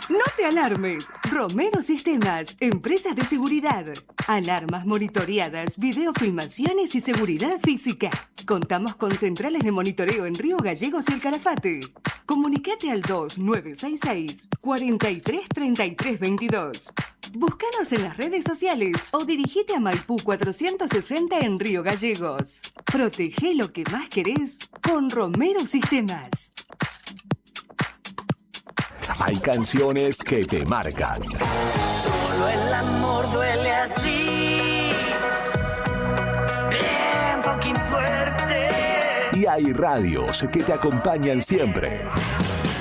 No te alarmes. Romero Sistemas, empresa de seguridad. Alarmas monitoreadas, videofilmaciones y seguridad física. Contamos con centrales de monitoreo en Río Gallegos y El Calafate. Comunicate al 2966 433322. Búscanos en las redes sociales o dirigite a Maipú 460 en Río Gallegos. Protege lo que más querés con Romero Sistemas. Hay canciones que te marcan. Solo el amor duele así, bien fucking fuerte. Y hay radios que te acompañan siempre.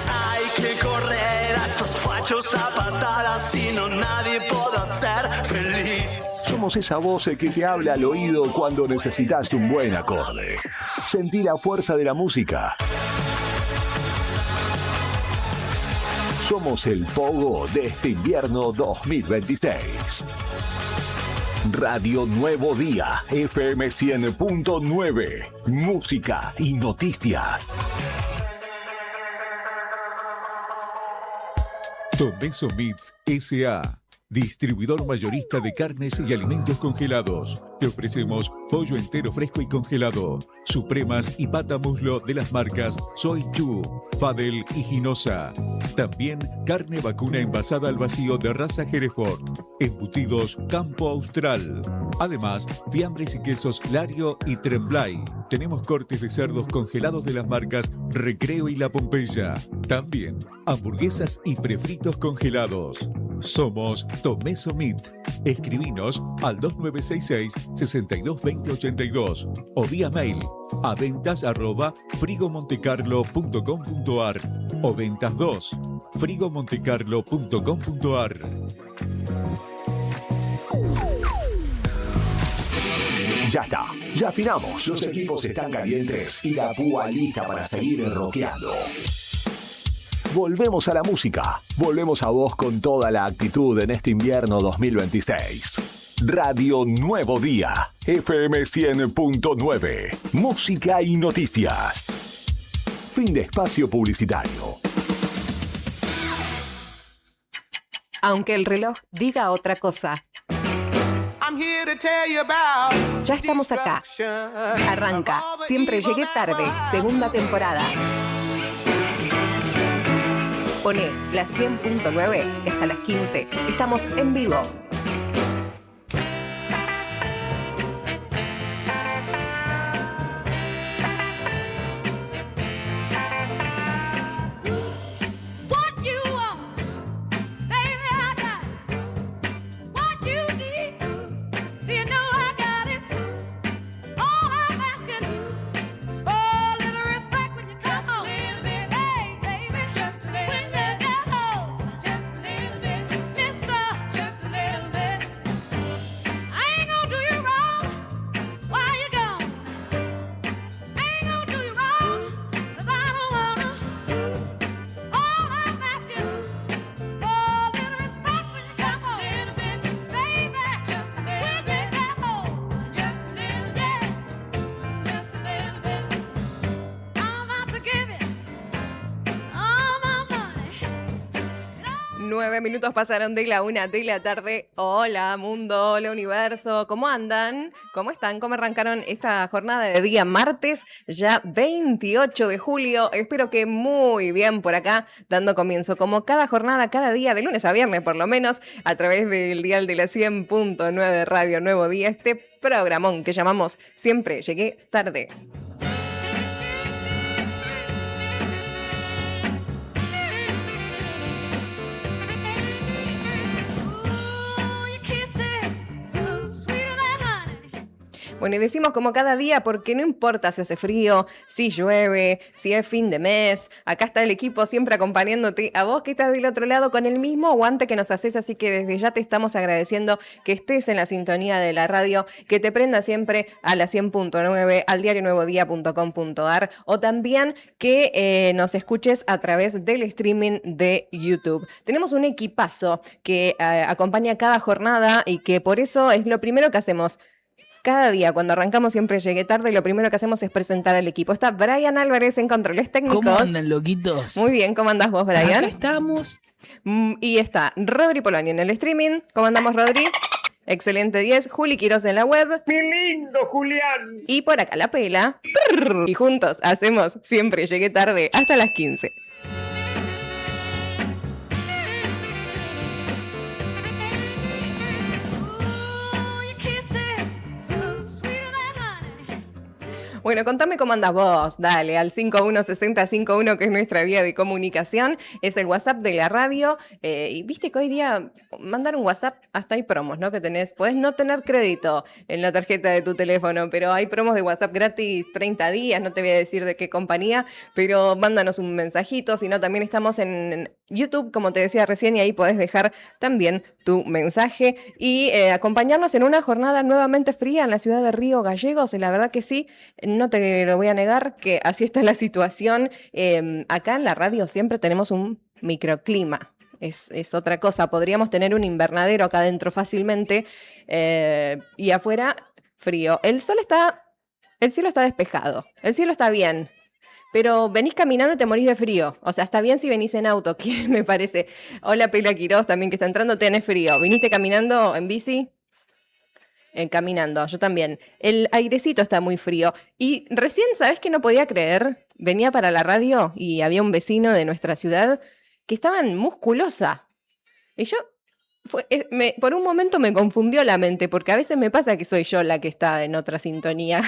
Hay que correr a estos fachos a patadas, si no nadie podrá ser feliz. Somos esa voz que te habla al oído cuando necesitas un buen acorde. Sentí la fuerza de la música. Somos el pogo de este invierno 2026. Radio Nuevo Día, FM 100.9. Música y noticias. Tomeso Meats S.A., distribuidor mayorista de carnes y alimentos congelados. Te ofrecemos pollo entero fresco y congelado, supremas y pata muslo de las marcas Soy Chu, Fadel y Ginosa. También carne vacuna envasada al vacío de raza Hereford, embutidos Campo Austral. Además, fiambres y quesos Lario y Tremblay. Tenemos cortes de cerdos congelados de las marcas Recreo y La Pompeya. También hamburguesas y prefritos congelados. Somos Tomeso Meat. Escribinos al 2966-622082 o vía mail a ventas@frigomontecarlo.com.ar o ventas2 frigomontecarlo.com.ar. Ya está, ya afinamos. Los equipos están calientes y la púa lista para seguir rockeando. Volvemos a la música, volvemos a vos con toda la actitud en este invierno 2026. Radio Nuevo Día, FM 100.9, música y noticias. Fin de espacio publicitario. Aunque el reloj diga otra cosa. Ya estamos acá. Arranca. Siempre llegué tarde. Segunda temporada. Poné la 100.9 hasta las 15. Estamos en vivo. Minutos pasaron de la 1 de la tarde. Hola mundo, hola universo, ¿cómo andan? ¿Cómo están? ¿Cómo arrancaron esta jornada de día martes? Ya 28 de julio, espero que muy bien por acá, dando comienzo como cada jornada, cada día, de lunes a viernes por lo menos, a través del dial de la 100.9 de Radio Nuevo Día, este programón que llamamos Siempre Llegué Tarde. Bueno, y decimos como cada día porque no importa si hace frío, si llueve, si es fin de mes. Acá está el equipo siempre acompañándote a vos que estás del otro lado con el mismo aguante que nos haces. Así que desde ya te estamos agradeciendo que estés en la sintonía de la radio, que te prenda siempre a la 100.9, al diarionuevodía.com.ar o también que nos escuches a través del streaming de YouTube. Tenemos un equipazo que acompaña cada jornada y que por eso es lo primero que hacemos. cada día cuando arrancamos siempre llegué tarde y lo primero que hacemos es presentar al equipo. Está Brian Álvarez en controles técnicos. ¿Cómo andan, loquitos? Muy bien, ¿cómo andás vos, Brian? Acá estamos. Y está Rodri Poloni en el streaming. ¿Cómo andamos, Rodri? Excelente 10. Juli Quiroz en la web. ¡Mi lindo Julián! Y por acá la pela. Y juntos hacemos siempre llegué tarde hasta las 15. Bueno, contame cómo andás vos, dale, al 516051, que es nuestra vía de comunicación, es el WhatsApp de la radio, y viste que hoy día mandar un WhatsApp, hasta hay promos, ¿no? Que podés no tener crédito en la tarjeta de tu teléfono, pero hay promos de WhatsApp gratis 30 días, no te voy a decir de qué compañía, pero mándanos un mensajito, si no también estamos en YouTube, como te decía recién, y ahí podés dejar también tu mensaje y acompañarnos en una jornada nuevamente fría en la ciudad de Río Gallegos, y la verdad que sí, no te lo voy a negar que así está la situación. Acá en la radio siempre tenemos un microclima. Es otra cosa. Podríamos tener un invernadero acá adentro fácilmente y afuera frío. El cielo está despejado. El cielo está bien. Pero venís caminando y te morís de frío. O sea, está bien si venís en auto, que me parece. Hola, Pela Quiroz también que está entrando, tenés frío. ¿Viniste caminando en bici? Caminando, yo también. El airecito está muy frío. Y recién, ¿sabés qué no podía creer? Venía para la radio y había un vecino de nuestra ciudad que estaba en musculosa. Y yo, por un momento me confundió la mente, porque a veces me pasa que soy yo la que está en otra sintonía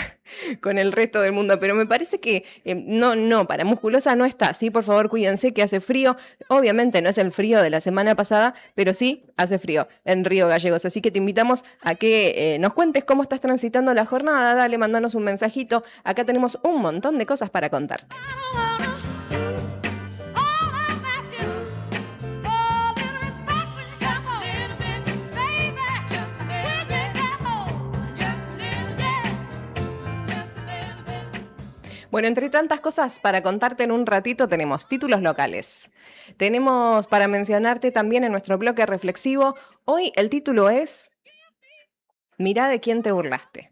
con el resto del mundo, pero me parece que no, para musculosa no está. Sí, por favor, cuídense que hace frío. Obviamente no es el frío de la semana pasada, pero sí hace frío en Río Gallegos. Así que te invitamos a que nos cuentes cómo estás transitando la jornada. Dale, mandanos un mensajito. Acá tenemos un montón de cosas para contarte. Bueno, entre tantas cosas para contarte en un ratito, tenemos títulos locales. Tenemos para mencionarte también en nuestro bloque reflexivo. Hoy el título es Mirá de quién te burlaste.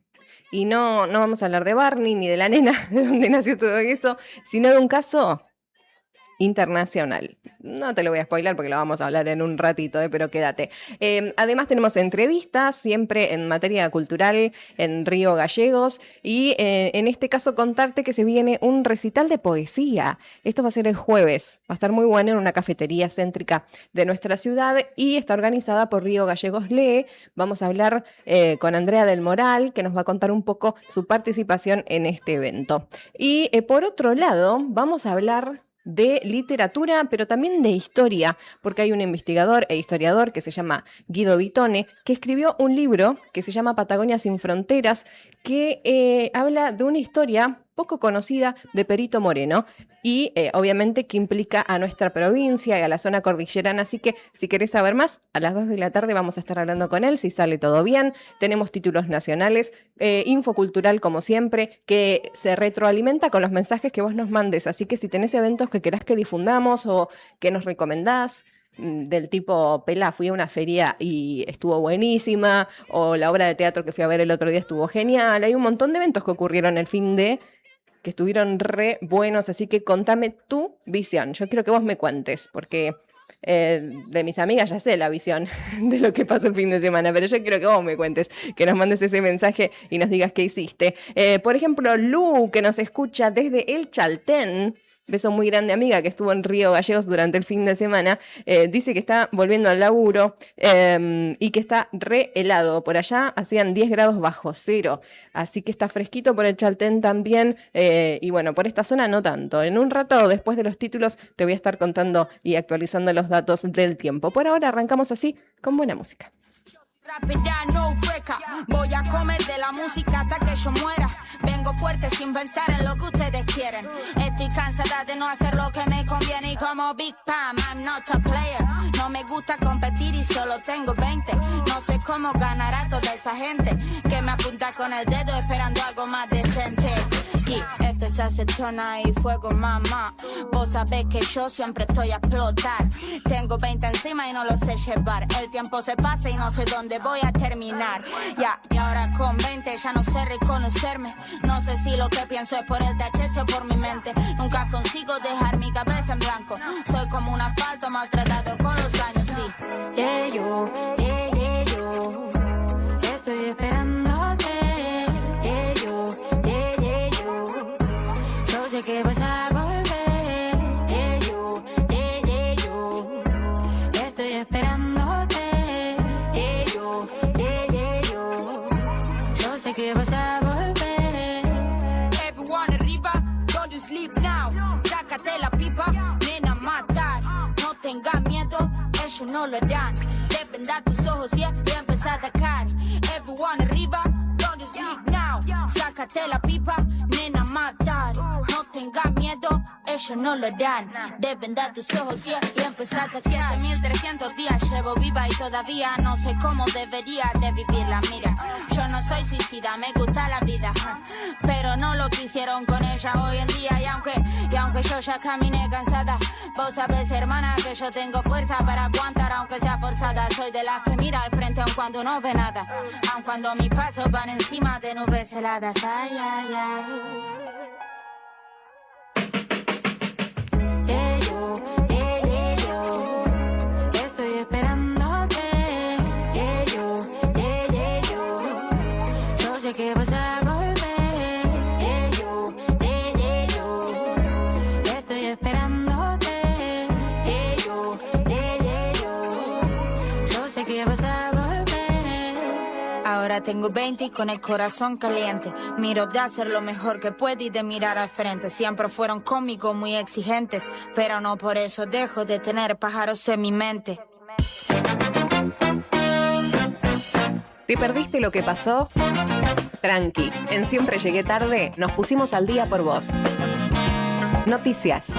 Y no vamos a hablar de Barney ni de la nena, de dónde nació todo eso, sino de un caso internacional. No te lo voy a spoilar porque lo vamos a hablar en un ratito, pero quédate. Además tenemos entrevistas, siempre en materia cultural, en Río Gallegos, y en este caso contarte que se viene un recital de poesía. Esto va a ser el jueves, va a estar muy bueno en una cafetería céntrica de nuestra ciudad y está organizada por Río Gallegos Lee. Vamos a hablar con Andrea del Moral, que nos va a contar un poco su participación en este evento. Y por otro lado, vamos a hablar de literatura, pero también de historia, porque hay un investigador e historiador que se llama Guido Vitone, que escribió un libro que se llama Patagonia sin fronteras, que habla de una historia poco conocida de Perito Moreno y obviamente que implica a nuestra provincia y a la zona cordillerana, así que si querés saber más, a las 2 de la tarde vamos a estar hablando con él, si sale todo bien. Tenemos títulos nacionales, info cultural como siempre, que se retroalimenta con los mensajes que vos nos mandes, así que si tenés eventos que querás que difundamos o que nos recomendás, del tipo, Pela, fui a una feria y estuvo buenísima, o la obra de teatro que fui a ver el otro día estuvo genial. Hay un montón de eventos que ocurrieron el fin de que estuvieron re buenos, así que contame tu visión. Yo quiero que vos me cuentes, porque de mis amigas ya sé la visión de lo que pasó el fin de semana, pero yo quiero que vos me cuentes, que nos mandes ese mensaje y nos digas qué hiciste. Por ejemplo, Lu, que nos escucha desde El Chaltén, beso muy grande, amiga, que estuvo en Río Gallegos durante el fin de semana, dice que está volviendo al laburo y que está re helado. Por allá hacían 10 grados bajo cero, así que está fresquito por el Chaltén también, y bueno, por esta zona no tanto. En un rato, después de los títulos, te voy a estar contando y actualizando los datos del tiempo. Por ahora arrancamos así, con buena música. Rápida, no freca. Voy a comer de la música hasta que yo muera. Vengo fuerte sin pensar en lo que ustedes quieren. Estoy cansada de no hacer lo que me conviene. Y como Big Pam, I'm not a player. No me gusta competir y solo tengo 20. No sé cómo ganar a toda esa gente que me apunta con el dedo esperando algo más decente. Y esto te se acetona y fuego, mamá. Vos sabés que yo siempre estoy a explotar. Tengo 20 encima y no lo sé llevar. El tiempo se pasa y no sé dónde voy a terminar. Ya, y ahora con 20 ya no sé reconocerme. No sé si lo que pienso es por el THC o por mi mente. Nunca consigo dejar mi cabeza en blanco. Soy como un asfalto maltratado con los años, sí. Yo estoy esperándote. Yo sé que vas a volver. Yo estoy esperándote. Yo sé que vas a volver. Everyone arriba, don't you sleep now. Sácate la pipa, nena, matar. No tengas miedo, ellos no lo harán. Deben dar tus ojos y empezar a atacar. Everyone arriba, don't you sleep now. Sácate la pipa, nena, matar. No tengas miedo, ellos no lo harán. Deben dar tus ojos y empezar a atacar. 7300 días llevo viva y todavía no sé cómo debería de vivirla. Mira, yo no soy suicida, me gusta la vida, pero no lo que hicieron con ella hoy en día. Y aunque yo ya caminé cansada, vos sabés, hermana, que yo tengo fuerza para aguantar aunque sea forzada. Soy de las que mira al frente aun cuando no ve nada, aun cuando mis pasos van encima de nubes heladas. Ay, ay, ay. Estoy esperándote. Yo sé que vas a volver. Estoy esperándote. Yo sé que vas a volver. Ahora tengo 20 y con el corazón caliente. Miro de hacer lo mejor que puedo y de mirar al frente. Siempre fueron conmigo muy exigentes, pero no por eso dejo de tener pájaros en mi mente. ¿Te perdiste lo que pasó? Tranqui, en Siempre Llegué Tarde nos pusimos al día por vos. Noticias.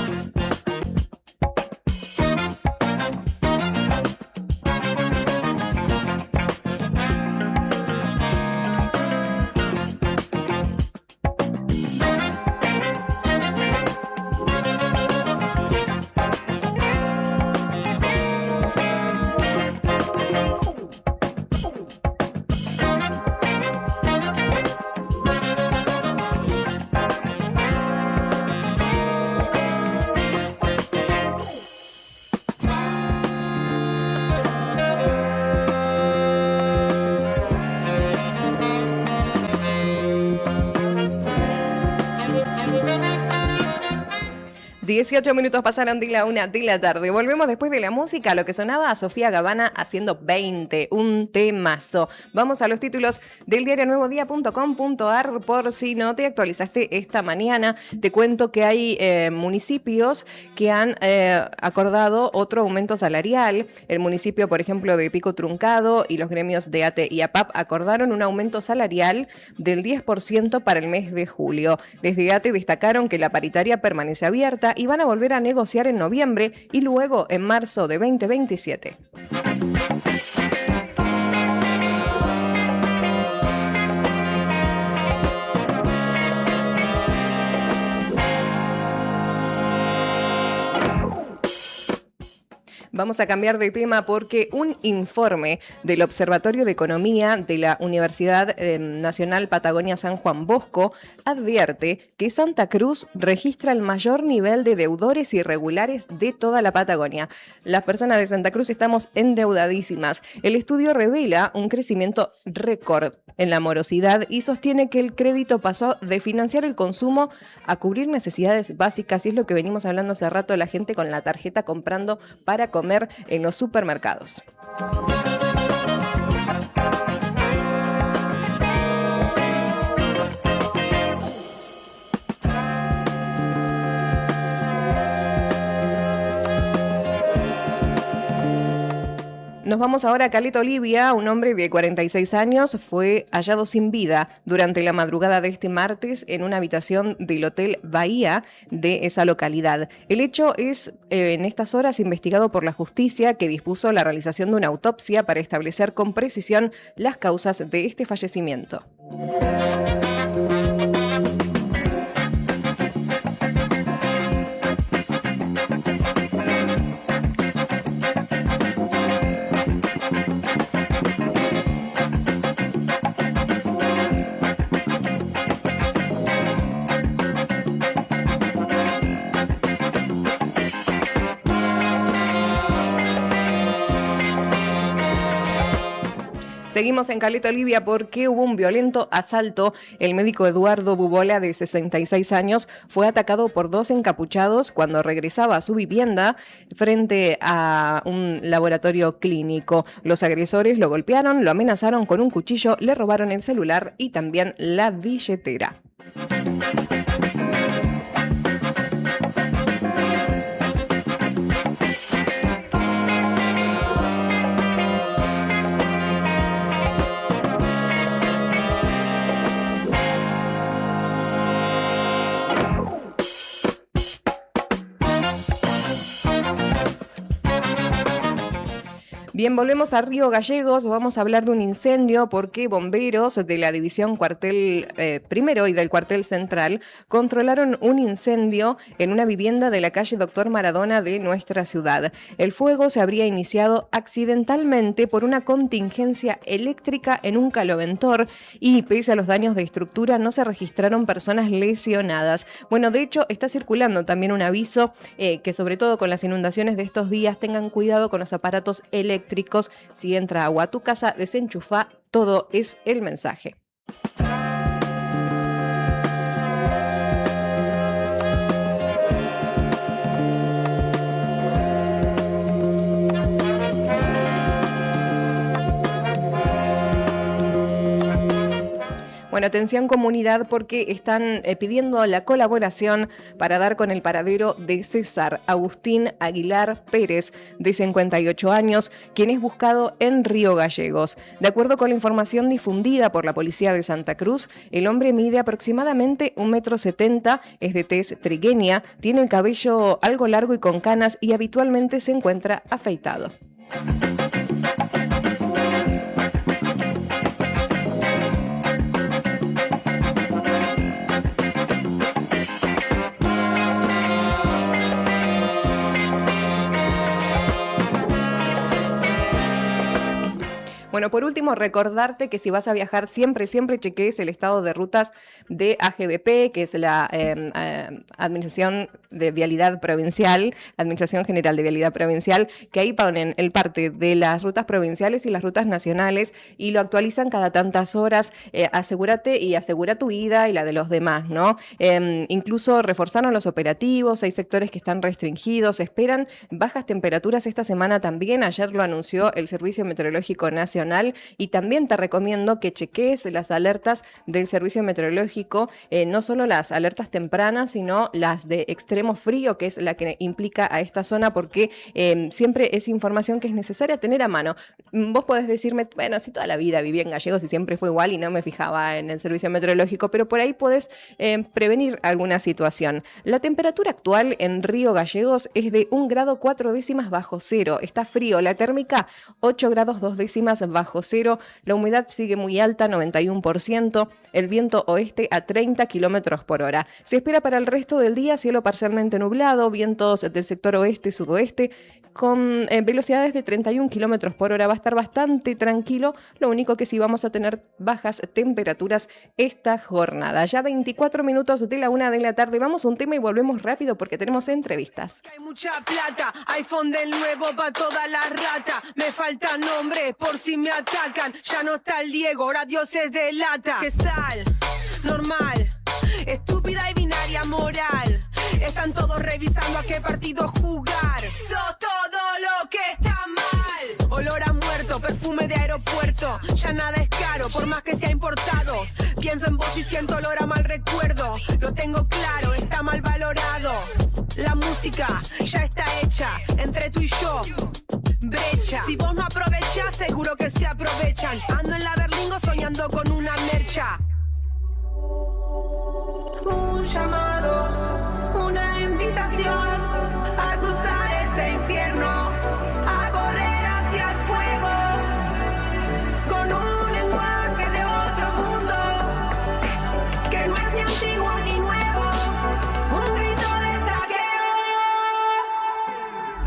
Dieciocho minutos pasaron de la 1 de la tarde. Volvemos después de la música, lo que sonaba a Sofía Gavana haciendo 20, un temazo. Vamos a los títulos del diarionuevodía.com.ar. Por si no te actualizaste esta mañana, te cuento que hay municipios que han acordado otro aumento salarial. El municipio, por ejemplo, de Pico Truncado y los gremios de ATE y APAP acordaron un aumento salarial del 10% para el mes de julio. Desde ATE destacaron que la paritaria permanece abierta y van a volver a negociar en noviembre y luego en marzo de 2027. Vamos a cambiar de tema porque un informe del Observatorio de Economía de la Universidad Nacional Patagonia San Juan Bosco advierte que Santa Cruz registra el mayor nivel de deudores irregulares de toda la Patagonia. Las personas de Santa Cruz estamos endeudadísimas. El estudio revela un crecimiento récord en la morosidad y sostiene que el crédito pasó de financiar el consumo a cubrir necesidades básicas, y es lo que venimos hablando hace rato, la gente con la tarjeta comprando para comer en los supermercados. Nos vamos ahora a Caleta Olivia. Un hombre de 46 años fue hallado sin vida durante la madrugada de este martes en una habitación del Hotel Bahía de esa localidad. El hecho es en estas horas investigado por la justicia, que dispuso la realización de una autopsia para establecer con precisión las causas de este fallecimiento. Seguimos en Caleta Olivia porque hubo un violento asalto. El médico Eduardo Bubola, de 66 años, fue atacado por 2 encapuchados cuando regresaba a su vivienda frente a un laboratorio clínico. Los agresores lo golpearon, lo amenazaron con un cuchillo, le robaron el celular y también la billetera. Bien, volvemos a Río Gallegos, vamos a hablar de un incendio porque bomberos de la división cuartel primero y del cuartel central controlaron un incendio en una vivienda de la calle Doctor Maradona de nuestra ciudad. El fuego se habría iniciado accidentalmente por una contingencia eléctrica en un caloventor y pese a los daños de estructura no se registraron personas lesionadas. Bueno, de hecho está circulando también un aviso que sobre todo con las inundaciones de estos días tengan cuidado con los aparatos eléctricos. Si entra agua a tu casa, desenchufa, todo es el mensaje. Bueno, atención comunidad porque están pidiendo la colaboración para dar con el paradero de César Agustín Aguilar Pérez, de 58 años, quien es buscado en Río Gallegos. De acuerdo con la información difundida por la policía de Santa Cruz, el hombre mide aproximadamente 1,70 m, es de tez trigueña, tiene el cabello algo largo y con canas y habitualmente se encuentra afeitado. Bueno, por último, recordarte que si vas a viajar, siempre chequees el estado de rutas de AGVP, que es la Administración de Vialidad Provincial, Administración General de Vialidad Provincial, que ahí ponen el parte de las rutas provinciales y las rutas nacionales y lo actualizan cada tantas horas. Asegúrate y asegura tu vida y la de los demás, ¿no? Incluso reforzaron los operativos, hay sectores que están restringidos, esperan bajas temperaturas esta semana también. Ayer lo anunció el Servicio Meteorológico Nacional. Y también te recomiendo que cheques las alertas del Servicio Meteorológico, no solo las alertas tempranas, sino las de extremo frío, que es la que implica a esta zona, porque siempre es información que es necesaria tener a mano. Vos podés decirme, bueno, si toda la vida viví en Gallegos y siempre fue igual y no me fijaba en el Servicio Meteorológico, pero por ahí podés prevenir alguna situación. La temperatura actual en Río Gallegos es de 1 grado 4 décimas bajo cero. Está frío. La térmica 8 grados 2 décimas bajo cero, la humedad sigue muy alta, 91%, el viento oeste a 30 kilómetros por hora. Se espera para el resto del día cielo parcialmente nublado, vientos del sector oeste-sudoeste, con velocidades de 31 kilómetros por hora. Va a estar bastante tranquilo, lo único que sí vamos a tener bajas temperaturas esta jornada. Ya 24 minutos de la 1 de la tarde, vamos a un tema y volvemos rápido porque tenemos entrevistas. Hay mucha plata, iPhone del nuevo pa' toda la rata. Me falta nombre por si me atacan. Ya no está el Diego, ahora Dios es de lata. Que sal, normal, estúpida y binaria moral. Están todos revisando a qué partido jugar. Sos todo lo que está mal. Olor a muerto, perfume de aeropuerto. Ya nada es caro, por más que sea importado. Pienso en vos y siento olor a mal recuerdo. Lo tengo claro, está mal valorado. La música ya está hecha, entre tú y yo. Brecha. Si vos no aprovechás, seguro que se aprovechan. Ando en la Berlingo soñando con una mercha. Un llamado, una invitación a cruzar este infierno, a correr hacia el fuego, con un lenguaje de otro mundo, que no es ni antiguo ni nuevo, un grito de saqueo.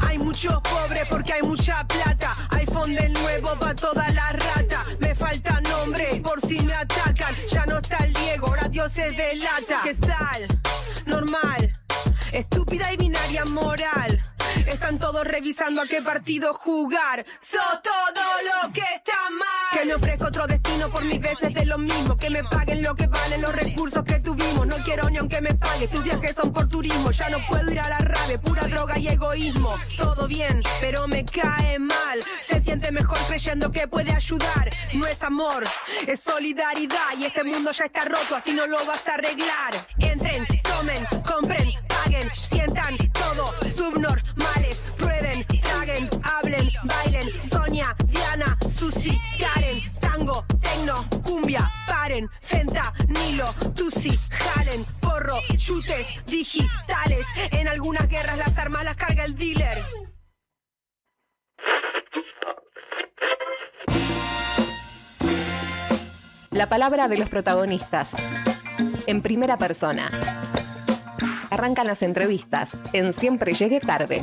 Hay muchos pobres porque hay mucha plata, iPhone del nuevo pa' toda la rata. Me falta nombre por si me atacan, ya no está el Diego, ahora Dios es de lata. Que sal, normal, estúpida y binaria moral. Están todos revisando a qué partido jugar. Sos todo lo que está mal. Que me ofrezca otro destino por mis veces de lo mismo. Que me paguen lo que valen los recursos que tuvimos. No quiero ni aunque me pague, tus viajes son por turismo. Ya no puedo ir a la rave, pura droga y egoísmo. Todo bien, pero me cae mal. Se siente mejor creyendo que puede ayudar. No es amor, es solidaridad. Y este mundo ya está roto, así no lo vas a arreglar. Entren, tomen, compren, paguen, sientan todo, subnormales. Prueben, traguen, hablen, bailen. Sonia, Diana, Susi, Karen. Tango, tecno, cumbia, paren. Fentanilo, tusi, jalen. Porro, chutes, digitales. En algunas guerras las armas las carga el dealer. La palabra de los protagonistas, en primera persona. Arrancan las entrevistas en Siempre Llegué Tarde.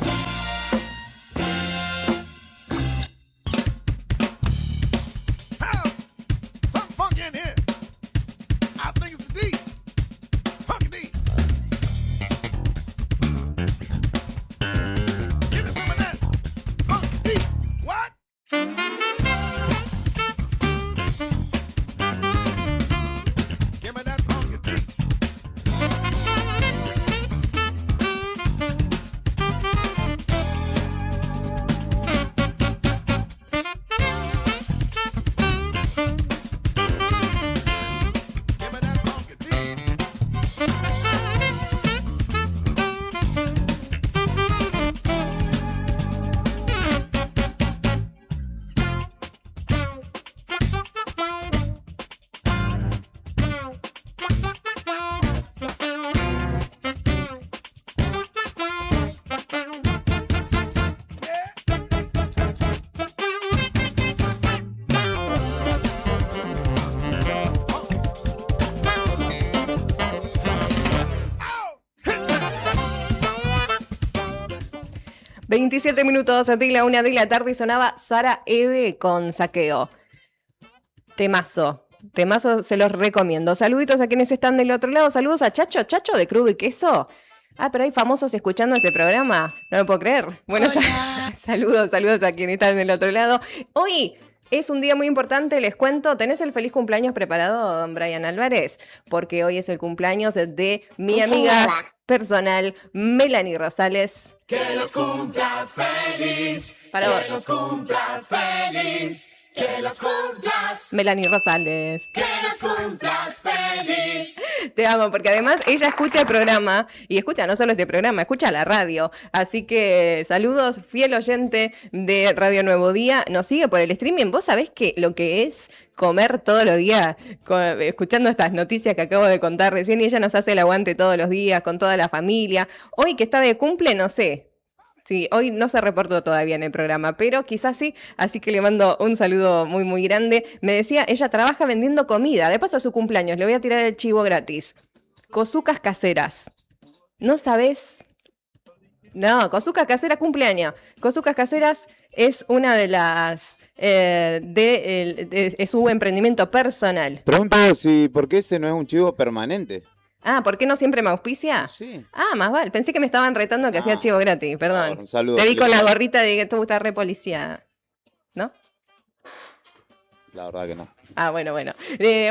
...27 a ti la 1 de la tarde y sonaba Sara Eve con Saqueo. Temazo, se los recomiendo. Saluditos a quienes están del otro lado. Saludos a Chacho de Crudo y Queso. Ah, pero hay famosos escuchando este programa. No lo puedo creer. Bueno, saludos a quienes están del otro lado. Hoy es un día muy importante, les cuento. ¿Tenés el feliz cumpleaños preparado, don Brian Álvarez? Porque hoy es el cumpleaños de mi amiga personal, Melanie Rosales. Que los cumplas feliz. Para vos. Que los cumplas feliz. Que los cumplas. Melanie Rosales. Que los cumplas feliz. Te amo, porque además ella escucha el programa, y escucha no solo este programa, escucha la radio. Así que saludos, fiel oyente de Radio Nuevo Día. Nos sigue por el streaming. ¿Vos sabés que lo que es comer todos los días, escuchando estas noticias que acabo de contar recién, y ella nos hace el aguante todos los días, con toda la familia? Hoy que está de cumple, no sé. Sí, hoy no se reportó todavía en el programa, pero quizás sí, así que le mando un saludo muy, muy grande. Me decía, ella trabaja vendiendo comida, de paso a su cumpleaños, le voy a tirar el chivo gratis. Cosucas caseras. ¿No sabés? No, Cosucas Caseras cumpleaños. Cosucas Caseras es una de las... es su emprendimiento personal. Pregunto si, ¿por qué ese no es un chivo permanente? Ah, ¿por qué no siempre me auspicia? Sí. Ah, más vale. Pensé que me estaban retando que hacía chivo gratis, perdón. Un saludo. Te vi con la gorrita de que tú estás re policía, ¿no? La verdad que no. Ah, bueno.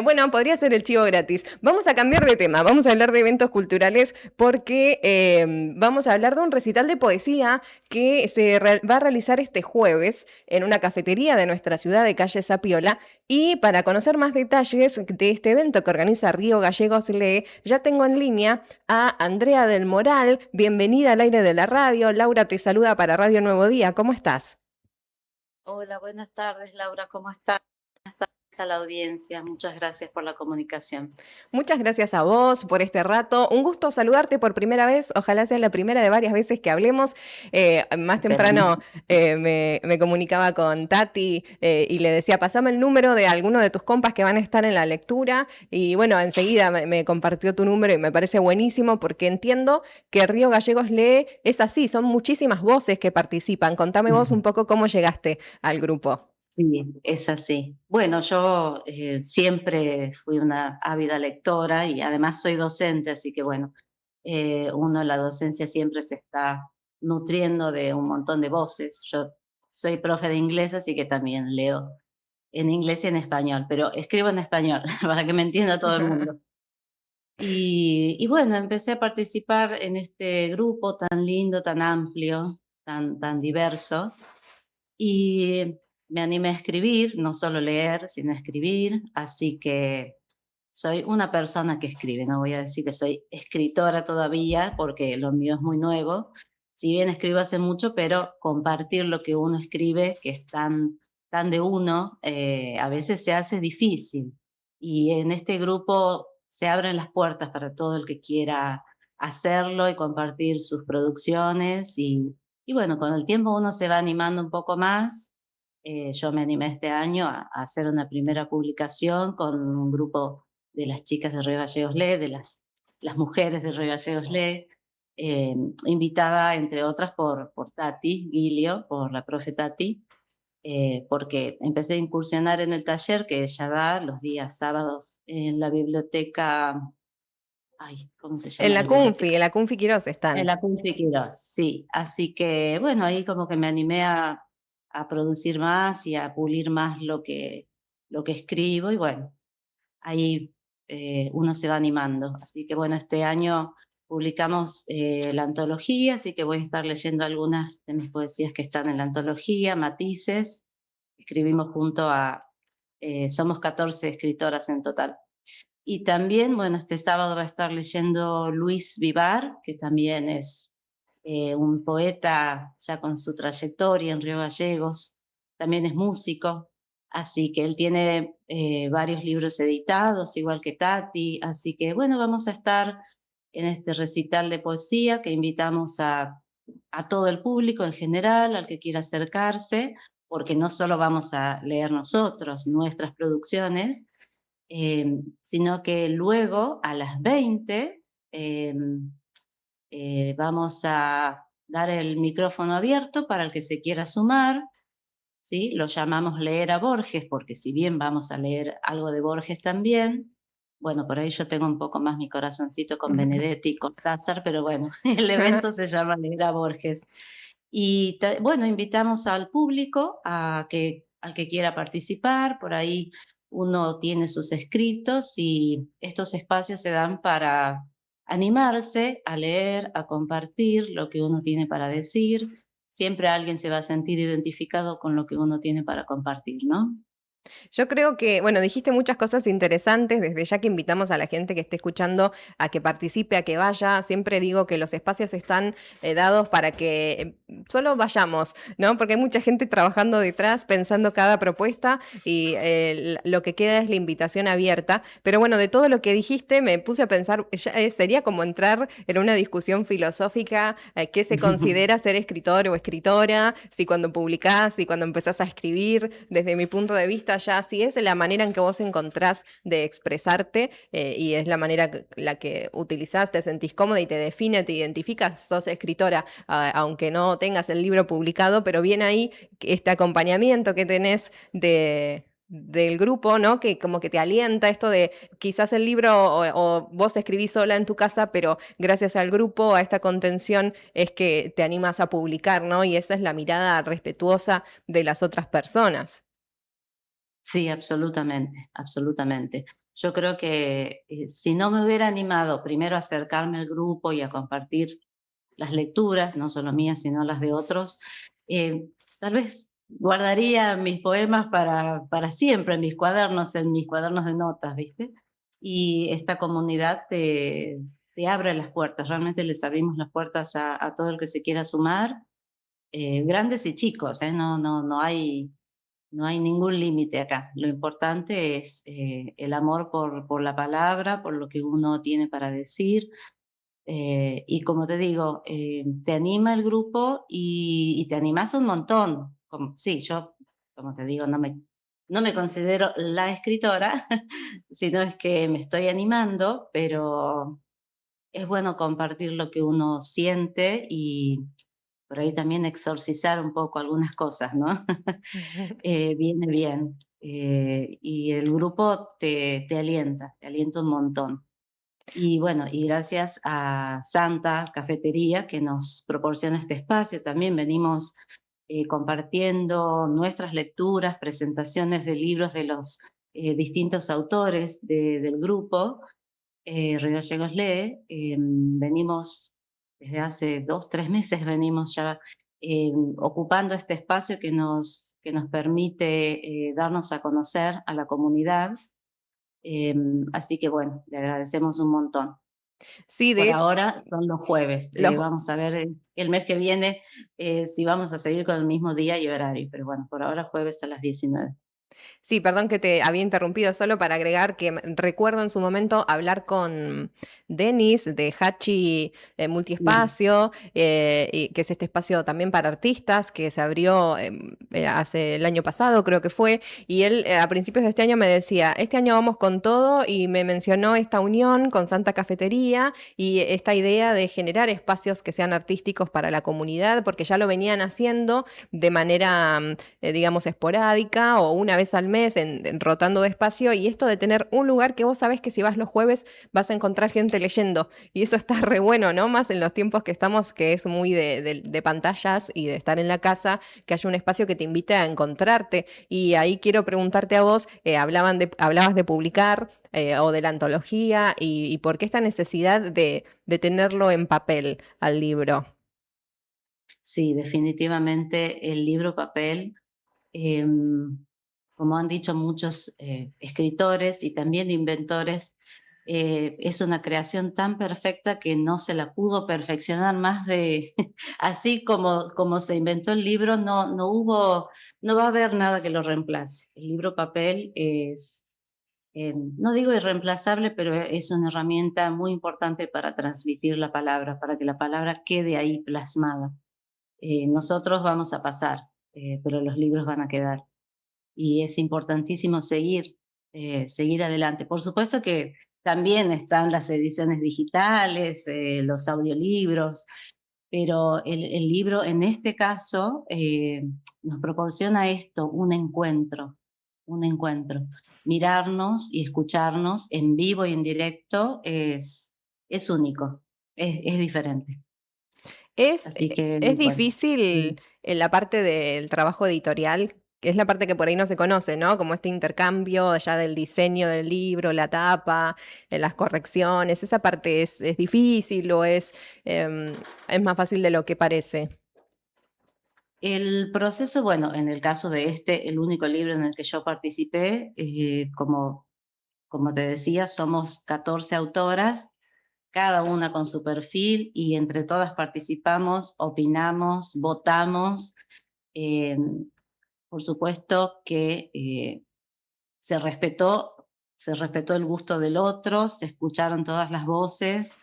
Bueno, podría ser el chivo gratis. Vamos a cambiar de tema, vamos a hablar de eventos culturales porque vamos a hablar de un recital de poesía que se va a realizar este jueves en una cafetería de nuestra ciudad de calle Zapiola. Y para conocer más detalles de este evento que organiza Río Gallegos Lee, ya tengo en línea a Andrea del Moral. Bienvenida al aire de la radio. Laura te saluda para Radio Nuevo Día. ¿Cómo estás? Hola, buenas tardes, Laura. ¿Cómo estás? Buenas tardes a la audiencia. Muchas gracias por la comunicación. Muchas gracias a vos por este rato. Un gusto saludarte por primera vez. Ojalá sea la primera de varias veces que hablemos. Más temprano me comunicaba con Tati y le decía, pasame el número de alguno de tus compas que van a estar en la lectura. Y bueno, enseguida me compartió tu número y me parece buenísimo porque entiendo que Río Gallegos Lee es así. Son muchísimas voces que participan. Contame vos un poco cómo llegaste al grupo. Sí, es así. Bueno, yo siempre fui una ávida lectora y además soy docente, así que bueno, uno en la docencia siempre se está nutriendo de un montón de voces. Yo soy profe de inglés, así que también leo en inglés y en español, pero escribo en español para que me entienda todo el mundo. Y bueno, empecé a participar en este grupo tan lindo, tan amplio, tan diverso, y me animé a escribir, no solo leer, sino escribir, así que soy una persona que escribe, no voy a decir que soy escritora todavía, porque lo mío es muy nuevo, si bien escribo hace mucho, pero compartir lo que uno escribe, que es tan de uno, a veces se hace difícil. Y en este grupo se abren las puertas para todo el que quiera hacerlo y compartir sus producciones. Y bueno, con el tiempo uno se va animando un poco más. Yo me animé este año a hacer una primera publicación con un grupo de las chicas de Río Gallegos Lee, de las mujeres de Río Gallegos Lee, invitada, entre otras, por Tati Guilio, por la profe Tati, porque empecé a incursionar en el taller que ella da los días sábados en la biblioteca, ay, ¿cómo se llama? En la Cunfi Quirós están. En la Cunfi Quirós, sí. Así que, bueno, ahí como que me animé a producir más y a pulir más lo que escribo, y bueno, ahí uno se va animando. Así que bueno, este año publicamos la antología, así que voy a estar leyendo algunas de mis poesías que están en la antología, Matices. Escribimos junto somos 14 escritoras en total. Y también, bueno, este sábado va a estar leyendo Luis Vivar, que también es un poeta ya con su trayectoria en Río Gallegos, también es músico. Así que él tiene varios libros editados, igual que Tati. Así que bueno, vamos a estar en este recital de poesía que invitamos a todo el público en general, al que quiera acercarse, porque no solo vamos a leer nosotros nuestras producciones, sino que luego a las 20 vamos a dar el micrófono abierto para el que se quiera sumar. ¿Sí? Lo llamamos leer a Borges, porque si bien vamos a leer algo de Borges también, bueno, por ahí yo tengo un poco más mi corazoncito con Benedetti y Cortázar, pero bueno, el evento se llama Leer a Borges. Y bueno, invitamos al público al que quiera participar. Por ahí uno tiene sus escritos y estos espacios se dan para animarse a leer, a compartir lo que uno tiene para decir. Siempre alguien se va a sentir identificado con lo que uno tiene para compartir, ¿no? Yo creo que, bueno, dijiste muchas cosas interesantes, desde ya que invitamos a la gente que esté escuchando a que participe, a que vaya. Siempre digo que los espacios están dados para que solo vayamos, ¿no? Porque hay mucha gente trabajando detrás, pensando cada propuesta, y lo que queda es la invitación abierta. Pero bueno, de todo lo que dijiste me puse a pensar, sería como entrar en una discusión filosófica, qué se considera ser escritor o escritora, si cuando publicás, si cuando empezás a escribir. Desde mi punto de vista, ya si es la manera en que vos encontrás de expresarte y es la manera la que utilizás, te sentís cómoda y te define, te identificas, sos escritora, aunque no tengas el libro publicado, pero viene ahí este acompañamiento que tenés del grupo, ¿no? Que como que te alienta esto de quizás el libro o vos escribís sola en tu casa, pero gracias al grupo, a esta contención, es que te animas a publicar, ¿no? Y esa es la mirada respetuosa de las otras personas. Sí, absolutamente, absolutamente. Yo creo que si no me hubiera animado primero a acercarme al grupo y a compartir las lecturas, no solo mías, sino las de otros, tal vez guardaría mis poemas para siempre en mis cuadernos de notas, ¿viste? Y esta comunidad te abre las puertas, realmente les abrimos las puertas a todo el que se quiera sumar, grandes y chicos, no hay ningún límite acá. Lo importante es el amor por la palabra, por lo que uno tiene para decir. Y como te digo, te anima el grupo y te animas un montón. Sí, yo, como te digo, no me considero la escritora, sino es que me estoy animando, pero es bueno compartir lo que uno siente y por ahí también exorcizar un poco algunas cosas, ¿no? Viene bien. Y el grupo te alienta un montón. Y bueno, y gracias a Santa Cafetería que nos proporciona este espacio, también venimos compartiendo nuestras lecturas, presentaciones de libros de los distintos autores del grupo. Río Gallegos Lee, venimos desde hace 2-3 meses, venimos ya ocupando este espacio que nos permite darnos a conocer a la comunidad. Así que bueno, le agradecemos un montón. Sí, Por ahora son los jueves. Vamos a ver el mes que viene si vamos a seguir con el mismo día y horario, pero bueno, por ahora jueves a las 19. Sí, perdón que te había interrumpido, solo para agregar que recuerdo en su momento hablar con Denis de Hachi Multiespacio, y que es este espacio también para artistas que se abrió hace el año pasado, creo que fue, y él a principios de este año me decía, este año vamos con todo, y me mencionó esta unión con Santa Cafetería y esta idea de generar espacios que sean artísticos para la comunidad, porque ya lo venían haciendo de manera, digamos, esporádica o una vez al mes, rotando de espacio, y esto de tener un lugar que vos sabés que si vas los jueves vas a encontrar gente leyendo, y eso está re bueno, ¿no? Más en los tiempos que estamos, que es muy de pantallas y de estar en la casa, que haya un espacio que te invite a encontrarte. Y ahí quiero preguntarte a vos, hablabas de publicar o de la antología, y por qué esta necesidad de tenerlo en papel al libro. Sí, definitivamente el libro papel, como han dicho muchos escritores y también inventores, es una creación tan perfecta que no se la pudo perfeccionar más de así como se inventó el libro, no va a haber nada que lo reemplace. El libro papel es, no digo irreemplazable, pero es una herramienta muy importante para transmitir la palabra, para que la palabra quede ahí plasmada. Nosotros vamos a pasar, pero los libros van a quedar. Y es importantísimo seguir adelante. Por supuesto que también están las ediciones digitales, los audiolibros, pero el libro en este caso nos proporciona esto, un encuentro. Mirarnos y escucharnos en vivo y en directo es único, es diferente. Es difícil en la parte del trabajo editorial, que es la parte que por ahí no se conoce, ¿no? Como este intercambio ya del diseño del libro, la tapa, las correcciones. ¿Esa parte es difícil o es más fácil de lo que parece? El proceso, bueno, en el caso de el único libro en el que yo participé, como te decía, somos 14 autoras, cada una con su perfil, y entre todas participamos, opinamos, votamos. Por supuesto que se respetó el gusto del otro, se escucharon todas las voces,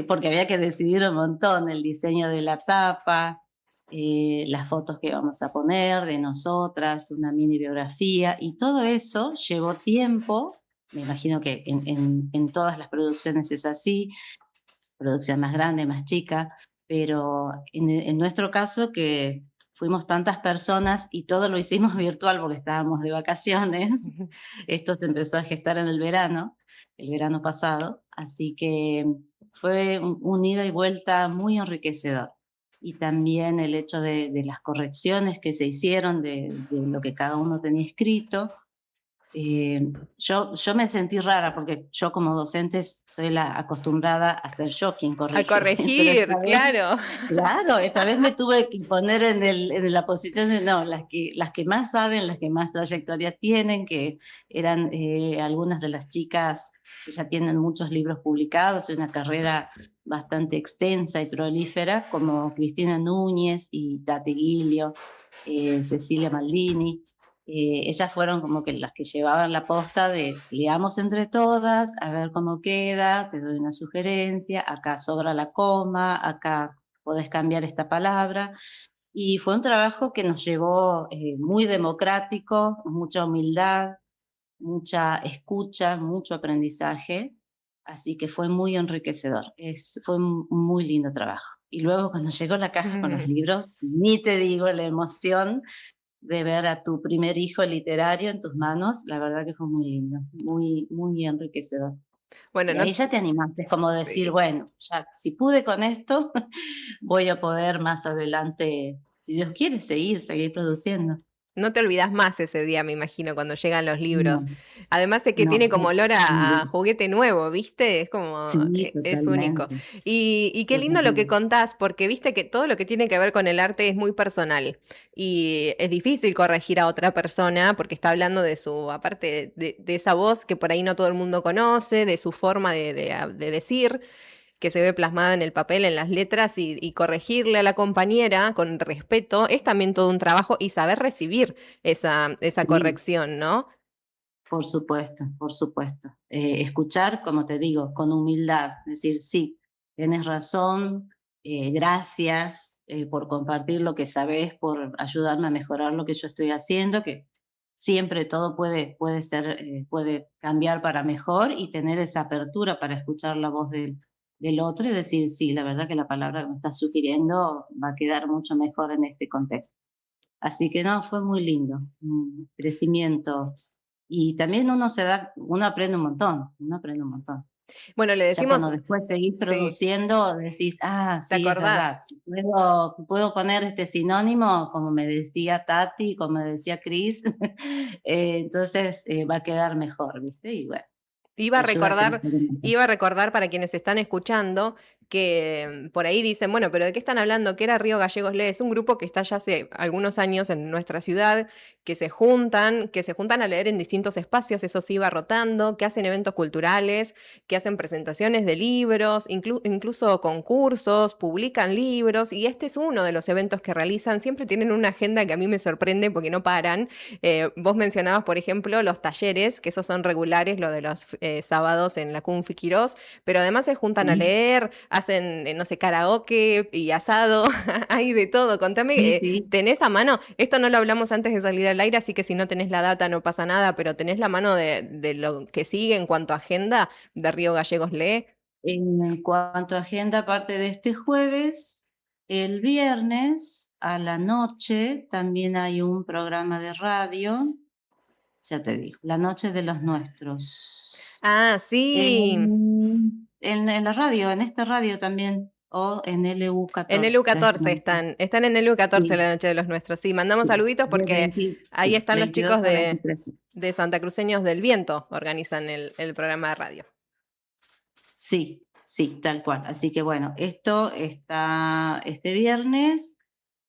porque había que decidir un montón, el diseño de la tapa, las fotos que vamos a poner de nosotras, una mini biografía, y todo eso llevó tiempo. Me imagino que en todas las producciones es así, producción más grande, más chica, pero en nuestro caso, que fuimos tantas personas y todo lo hicimos virtual porque estábamos de vacaciones, esto se empezó a gestar en el verano pasado, así que fue un ida y vuelta muy enriquecedor. Y también el hecho de las correcciones que se hicieron de lo que cada uno tenía escrito. Yo me sentí rara porque yo como docente soy la acostumbrada a ser yo quien corrige. A corregir, claro. Claro, esta vez me tuve que poner en la posición de las que más saben, las que más trayectoria tienen, que eran algunas de las chicas que ya tienen muchos libros publicados y una carrera bastante extensa y prolífera, como Cristina Núñez y Tati Giglio, Cecilia Maldini. Ellas fueron como que las que llevaban la posta de leamos entre todas, a ver cómo queda, te doy una sugerencia, acá sobra la coma, acá podés cambiar esta palabra. Y fue un trabajo que nos llevó muy democrático, mucha humildad, mucha escucha, mucho aprendizaje, así que fue muy enriquecedor, fue un muy lindo trabajo. Y luego cuando llegó la caja con los libros, ni te digo la emoción de ver a tu primer hijo literario en tus manos, la verdad que fue muy lindo, muy, muy enriquecedor. Bueno, Y ahí ya te animaste, es como decir, bueno, ya si pude con esto, voy a poder más adelante, si Dios quiere, seguir produciendo. No te olvidas más ese día, me imagino, cuando llegan los libros. No, Además es que no, tiene como olor a sí, juguete nuevo, ¿viste? Es como, sí, es único. totalmente, Y qué lindo lo que totalmente. contás, porque viste que todo lo que tiene que ver con el arte es muy personal. Y es difícil corregir a otra persona porque está hablando de su, aparte de esa voz que por ahí no todo el mundo conoce, de su forma de decir, que se ve plasmada en el papel, en las letras, y corregirle a la compañera con respeto es también todo un trabajo y saber recibir esa Sí, corrección, ¿no? por supuesto, por supuesto. Escuchar, como te digo, con humildad, decir, sí, tienes razón, gracias por compartir lo que sabes, por ayudarme a mejorar lo que yo estoy haciendo, que siempre todo puede ser, puede cambiar para mejor y tener esa apertura para escuchar la voz del otro y decir, sí, la verdad que la palabra que me estás sugiriendo va a quedar mucho mejor en este contexto. Así que no, fue muy lindo, un crecimiento. Y también uno aprende un montón, uno aprende un montón. Bueno, le Ya cuando decimos, después seguís sí, produciendo, decís, ah, ¿te sí, es verdad. acordás? Si puedo poner este sinónimo, como me decía Tati, como me decía Cris, entonces va a quedar mejor, ¿viste? Y bueno, Iba te a ayuda a recordar, crecer un montón. iba a recordar para quienes están escuchando que por ahí dicen, bueno, pero ¿de qué están hablando? ¿Qué era Río Gallegos Lee? Es un grupo que está ya hace algunos años en nuestra ciudad, que se juntan a leer en distintos espacios, eso sí va rotando, que hacen eventos culturales, que hacen presentaciones de libros, incluso concursos, publican libros, y este es uno de los eventos que realizan. Siempre tienen una agenda que a mí me sorprende porque no paran. Vos mencionabas, por ejemplo, los talleres, que esos son regulares, lo de los sábados en la Cunfi Quirós, pero además se juntan a Sí, leer, hacen, no sé, karaoke y asado, hay de todo. Contame, sí, sí. ¿tenés a mano? Esto no lo hablamos antes de salir al aire, así que si no tenés la data no pasa nada, pero ¿tenés la mano de lo que sigue en cuanto a agenda de Río Gallegos Lee? En cuanto a agenda, aparte de este jueves, el viernes a la noche también hay un programa de radio, ya te digo, La Noche de los Nuestros. Ah, sí, En la radio, en esta radio también, o en en el LU14. U14 están en el U14 Sí, la noche de los nuestros. Sí, mandamos sí, saluditos porque ahí sí, están los 22 chicos a de, 23. de Santa Cruceños del Viento, organizan el programa de radio. Sí, sí, tal cual. Así que bueno, esto está este viernes,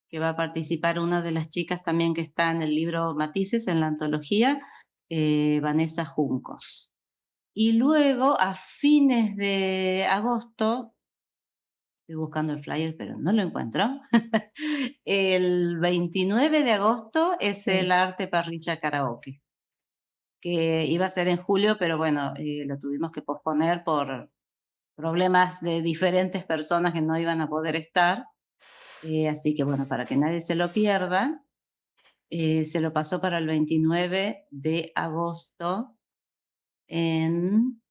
que va a participar una de las chicas también que está en el libro Matices, en la antología, Vanessa Juncos. Y luego, a fines de agosto, estoy buscando el flyer, pero no lo encuentro. El 29 de agosto es Sí. el Arte Parrilla Karaoke, que iba a ser en julio, pero bueno, lo tuvimos que posponer por problemas de diferentes personas que no iban a poder estar. Así que bueno, para que nadie se lo pierda, se lo pasó para el 29 de agosto en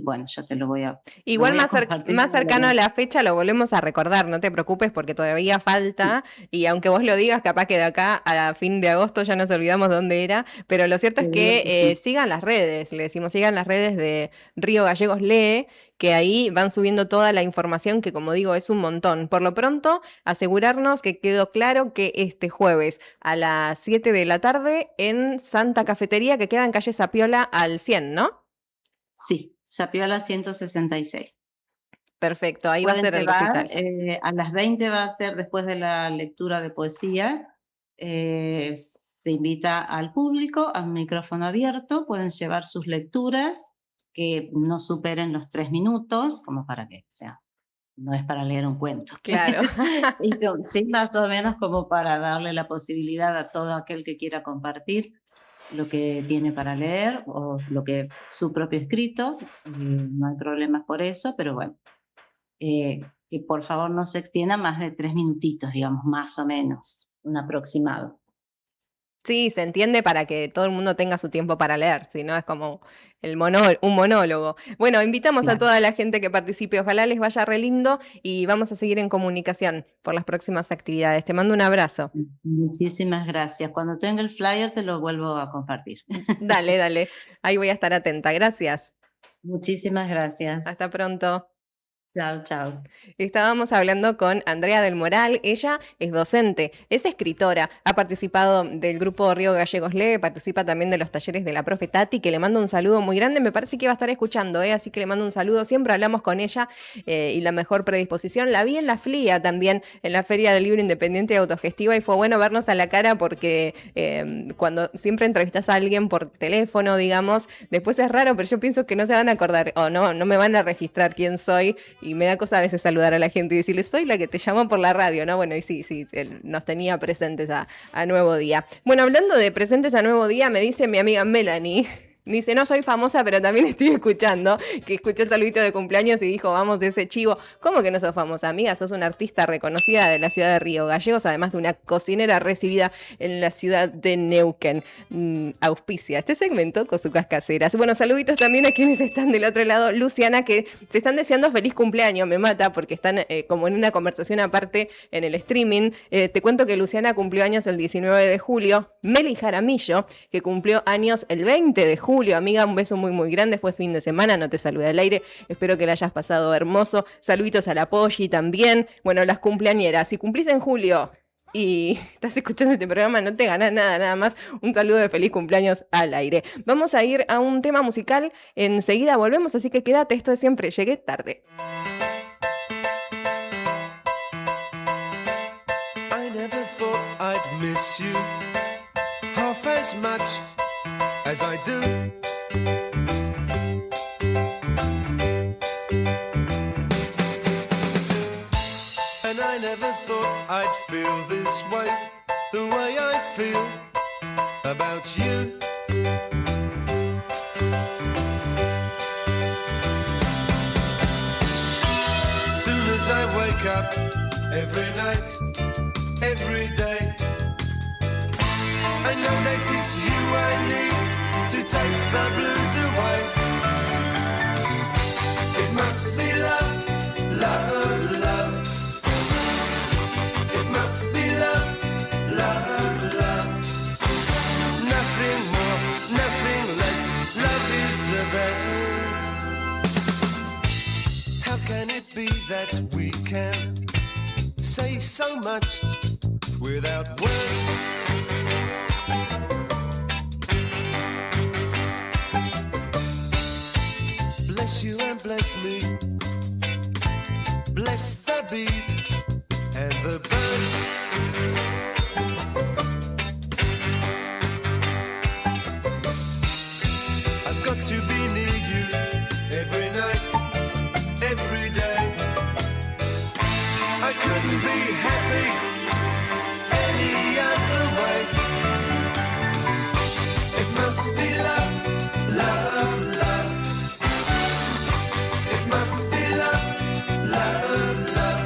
bueno, ya te lo voy a Igual compartir. más cercano a la fecha lo volvemos a recordar, no te preocupes porque todavía Sí, falta y aunque vos lo digas, capaz que de acá a fin de agosto ya nos olvidamos dónde era, pero lo cierto es seguro que que sí. sigan las redes, le decimos, sigan las redes de Río Gallegos Lee, que ahí van subiendo toda la información que como digo es un montón. Por lo pronto, asegurarnos que quedó claro que este jueves a las 7 de la tarde en Santa Cafetería que queda en calle Zapiola al 100, ¿no? Sí, Sapiola 166. Perfecto, ahí va a Pueden ser el llevar, recital. a las 20 va a ser después de la lectura de poesía. Se invita al público, a un micrófono abierto, pueden llevar sus lecturas que no superen los 3 minutos, como para que, o sea, no es para leer un cuento. Claro. Sí, más o menos como para darle la posibilidad a todo aquel que quiera compartir lo que tiene para leer o su propio escrito, no hay problemas por eso, pero bueno, que por favor no se extienda más de 3 minutitos, digamos, más o menos, un aproximado. Sí, se entiende para que todo el mundo tenga su tiempo para leer, si no es como un monólogo. Bueno, invitamos a toda la gente que participe, ojalá les vaya re lindo y vamos a seguir en comunicación por las próximas actividades. Te mando un abrazo. Muchísimas gracias. Cuando tenga el flyer te lo vuelvo a compartir. Dale, dale, ahí voy a estar atenta. Gracias. Muchísimas gracias. Hasta pronto. Chao, chao. Estábamos hablando con Andrea del Moral. Ella es docente, es escritora, ha participado del grupo Río Gallegos Lee, participa también de los talleres de la profe Tati, que le mando un saludo muy grande. Me parece que va a estar escuchando, así que le mando un saludo. Siempre hablamos con ella y la mejor predisposición. La vi en la FLIA también, en la Feria del Libro Independiente y Autogestiva, y fue bueno vernos a la cara porque cuando siempre entrevistas a alguien por teléfono, digamos, después es raro, pero yo pienso que no se van a acordar o no me van a registrar quién soy. Y me da cosa a veces saludar a la gente y decirle, soy la que te llamó por la radio, ¿no? Bueno, y sí, él nos tenía presentes a Nuevo Día. Bueno, hablando de presentes a Nuevo Día, me dice mi amiga Melanie, dice, no soy famosa, pero también estoy escuchando, que escuchó el saludito de cumpleaños y dijo, vamos de ese chivo. ¿Cómo que no sos famosa, amiga? Sos una artista reconocida de la ciudad de Río Gallegos, además de una cocinera recibida en la ciudad de Neuquén. Auspicia este segmento Cosucas Caseras. Bueno, saluditos también a quienes están del otro lado. Luciana, que se están deseando feliz cumpleaños, me mata, porque están como en una conversación aparte en el streaming. Te cuento que Luciana cumplió años el 19 de julio. Meli Jaramillo, que cumplió años el 20 de julio. Amiga, un beso muy muy grande, fue fin de semana, no te saludé al aire, espero que la hayas pasado hermoso. Saluditos a la Polly también. Bueno, las cumpleañeras, si cumplís en julio y estás escuchando este programa, no te ganás nada más un saludo de feliz cumpleaños al aire. Vamos a ir a un tema musical, enseguida volvemos, así que quédate, esto de siempre, llegué tarde. I never thought I'd miss you half as much as I do. And I never thought I'd feel this way, the way I feel about you. As soon as I wake up, every night, every day, I know that it's you I need to take the blues away. It must be love, love, love. It must be love, love, love. Nothing more, nothing less. Love is the best. How can it be that we can say so much without words? Bless you and bless me. Bless the bees and the birds. I've got to be near you every night, every day. I couldn't be happy any other way. It must be love, love, love. It must be love, love, love.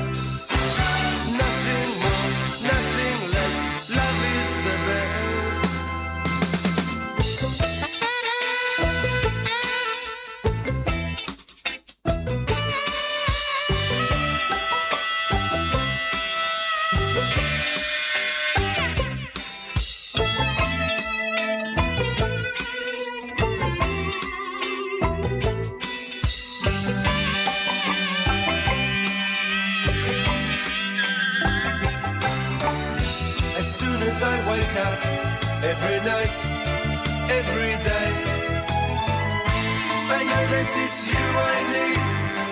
Nothing more, nothing less. Love is the best. As soon as I wake up, every night, every day, I know that it's you I need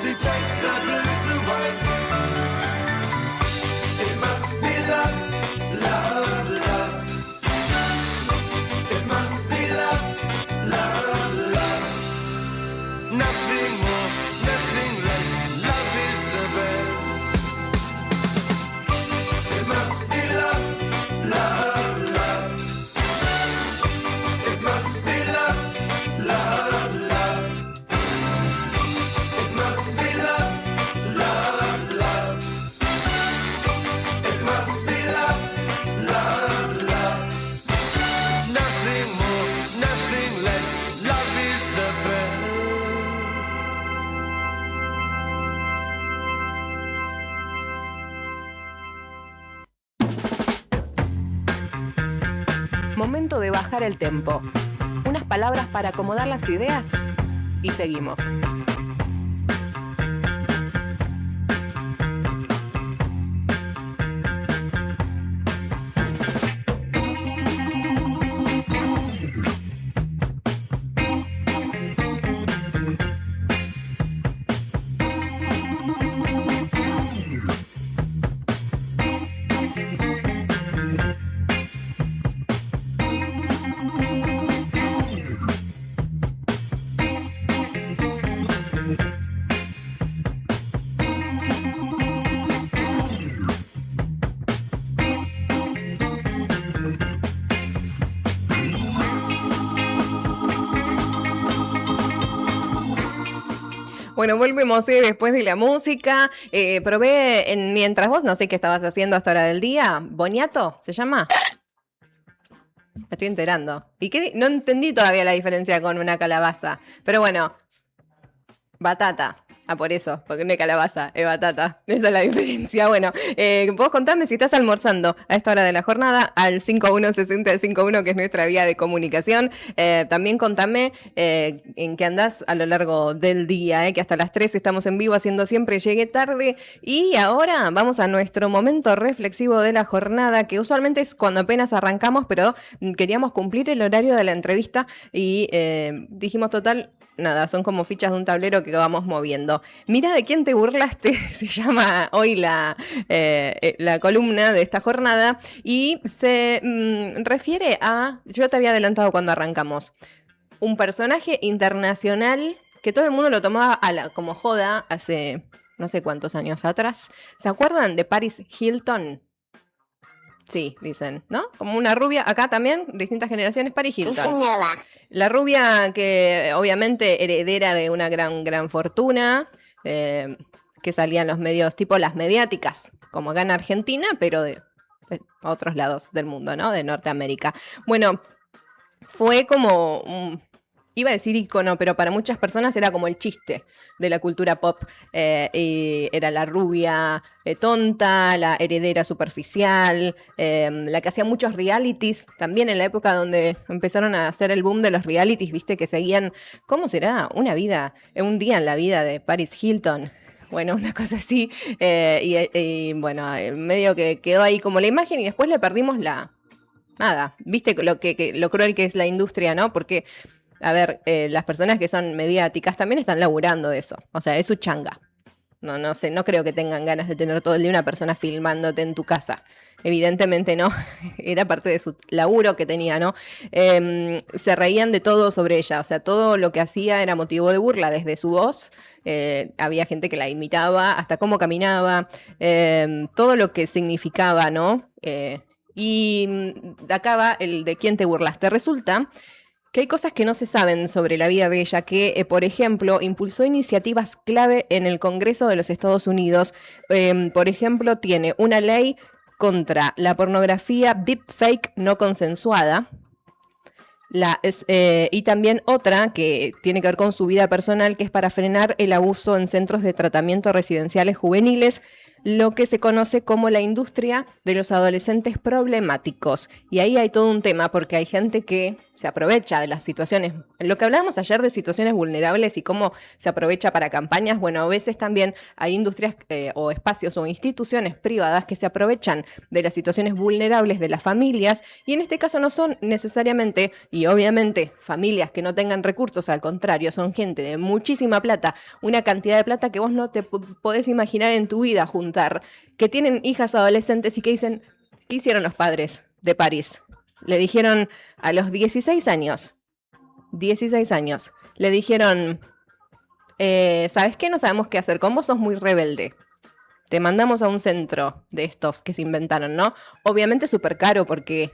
to take the blues away. It must be love, love, love. It must be love, love, love. Nothing more, nothing less. Love is the best. It must be love, love, love. It must be love, love, love. It must be love, Momento de bajar el tempo. Unas palabras para acomodar las ideas y seguimos. Bueno, volvemos después de la música. Probé mientras vos, no sé qué estabas haciendo hasta hora del día. ¿Boniato se llama? Me estoy enterando. ¿Y qué? No entendí todavía la diferencia con una calabaza. Pero bueno, batata. Ah, por eso, porque no es calabaza, es batata. Esa es la diferencia. Bueno, vos contame si estás almorzando a esta hora de la jornada al 516051, que es nuestra vía de comunicación. También contame en qué andás a lo largo del día, que hasta las 3 estamos en vivo haciendo Siempre Llegué Tarde. Y ahora vamos a nuestro momento reflexivo de la jornada, que usualmente es cuando apenas arrancamos, pero queríamos cumplir el horario de la entrevista y dijimos total... Nada, son como fichas de un tablero que vamos moviendo. Mira de quién te burlaste, se llama hoy la columna de esta jornada y se refiere a, yo te había adelantado cuando arrancamos, un personaje internacional que todo el mundo lo tomaba como joda hace no sé cuántos años atrás. ¿Se acuerdan de Paris Hilton? Sí, dicen, ¿no? Como una rubia, acá también, distintas generaciones, Paris Hilton. La rubia que obviamente heredera de una gran fortuna, que salía en los medios tipo las mediáticas, como acá en Argentina, pero de otros lados del mundo, ¿no? De Norteamérica. Bueno, fue como... Iba a decir ícono, pero para muchas personas era como el chiste de la cultura pop. Y era la rubia tonta, la heredera superficial, la que hacía muchos realities. También en la época donde empezaron a hacer el boom de los realities, viste, que seguían, ¿cómo será? Un día en la vida de Paris Hilton. Bueno, una cosa así. Y bueno, medio que quedó ahí como la imagen y después le perdimos nada, viste lo cruel que es la industria, ¿no? Porque... A ver, las personas que son mediáticas también están laburando de eso. O sea, es su changa. No sé, no creo que tengan ganas de tener todo el día una persona filmándote en tu casa. Evidentemente no. Era parte de su laburo que tenía, ¿no? Se reían de todo sobre ella. O sea, todo lo que hacía era motivo de burla. Desde su voz, había gente que la imitaba, hasta cómo caminaba, todo lo que significaba, ¿no? Y acá va el de quién te burlaste. Resulta... que hay cosas que no se saben sobre la vida de ella, que, por ejemplo, impulsó iniciativas clave en el Congreso de los Estados Unidos. Por ejemplo, tiene una ley contra la pornografía deepfake no consensuada. Y también otra que tiene que ver con su vida personal, que es para frenar el abuso en centros de tratamiento residenciales juveniles, lo que se conoce como la industria de los adolescentes problemáticos. Y ahí hay todo un tema, porque hay gente que se aprovecha de las situaciones. Lo que hablábamos ayer de situaciones vulnerables y cómo se aprovecha para campañas, bueno, a veces también hay industrias o espacios o instituciones privadas que se aprovechan de las situaciones vulnerables de las familias, y en este caso no son necesariamente, y obviamente, familias que no tengan recursos, al contrario, son gente de muchísima plata, una cantidad de plata que vos no te podés imaginar en tu vida juntar, que tienen hijas adolescentes y que dicen, ¿qué hicieron los padres de París? Le dijeron a los 16 años, le dijeron, ¿sabes qué? No sabemos qué hacer con vos, sos muy rebelde. Te mandamos a un centro de estos que se inventaron, ¿no? Obviamente súper caro porque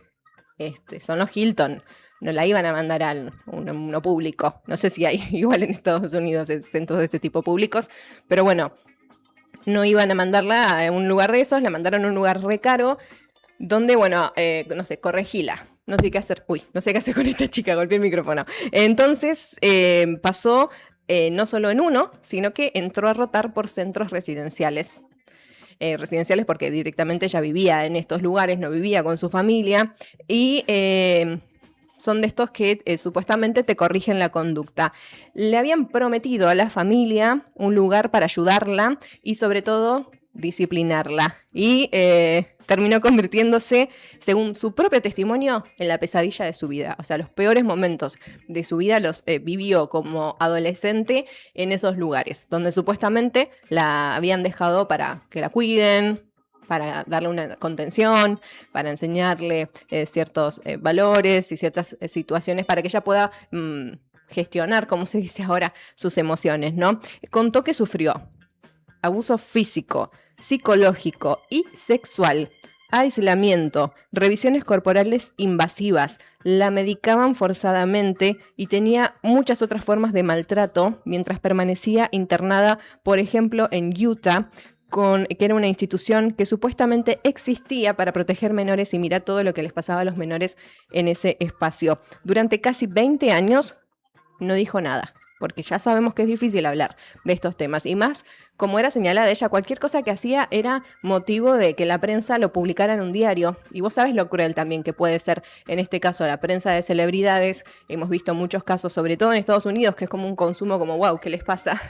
son los Hilton. No la iban a mandar a uno público. No sé si hay igual en Estados Unidos centros de este tipo públicos. Pero bueno, no iban a mandarla a un lugar de esos. La mandaron a un lugar re caro. Donde, bueno, no sé, corregila. No sé qué hacer. Uy, no sé qué hacer con esta chica. Golpeé el micrófono. Entonces pasó no solo en uno, sino que entró a rotar por centros residenciales. residenciales porque directamente ella vivía en estos lugares, no vivía con su familia, y son de estos que supuestamente te corrigen la conducta. Le habían prometido a la familia un lugar para ayudarla y sobre todo disciplinarla. Y terminó convirtiéndose, según su propio testimonio, en la pesadilla de su vida. O sea, los peores momentos de su vida los vivió como adolescente en esos lugares, donde supuestamente la habían dejado para que la cuiden, para darle una contención, para enseñarle ciertos valores y ciertas situaciones para que ella pueda gestionar, como se dice ahora, sus emociones, ¿no? Contó que sufrió abuso físico, psicológico y sexual, aislamiento, revisiones corporales invasivas, la medicaban forzadamente y tenía muchas otras formas de maltrato mientras permanecía internada, por ejemplo, en Utah, que era una institución que supuestamente existía para proteger menores, y mira todo lo que les pasaba a los menores en ese espacio. Durante casi 20 años no dijo nada, porque ya sabemos que es difícil hablar de estos temas. Y más, como era señalada ella, cualquier cosa que hacía era motivo de que la prensa lo publicara en un diario. Y vos sabés lo cruel también que puede ser, en este caso, la prensa de celebridades. Hemos visto muchos casos, sobre todo en Estados Unidos, que es como un consumo como, wow, ¿qué les pasa?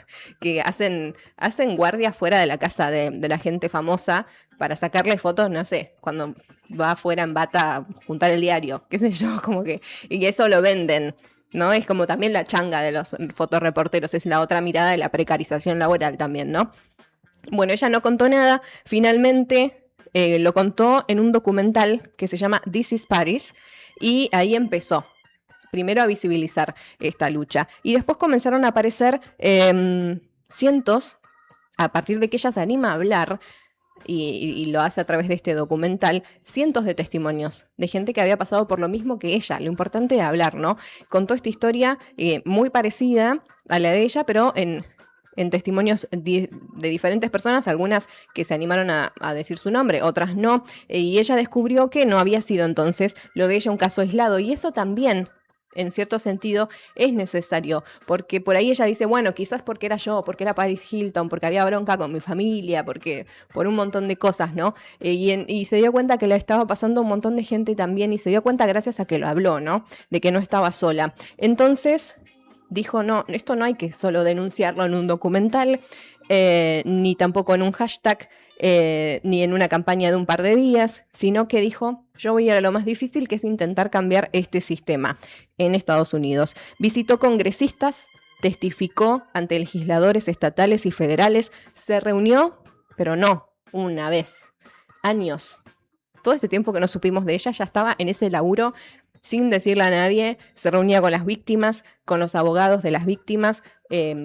Que hacen guardia fuera de la casa de la gente famosa para sacarle fotos, no sé, cuando va afuera en bata a juntar el diario, qué sé yo, como que... Y eso lo venden, ¿no? Es como también la changa de los fotoreporteros, es la otra mirada de la precarización laboral también, ¿no? Bueno, ella no contó nada, finalmente lo contó en un documental que se llama This is Paris, y ahí empezó primero a visibilizar esta lucha, y después comenzaron a aparecer cientos, a partir de que ella se anima a hablar, y lo hace a través de este documental, cientos de testimonios de gente que había pasado por lo mismo que ella. Lo importante de hablar, ¿no? Contó esta historia muy parecida a la de ella, pero en testimonios de diferentes personas, algunas que se animaron a decir su nombre, otras no, y ella descubrió que no había sido entonces lo de ella un caso aislado, y eso también, en cierto sentido, es necesario, porque por ahí ella dice, bueno, quizás porque era yo, porque era Paris Hilton, porque había bronca con mi familia, porque por un montón de cosas, ¿no? Y se dio cuenta que le estaba pasando a un montón de gente también, y se dio cuenta gracias a que lo habló, ¿no? De que no estaba sola. Entonces dijo, no, esto no hay que solo denunciarlo en un documental, ni tampoco en un hashtag, ni en una campaña de un par de días, sino que dijo, yo voy a lo más difícil, que es intentar cambiar este sistema en Estados Unidos. Visitó congresistas, testificó ante legisladores estatales y federales, se reunió, pero no una vez, años. Todo este tiempo que no supimos de ella, ya estaba en ese laburo sin decirle a nadie, se reunía con las víctimas, con los abogados de las víctimas,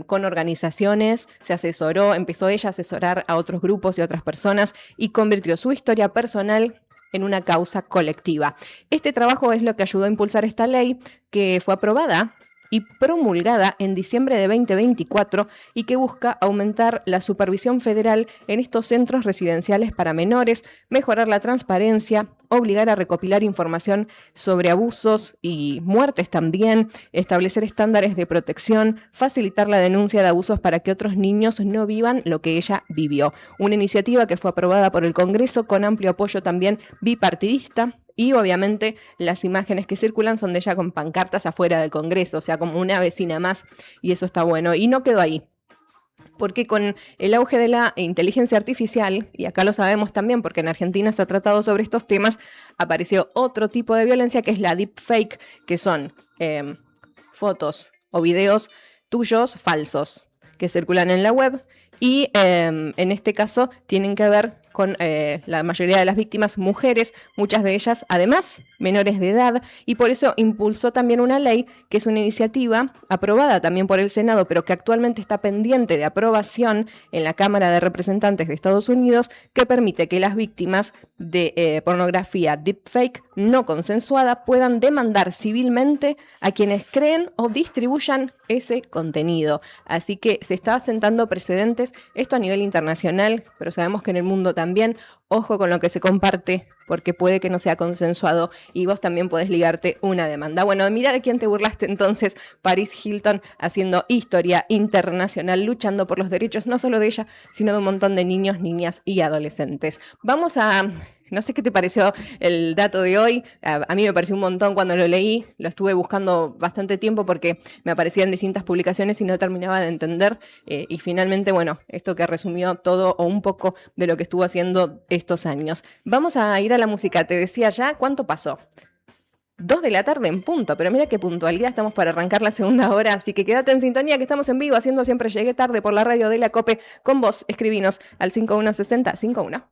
con organizaciones, se asesoró, empezó ella a asesorar a otros grupos y a otras personas y convirtió su historia personal en una causa colectiva. Este trabajo es lo que ayudó a impulsar esta ley que fue aprobada y promulgada en diciembre de 2024 y que busca aumentar la supervisión federal en estos centros residenciales para menores, mejorar la transparencia, obligar a recopilar información sobre abusos y muertes también, establecer estándares de protección, facilitar la denuncia de abusos para que otros niños no vivan lo que ella vivió. Una iniciativa que fue aprobada por el Congreso con amplio apoyo también bipartidista. Y obviamente las imágenes que circulan son de ella con pancartas afuera del Congreso, o sea, como una vecina más, y eso está bueno. Y no quedó ahí, porque con el auge de la inteligencia artificial, y acá lo sabemos también porque en Argentina se ha tratado sobre estos temas, apareció otro tipo de violencia que es la deepfake, que son fotos o videos tuyos falsos que circulan en la web, y en este caso tienen que ver con la mayoría de las víctimas mujeres, muchas de ellas además menores de edad, y por eso impulsó también una ley que es una iniciativa aprobada también por el Senado, pero que actualmente está pendiente de aprobación en la Cámara de Representantes de Estados Unidos, que permite que las víctimas de pornografía deepfake no consensuada puedan demandar civilmente a quienes creen o distribuyan ese contenido. Así que se está sentando precedentes, esto a nivel internacional, pero sabemos que en el mundo también también ojo con lo que se comparte, porque puede que no sea consensuado y vos también podés ligarte una demanda. Bueno, mira de quién te burlaste entonces, Paris Hilton, haciendo historia internacional, luchando por los derechos no solo de ella, sino de un montón de niños, niñas y adolescentes. Vamos a... No sé qué te pareció el dato de hoy. A mí me pareció un montón cuando lo leí. Lo estuve buscando bastante tiempo porque me aparecían distintas publicaciones y no terminaba de entender. Y finalmente, bueno, esto que resumió todo o un poco de lo que estuvo haciendo estos años. Vamos a ir a la música. Te decía ya, ¿cuánto pasó? 2 de la tarde en punto, pero mira qué puntualidad, estamos para arrancar la segunda hora, así que quédate en sintonía que estamos en vivo haciendo Siempre Llegué Tarde por la radio de la COPE con vos. Escribinos al 516051.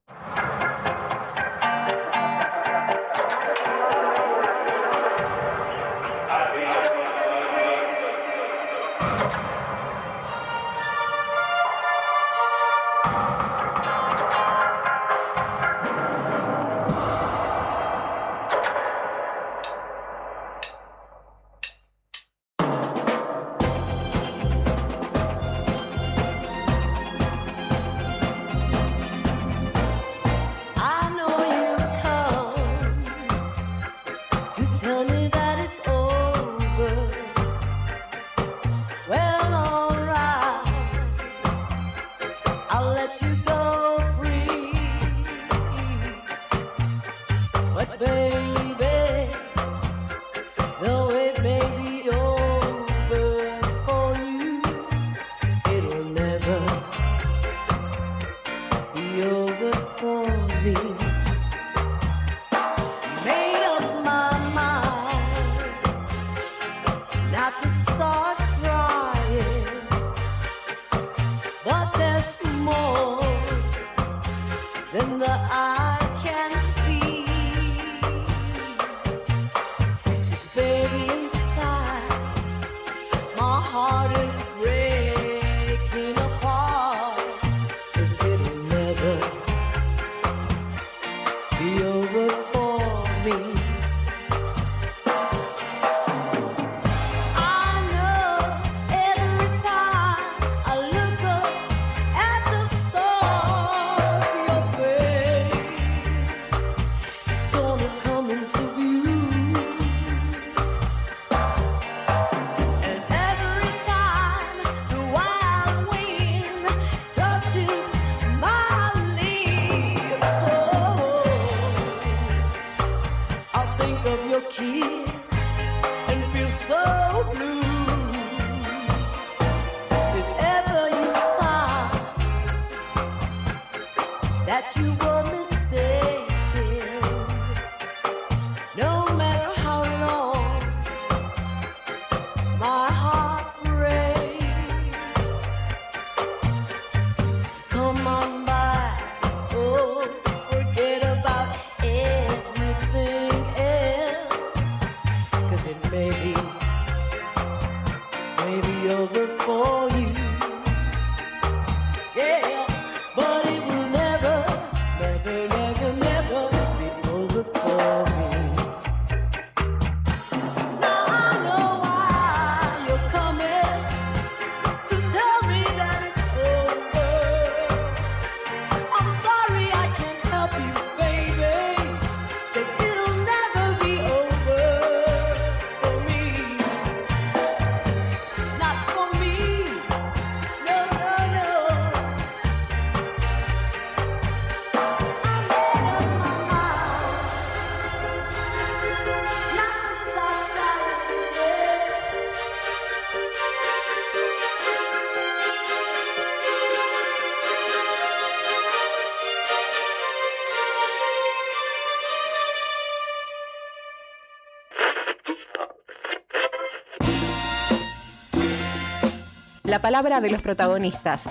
La palabra de los protagonistas,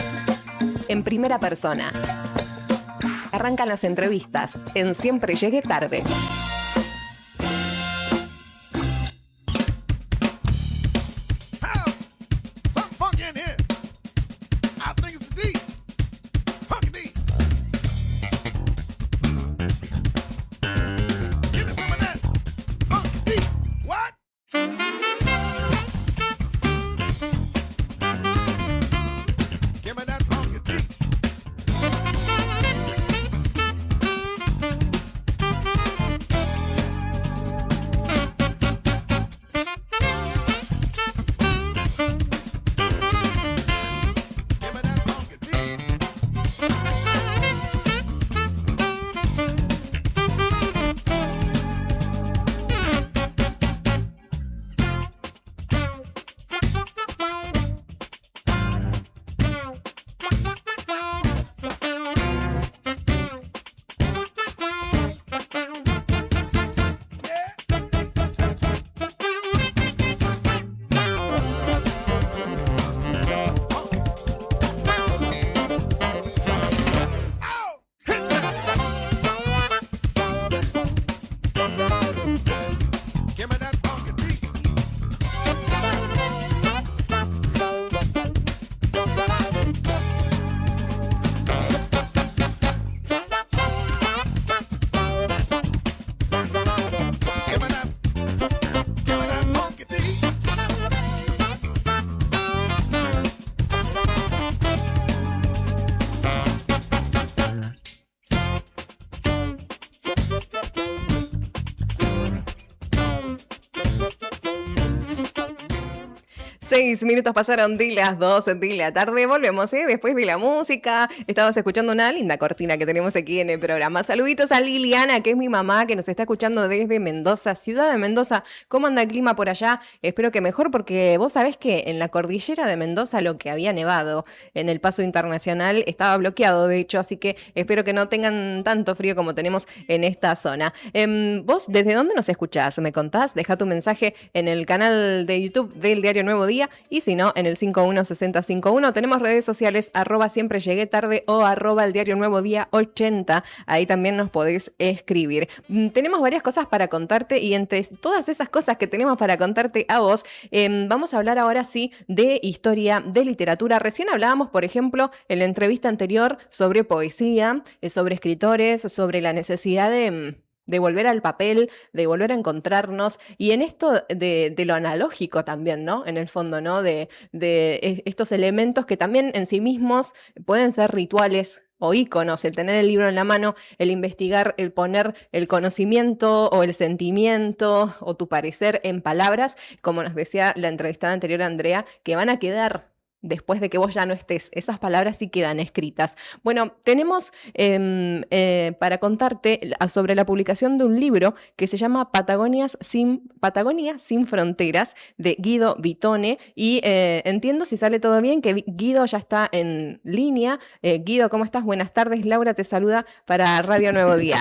en primera persona. Arrancan las entrevistas en Siempre Llegué Tarde. 6 minutos pasaron de las 12 de la tarde. Volvemos, después de la música. Estabas escuchando una linda cortina que tenemos aquí en el programa. Saluditos a Liliana, que es mi mamá, que nos está escuchando desde Mendoza, ciudad de Mendoza. ¿Cómo anda el clima por allá? Espero que mejor, porque vos sabés que en la cordillera de Mendoza lo que había nevado en el paso internacional estaba bloqueado, de hecho, así que espero que no tengan tanto frío como tenemos en esta zona. ¿Vos desde dónde nos escuchás? ¿Me contás? Deja tu mensaje en el canal de YouTube del Diario Nuevo Día, y si no, en el 516051. Tenemos redes sociales, @siempre llegué tarde o @el Diario Nuevo Día 80. Ahí también nos podés escribir. Tenemos varias cosas para contarte, y entre todas esas cosas que tenemos para contarte a vos, vamos a hablar ahora sí de historia, de literatura. Recién hablábamos, por ejemplo, en la entrevista anterior sobre poesía, sobre escritores, sobre la necesidad de volver al papel, de volver a encontrarnos, y en esto de lo analógico también, ¿no? En el fondo, ¿no? De estos elementos que también en sí mismos pueden ser rituales o íconos, el tener el libro en la mano, el investigar, el poner el conocimiento o el sentimiento o tu parecer en palabras, como nos decía la entrevistada anterior, Andrea, que van a quedar después de que vos ya no estés. Esas palabras sí quedan escritas. Bueno, tenemos para contarte sobre la publicación de un libro que se llama Patagonia sin Fronteras, de Guido Vitone, y entiendo, si sale todo bien, que Guido ya está en línea. Guido, ¿cómo estás? Buenas tardes. Laura te saluda para Radio Nuevo Día.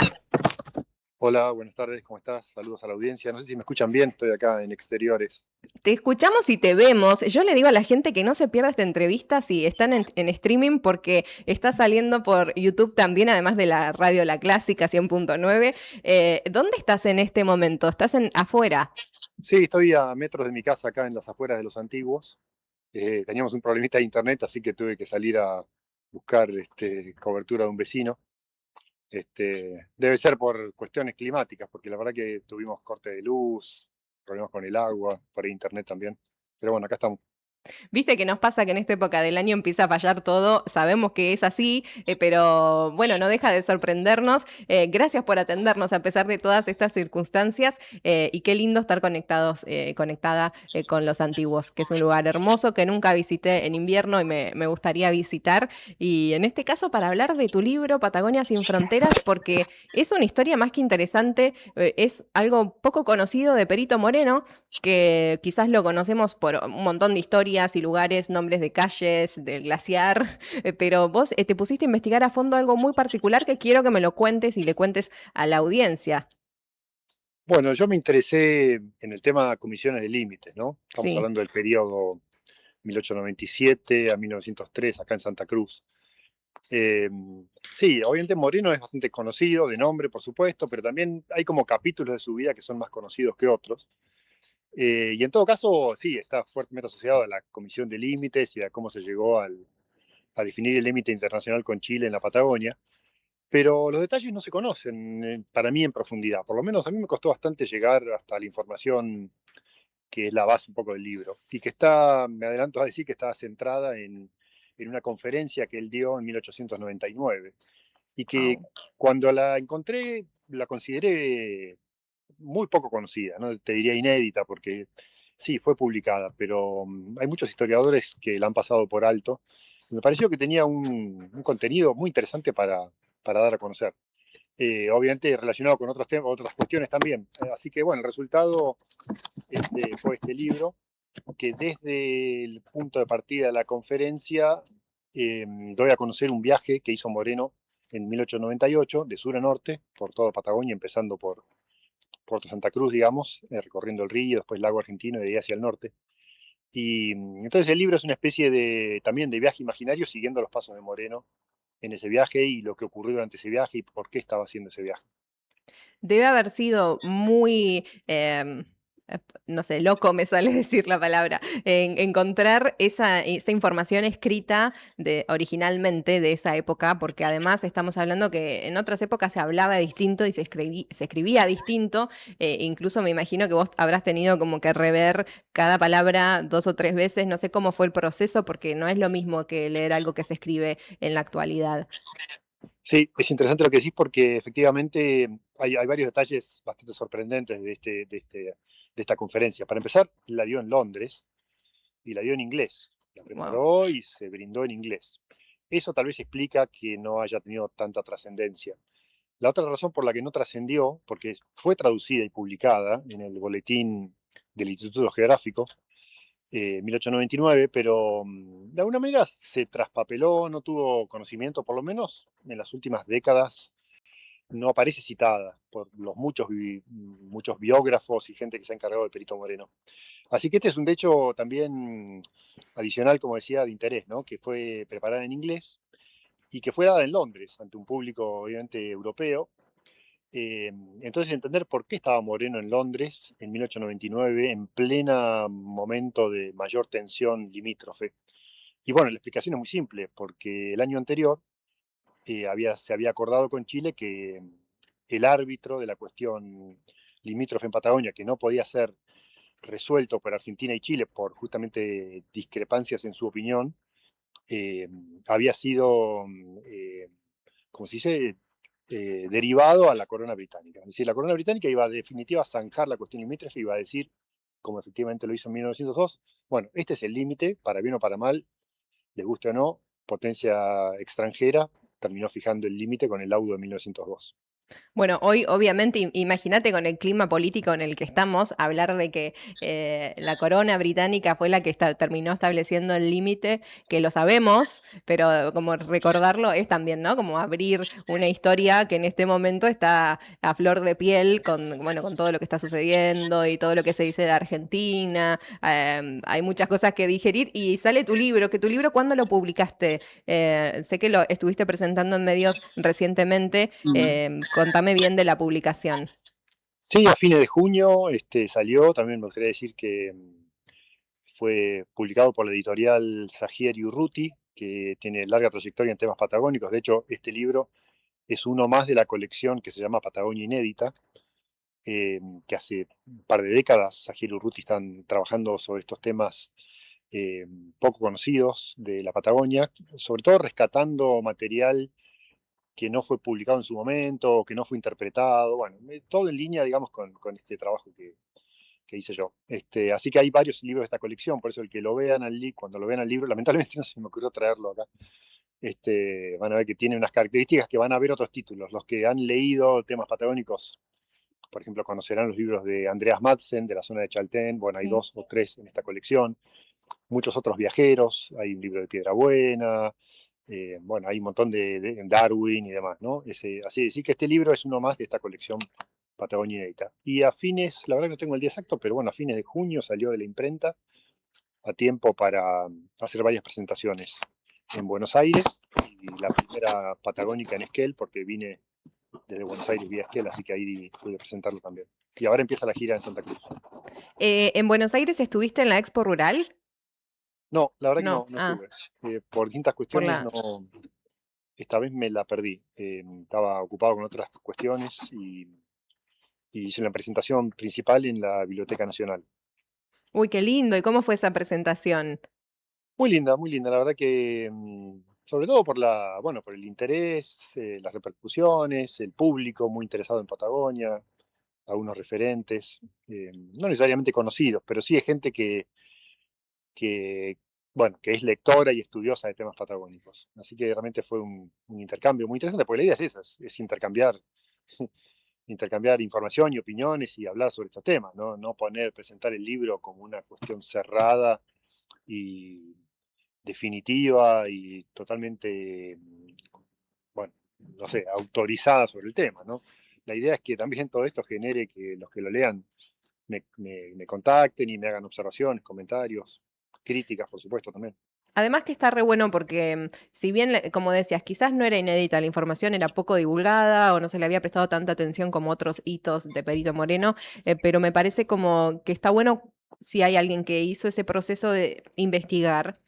Hola, buenas tardes, ¿cómo estás? Saludos a la audiencia. No sé si me escuchan bien, estoy acá en exteriores. Te escuchamos y te vemos. Yo le digo a la gente que no se pierda esta entrevista si están en streaming, porque está saliendo por YouTube también, además de la radio La Clásica 100.9. ¿Dónde estás en este momento? ¿Estás afuera? Sí, estoy a metros de mi casa, acá en las afueras de Los Antiguos. Teníamos un problemita de internet, así que tuve que salir a buscar cobertura de un vecino. Debe ser por cuestiones climáticas, porque la verdad que tuvimos corte de luz, problemas con el agua, por internet también. Pero bueno, acá estamos. Viste que nos pasa que en esta época del año empieza a fallar todo, sabemos que es así, pero bueno, no deja de sorprendernos. Gracias por atendernos a pesar de todas estas circunstancias, y qué lindo estar conectada con Los Antiguos, que es un lugar hermoso que nunca visité en invierno y me gustaría visitar. Y en este caso, para hablar de tu libro Patagonia sin Fronteras, porque es una historia más que interesante, es algo poco conocido de Perito Moreno, que quizás lo conocemos por un montón de historias y lugares, nombres de calles, del glaciar, pero vos te pusiste a investigar a fondo algo muy particular que quiero que me lo cuentes y le cuentes a la audiencia. Bueno, yo me interesé en el tema comisiones de límites, ¿no? Estamos hablando del periodo 1897 a 1903, acá en Santa Cruz. Sí, obviamente Moreno es bastante conocido de nombre, por supuesto, pero también hay como capítulos de su vida que son más conocidos que otros. Y en todo caso, sí, está fuertemente asociado a la Comisión de Límites y a cómo se llegó a definir el límite internacional con Chile en la Patagonia. Pero los detalles no se conocen, para mí, en profundidad. Por lo menos a mí me costó bastante llegar hasta la información que es la base un poco del libro. Y que me adelanto a decir que estaba centrada en una conferencia que él dio en 1899. Y que cuando la encontré, la consideré muy poco conocida, no te diría inédita, porque sí, fue publicada, pero hay muchos historiadores que la han pasado por alto. Me pareció que tenía un contenido muy interesante para dar a conocer. Obviamente relacionado con otras cuestiones también. Así que bueno, el resultado fue este libro, que desde el punto de partida de la conferencia doy a conocer un viaje que hizo Moreno en 1898, de sur a norte, por toda Patagonia, empezando por Puerto Santa Cruz, digamos, recorriendo el río, después el lago argentino y de ahí hacia el norte. Y entonces el libro es una especie también de viaje imaginario, siguiendo los pasos de Moreno en ese viaje y lo que ocurrió durante ese viaje y por qué estaba haciendo ese viaje. Debe haber sido muy, no sé, loco me sale decir la palabra, encontrar esa información escrita originalmente de esa época, porque además estamos hablando que en otras épocas se hablaba distinto y se escribía distinto. Incluso me imagino que vos habrás tenido como que rever cada palabra 2 o 3 veces. No sé cómo fue el proceso, porque no es lo mismo que leer algo que se escribe en la actualidad. Sí, es interesante lo que decís, porque efectivamente hay varios detalles bastante sorprendentes de esta conferencia. Para empezar, la dio en Londres, y la dio en inglés. La Wow. preparó y se brindó en inglés. Eso tal vez explica que no haya tenido tanta trascendencia. La otra razón por la que no trascendió, porque fue traducida y publicada en el boletín del Instituto Geográfico, 1899, pero de alguna manera se traspapeló, no tuvo conocimiento, por lo menos en las últimas décadas, no aparece citada por los muchos biógrafos y gente que se ha encargado de Perito Moreno. Así que este es un hecho también adicional, como decía, de interés, ¿no? Que fue preparada en inglés y que fue dada en Londres, ante un público obviamente europeo. Entonces entender por qué estaba Moreno en Londres en 1899, en pleno momento de mayor tensión limítrofe. Y bueno, la explicación es muy simple, porque el año anterior se había acordado con Chile que el árbitro de la cuestión limítrofe en Patagonia, que no podía ser resuelto por Argentina y Chile por justamente discrepancias en su opinión, había sido, como se dice, derivado a la corona británica. Es decir, la corona británica iba en definitiva a zanjar la cuestión limítrofe, iba a decir, como efectivamente lo hizo en 1902, bueno, este es el límite, para bien o para mal, les guste o no, potencia extranjera terminó fijando el límite con el laudo de 1902. Bueno, hoy obviamente, imagínate con el clima político en el que estamos, hablar de que la corona británica fue la que terminó estableciendo el límite, que lo sabemos, pero como recordarlo es también, ¿no? Como abrir una historia que en este momento está a flor de piel con todo lo que está sucediendo y todo lo que se dice de Argentina. Hay muchas cosas que digerir y sale tu libro, que tu libro, ¿cuándo lo publicaste? Sé que lo estuviste presentando en medios recientemente. Contame bien de la publicación. Sí, a fines de junio salió, también me gustaría decir que fue publicado por la editorial Sagier y Urruti, que tiene larga trayectoria en temas patagónicos. De hecho, este libro es uno más de la colección que se llama Patagonia Inédita, que hace un par de décadas Sagier y Urruti están trabajando sobre estos temas poco conocidos de la Patagonia, sobre todo rescatando material que no fue publicado en su momento, que no fue interpretado, bueno, todo en línea, digamos, con este trabajo que hice yo. Así que hay varios libros de esta colección, por eso el que lo vean cuando lo vean al libro, lamentablemente no se me ocurrió traerlo acá, van a ver que tiene unas características que van a ver otros títulos. Los que han leído temas patagónicos, por ejemplo, conocerán los libros de Andreas Madsen, de la zona de Chaltén, bueno, hay 2 o 3 en esta colección, muchos otros viajeros, hay un libro de Piedrabuena, bueno, hay un montón de Darwin y demás, ¿no? Así decir que este libro es uno más de esta colección Patagonia Inédita. Y a fines, la verdad que no tengo el día exacto, pero bueno, a fines de junio salió de la imprenta a tiempo para hacer varias presentaciones en Buenos Aires, y la primera patagónica en Esquel, porque vine desde Buenos Aires vía Esquel, así que ahí pude presentarlo también. Y ahora empieza la gira en Santa Cruz. ¿En Buenos Aires estuviste en la Expo Rural? No, la verdad que no estuve. Por distintas cuestiones no, esta vez me la perdí. Estaba ocupado con otras cuestiones y hice una presentación principal en la Biblioteca Nacional. Uy, qué lindo. ¿Y cómo fue esa presentación? Muy linda, muy linda. La verdad que, sobre todo por el interés, las repercusiones, el público muy interesado en Patagonia, algunos referentes, no necesariamente conocidos, pero sí hay gente que es lectora y estudiosa de temas patagónicos. Así que realmente fue un intercambio muy interesante, porque la idea es esa, es intercambiar información y opiniones y hablar sobre estos temas, no presentar el libro como una cuestión cerrada y definitiva y totalmente, autorizada sobre el tema, ¿no? La idea es que también todo esto genere que los que lo lean me contacten y me hagan observaciones, comentarios, críticas, por supuesto, también. Además que está re bueno porque, si bien, como decías, quizás no era inédita la información, era poco divulgada o no se le había prestado tanta atención como otros hitos de Perito Moreno, pero me parece como que está bueno si hay alguien que hizo ese proceso de investigar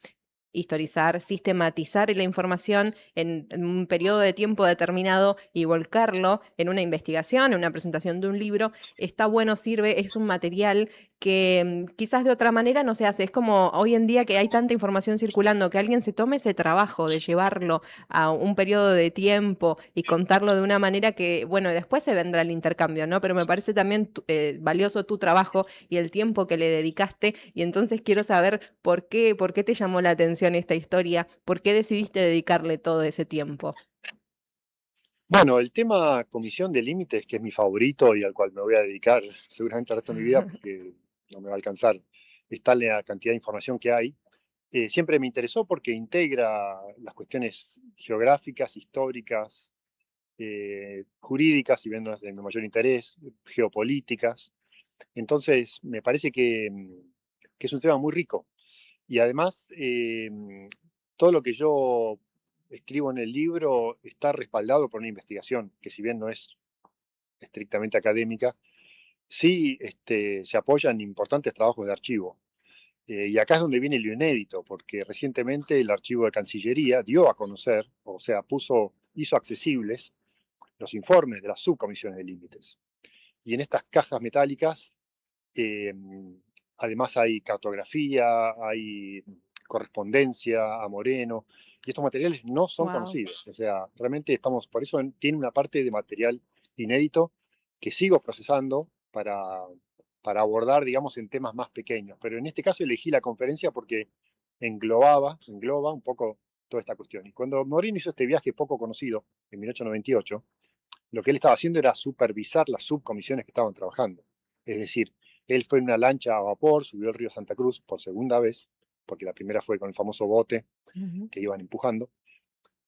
historizar, sistematizar la información en un periodo de tiempo determinado y volcarlo en una investigación, en una presentación de un libro, está bueno, sirve, es un material que quizás de otra manera no se hace. Es como hoy en día que hay tanta información circulando, que alguien se tome ese trabajo de llevarlo a un periodo de tiempo y contarlo de una manera que, bueno, después se vendrá el intercambio, ¿no? Pero me parece también valioso tu trabajo y el tiempo que le dedicaste, y entonces quiero saber por qué te llamó la atención esta historia, por qué decidiste dedicarle todo ese tiempo. Bueno, el tema Comisión de Límites, que es mi favorito y al cual me voy a dedicar seguramente el resto de mi vida porque no me va a alcanzar, está la cantidad de información que hay. Siempre me interesó porque integra las cuestiones geográficas, históricas, jurídicas, si bien no es de mi mayor interés, geopolíticas. Entonces, me parece que es un tema muy rico. Y además, todo lo que yo escribo en el libro está respaldado por una investigación, que si bien no es estrictamente académica, sí se apoya en importantes trabajos de archivo. Y acá es donde viene lo inédito, porque recientemente el archivo de Cancillería dio a conocer, o sea, hizo accesibles los informes de las subcomisiones de límites. Y en estas cajas metálicas, además hay cartografía, hay correspondencia a Moreno, y estos materiales no son conocidos. O sea, realmente estamos, por eso tiene una parte de material inédito que sigo procesando para abordar, digamos, en temas más pequeños. Pero en este caso elegí la conferencia porque engloba un poco toda esta cuestión. Y cuando Moreno hizo este viaje poco conocido, en 1898, lo que él estaba haciendo era supervisar las subcomisiones que estaban trabajando. Es decir, él fue en una lancha a vapor, subió el río Santa Cruz por segunda vez, porque la primera fue con el famoso bote que iban empujando.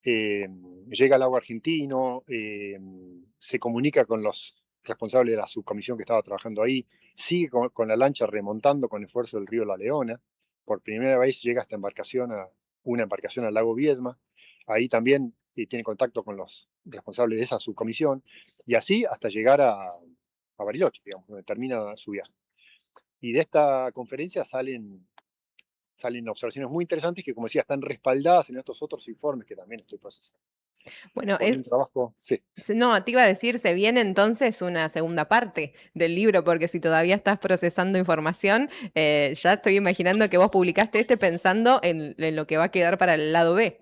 Llega al lago argentino, se comunica con los responsables de la subcomisión que estaba trabajando ahí, sigue con la lancha remontando con esfuerzo del río La Leona. Por primera vez llega esta una embarcación al lago Viedma. Ahí también tiene contacto con los responsables de esa subcomisión, y así hasta llegar a Bariloche, digamos, donde termina su viaje. Y de esta conferencia salen observaciones muy interesantes que, como decía, están respaldadas en estos otros informes que también estoy procesando. Bueno, un trabajo, sí. No, te iba a decir, se viene entonces una segunda parte del libro, porque si todavía estás procesando información, ya estoy imaginando que vos publicaste pensando en lo que va a quedar para el lado B.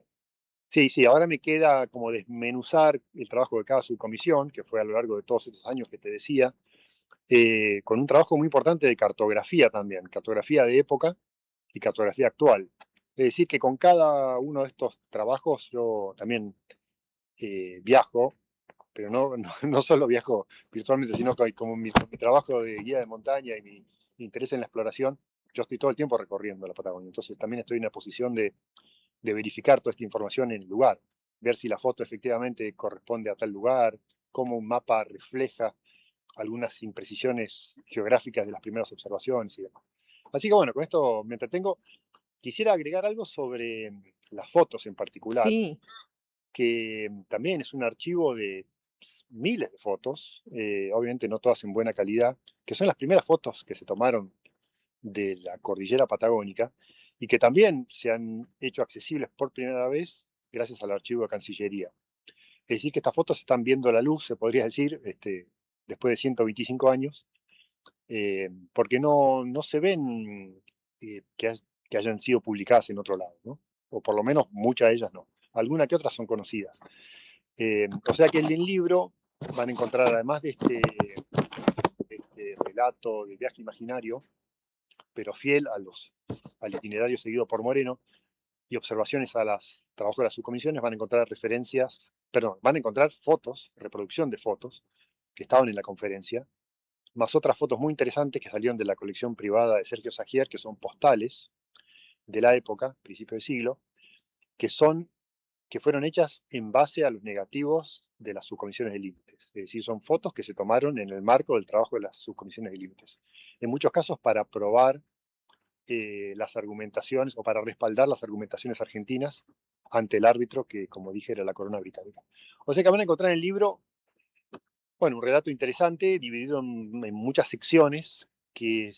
Sí, ahora me queda como desmenuzar el trabajo de cada subcomisión, que fue a lo largo de todos estos años que te decía, con un trabajo muy importante de cartografía también, cartografía de época y cartografía actual. Es decir, que con cada uno de estos trabajos yo también viajo, pero no solo viajo virtualmente, sino que como mi trabajo de guía de montaña y mi interés en la exploración, yo estoy todo el tiempo recorriendo la Patagonia. Entonces también estoy en una posición de verificar toda esta información en el lugar, ver si la foto efectivamente corresponde a tal lugar, cómo un mapa refleja algunas imprecisiones geográficas de las primeras observaciones y demás. Así que bueno, con esto me entretengo. Quisiera agregar algo sobre las fotos en particular, Sí. que también es un archivo de miles de fotos, obviamente no todas en buena calidad, que son las primeras fotos que se tomaron de la cordillera patagónica y que también se han hecho accesibles por primera vez gracias al archivo de Cancillería. Es decir, que estas fotos están viendo la luz, se podría decir, después de 125 años, porque no se ven que hayan sido publicadas en otro lado, ¿no? O por lo menos muchas de ellas no. Algunas que otras son conocidas. O sea que en el libro van a encontrar, además de este relato de viaje imaginario, pero fiel al itinerario seguido por Moreno, y observaciones a los trabajos de las subcomisiones, van a encontrar van a encontrar fotos, reproducción de fotos que estaban en la conferencia, más otras fotos muy interesantes que salieron de la colección privada de Sergio Sagier, que son postales de la época, principio de siglo, que fueron hechas en base a los negativos de las subcomisiones de límites. Es decir, son fotos que se tomaron en el marco del trabajo de las subcomisiones de límites. En muchos casos para probar las argumentaciones o para respaldar las argumentaciones argentinas ante el árbitro que, como dije, era la corona británica. O sea que van a encontrar en el libro, bueno, un relato interesante dividido en muchas secciones que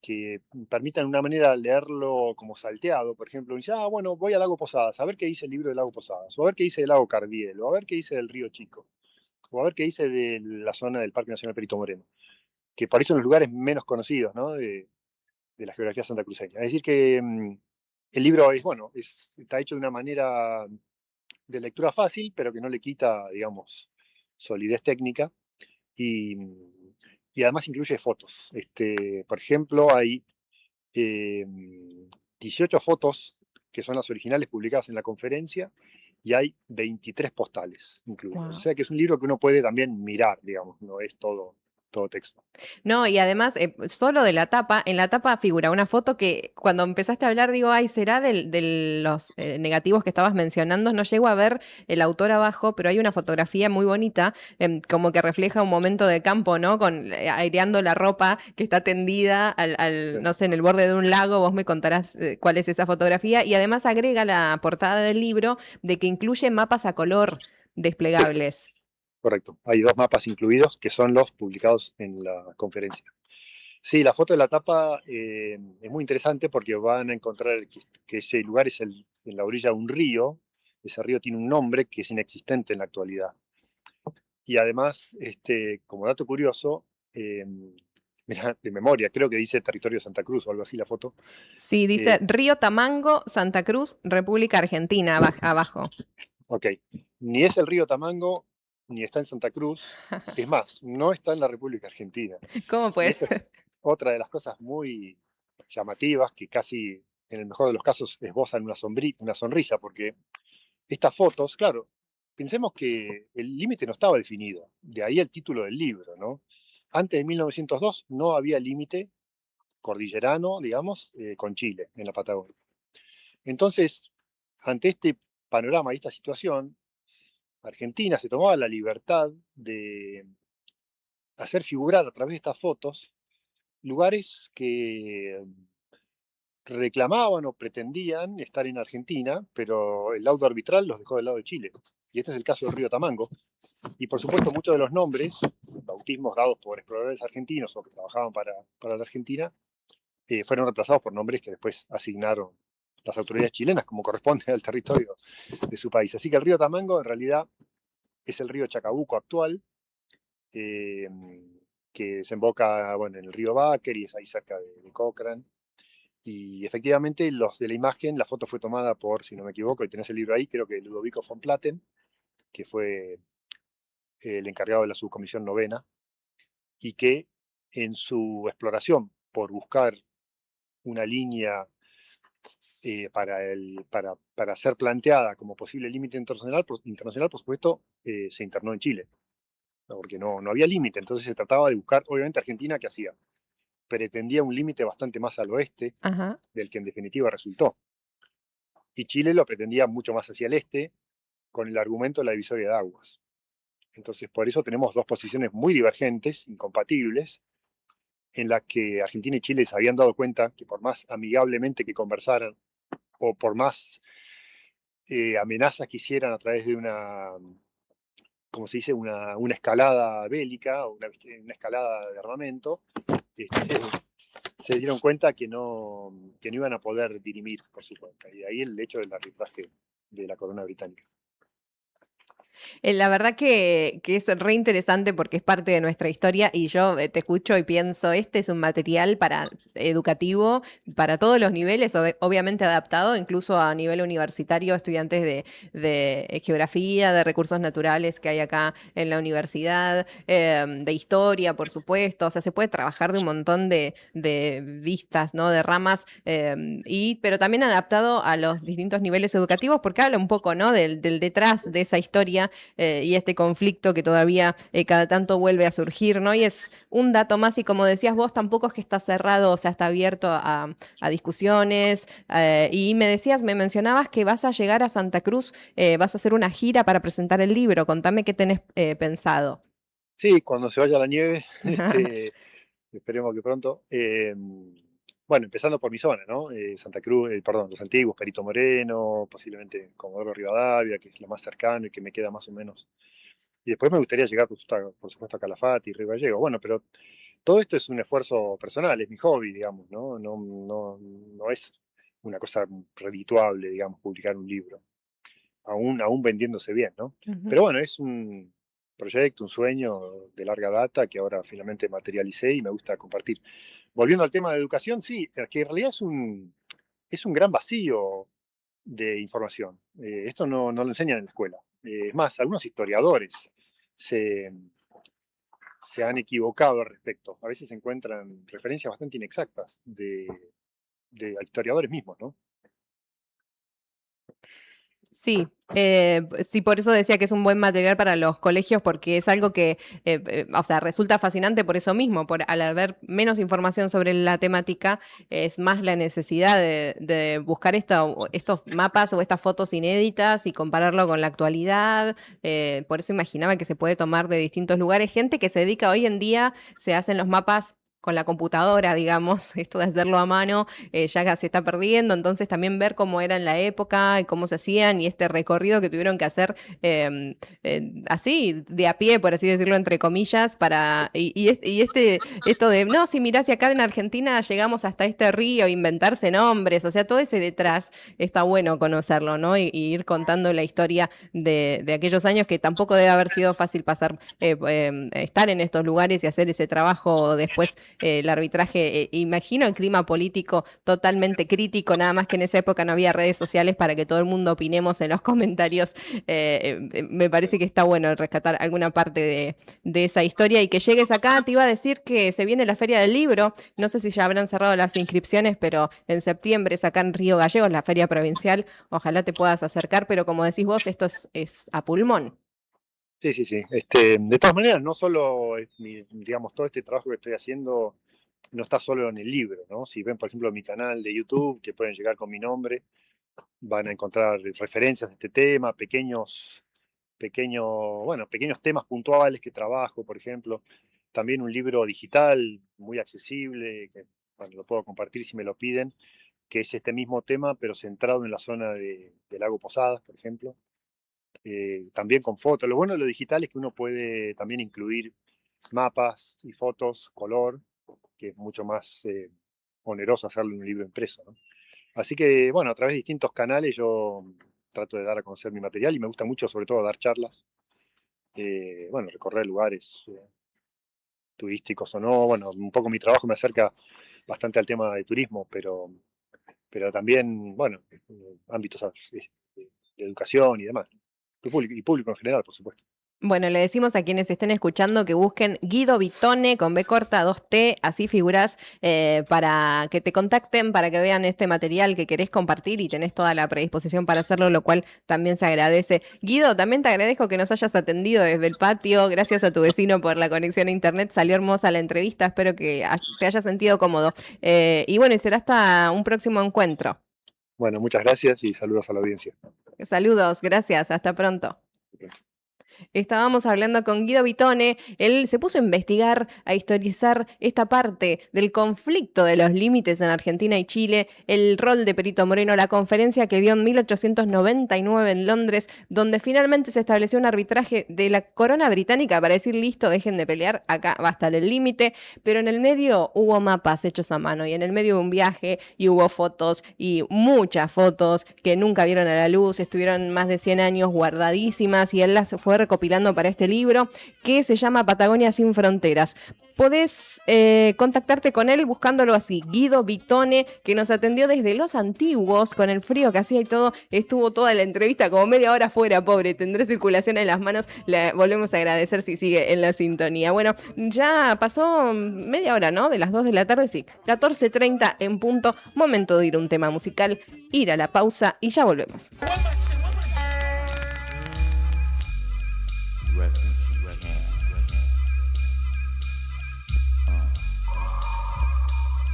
que permitan una manera leerlo como salteado. Por ejemplo, dice, bueno, voy al Lago Posadas, a ver qué dice el libro del Lago Posadas, o a ver qué dice del Lago Cardiel, o a ver qué dice del Río Chico, o a ver qué dice de la zona del Parque Nacional Perito Moreno, que por eso son los lugares menos conocidos, ¿no? de la geografía santacruceña. Es decir que el libro está hecho de una manera de lectura fácil, pero que no le quita, digamos, solidez técnica. Y además incluye fotos. Por ejemplo, hay 18 fotos que son las originales publicadas en la conferencia y hay 23 postales incluidas. Wow. O sea que es un libro que uno puede también mirar, digamos, no es todo texto. No, y además, solo de la tapa, en la tapa figura una foto que cuando empezaste a hablar digo, ay, ¿será de los negativos que estabas mencionando? No llego a ver el autor abajo, pero hay una fotografía muy bonita, como que refleja un momento de campo, ¿no? Aireando la ropa que está tendida no sé, en el borde de un lago. Vos me contarás cuál es esa fotografía. Y además agrega la portada del libro de que incluye mapas a color desplegables. Correcto. Hay 2 mapas incluidos que son los publicados en la conferencia. Sí, la foto de la tapa es muy interesante porque van a encontrar que ese lugar es en la orilla de un río. Ese río tiene un nombre que es inexistente en la actualidad. Y además, como dato curioso, mirá, de memoria, creo que dice Territorio de Santa Cruz o algo así la foto. Sí, dice Río Tamango, Santa Cruz, República Argentina, abajo. Ok, ni es el río Tamango, ni está en Santa Cruz. Es más, no está en la República Argentina. ¿Cómo puede ser? ser? Otra de las cosas muy llamativas que casi, en el mejor de los casos, esbozan una sonrisa, porque estas fotos, claro, pensemos que el límite no estaba definido, de ahí el título del libro, ¿no? Antes de 1902 no había límite cordillerano, digamos, con Chile, en la Patagonia. Entonces, ante este panorama y esta situación, Argentina se tomaba la libertad de hacer figurar a través de estas fotos lugares que reclamaban o pretendían estar en Argentina, pero el laudo arbitral los dejó del lado de Chile. Y este es el caso del río Tamango. Y por supuesto muchos de los nombres, bautismos dados por exploradores argentinos o que trabajaban para la Argentina, fueron reemplazados por nombres que después asignaron las autoridades chilenas, como corresponde al territorio de su país. Así que el río Tamango en realidad es el río Chacabuco actual, que desemboca en el río Báquer y es ahí cerca de Cochrane. Y efectivamente los de la imagen, la foto fue tomada por, si no me equivoco, y tenés el libro ahí, creo que Ludovico von Platen, que fue el encargado de la subcomisión novena, y que en su exploración por buscar una línea para ser planteada como posible límite internacional, por supuesto, se internó en Chile, ¿no? Porque no había límite, entonces se trataba de buscar, obviamente Argentina, ¿qué hacía? Pretendía un límite bastante más al oeste, Ajá. del que en definitiva resultó. Y Chile lo pretendía mucho más hacia el este, con el argumento de la divisoria de aguas. Entonces, por eso tenemos 2 posiciones muy divergentes, incompatibles, en las que Argentina y Chile se habían dado cuenta que por más amigablemente que conversaran, o por más amenazas que hicieran a través de una, como se dice, una escalada bélica, o una escalada de armamento, se dieron cuenta que no iban a poder dirimir por su cuenta. Y de ahí el hecho del arbitraje de la corona británica. La verdad que es re interesante porque es parte de nuestra historia y yo te escucho y pienso, este es un material educativo para todos los niveles, obviamente adaptado incluso a nivel universitario, estudiantes de geografía, de recursos naturales que hay acá en la universidad, de historia, por supuesto. O sea, se puede trabajar de un montón de vistas, ¿no? De ramas, pero también adaptado a los distintos niveles educativos porque habla un poco, ¿no? del detrás de esa historia. Y este conflicto que todavía cada tanto vuelve a surgir, ¿no? Y es un dato más, y como decías vos, tampoco es que está cerrado, o sea, está abierto a discusiones, y me mencionabas que vas a llegar a Santa Cruz, vas a hacer una gira para presentar el libro. Contame qué tenés pensado. Sí, cuando se vaya la nieve, esperemos que pronto. Bueno, empezando por mi zona, ¿no? Santa Cruz, Los Antiguos, Perito Moreno, posiblemente Comodoro Rivadavia, que es lo más cercano y que me queda más o menos. Y después me gustaría llegar, por supuesto, a Calafate y Río Gallegos. Bueno, pero todo esto es un esfuerzo personal, es mi hobby, digamos, ¿no? No es una cosa redituable, digamos, publicar un libro, aún vendiéndose bien, ¿no? Pero bueno, es un proyecto, un sueño de larga data que ahora finalmente materialicé y me gusta compartir. Volviendo al tema de educación, sí, que en realidad es un gran vacío de información. Esto no lo enseñan en la escuela. Es más, algunos historiadores se han equivocado al respecto. A veces se encuentran referencias bastante inexactas de historiadores mismos, ¿no? Sí, sí, por eso decía que es un buen material para los colegios, porque es algo que, o sea, resulta fascinante por eso mismo, al haber menos información sobre la temática, es más la necesidad de buscar estos mapas o estas fotos inéditas y compararlo con la actualidad. Por eso imaginaba que se puede tomar de distintos lugares. Gente que se dedica hoy en día, se hacen los mapas con la computadora, digamos, esto de hacerlo a mano ya se está perdiendo, entonces también ver cómo era en la época y cómo se hacían y este recorrido que tuvieron que hacer así, de a pie, por así decirlo, entre comillas, esto de, no, si mirás, si acá en Argentina llegamos hasta este río, inventarse nombres, o sea, todo ese detrás está bueno conocerlo, ¿no? Y ir contando la historia de aquellos años, que tampoco debe haber sido fácil pasar, estar en estos lugares y hacer ese trabajo después. El arbitraje, imagino el clima político totalmente crítico, nada más que en esa época no había redes sociales para que todo el mundo opinemos en los comentarios. Me parece que está bueno rescatar alguna parte de esa historia y que llegues acá. Te iba a decir que se viene la Feria del Libro, no sé si ya habrán cerrado las inscripciones, pero en septiembre es acá en Río Gallegos, la feria provincial, ojalá te puedas acercar, pero como decís vos, esto es a pulmón. Sí. De todas maneras, no solo, digamos, todo este trabajo que estoy haciendo no está solo en el libro, ¿no? Si ven, por ejemplo, mi canal de YouTube, que pueden llegar con mi nombre, van a encontrar referencias de este tema, pequeños temas puntuales que trabajo, por ejemplo. También un libro digital muy accesible, que lo puedo compartir si me lo piden, que es este mismo tema, pero centrado en la zona de Lago Posadas, por ejemplo. También con fotos. Lo bueno de lo digital es que uno puede también incluir mapas y fotos, color, que es mucho más oneroso hacerlo en un libro impreso, ¿no? Así que, bueno, a través de distintos canales yo trato de dar a conocer mi material y me gusta mucho, sobre todo, dar charlas, recorrer lugares turísticos o no. Bueno, un poco mi trabajo me acerca bastante al tema de turismo, pero también, ámbitos de educación y demás. Y público en general, por supuesto. Bueno, le decimos a quienes estén escuchando que busquen Guido Vitone con B corta 2T, así figurás, para que te contacten, para que vean este material que querés compartir y tenés toda la predisposición para hacerlo, lo cual también se agradece. Guido, también te agradezco que nos hayas atendido desde el patio, gracias a tu vecino por la conexión a internet, salió hermosa la entrevista, espero que te hayas sentido cómodo. Y será hasta un próximo encuentro. Bueno, muchas gracias y saludos a la audiencia. Saludos, gracias, hasta pronto. Estábamos hablando con Guido Vitone, él se puso a investigar, a historizar esta parte del conflicto de los límites en Argentina y Chile, el rol de Perito Moreno, la conferencia que dio en 1899 en Londres, donde finalmente se estableció un arbitraje de la corona británica para decir, listo, dejen de pelear, acá va a estar el límite, pero en el medio hubo mapas hechos a mano y en el medio hubo un viaje y hubo fotos y muchas fotos que nunca vieron a la luz, estuvieron más de 100 años guardadísimas y él las fue recopilando para este libro que se llama Patagonia sin fronteras. Podés contactarte con él buscándolo así, Guido Vitone, que nos atendió desde Los Antiguos con el frío que hacía y todo, estuvo toda la entrevista como media hora fuera, pobre, tendré circulación en las manos, le volvemos a agradecer si sigue en la sintonía. Bueno, ya pasó media hora, ¿no? De las 2 de la tarde, sí, 14:30 en punto, momento de ir a un tema musical, ir a la pausa y ya volvemos.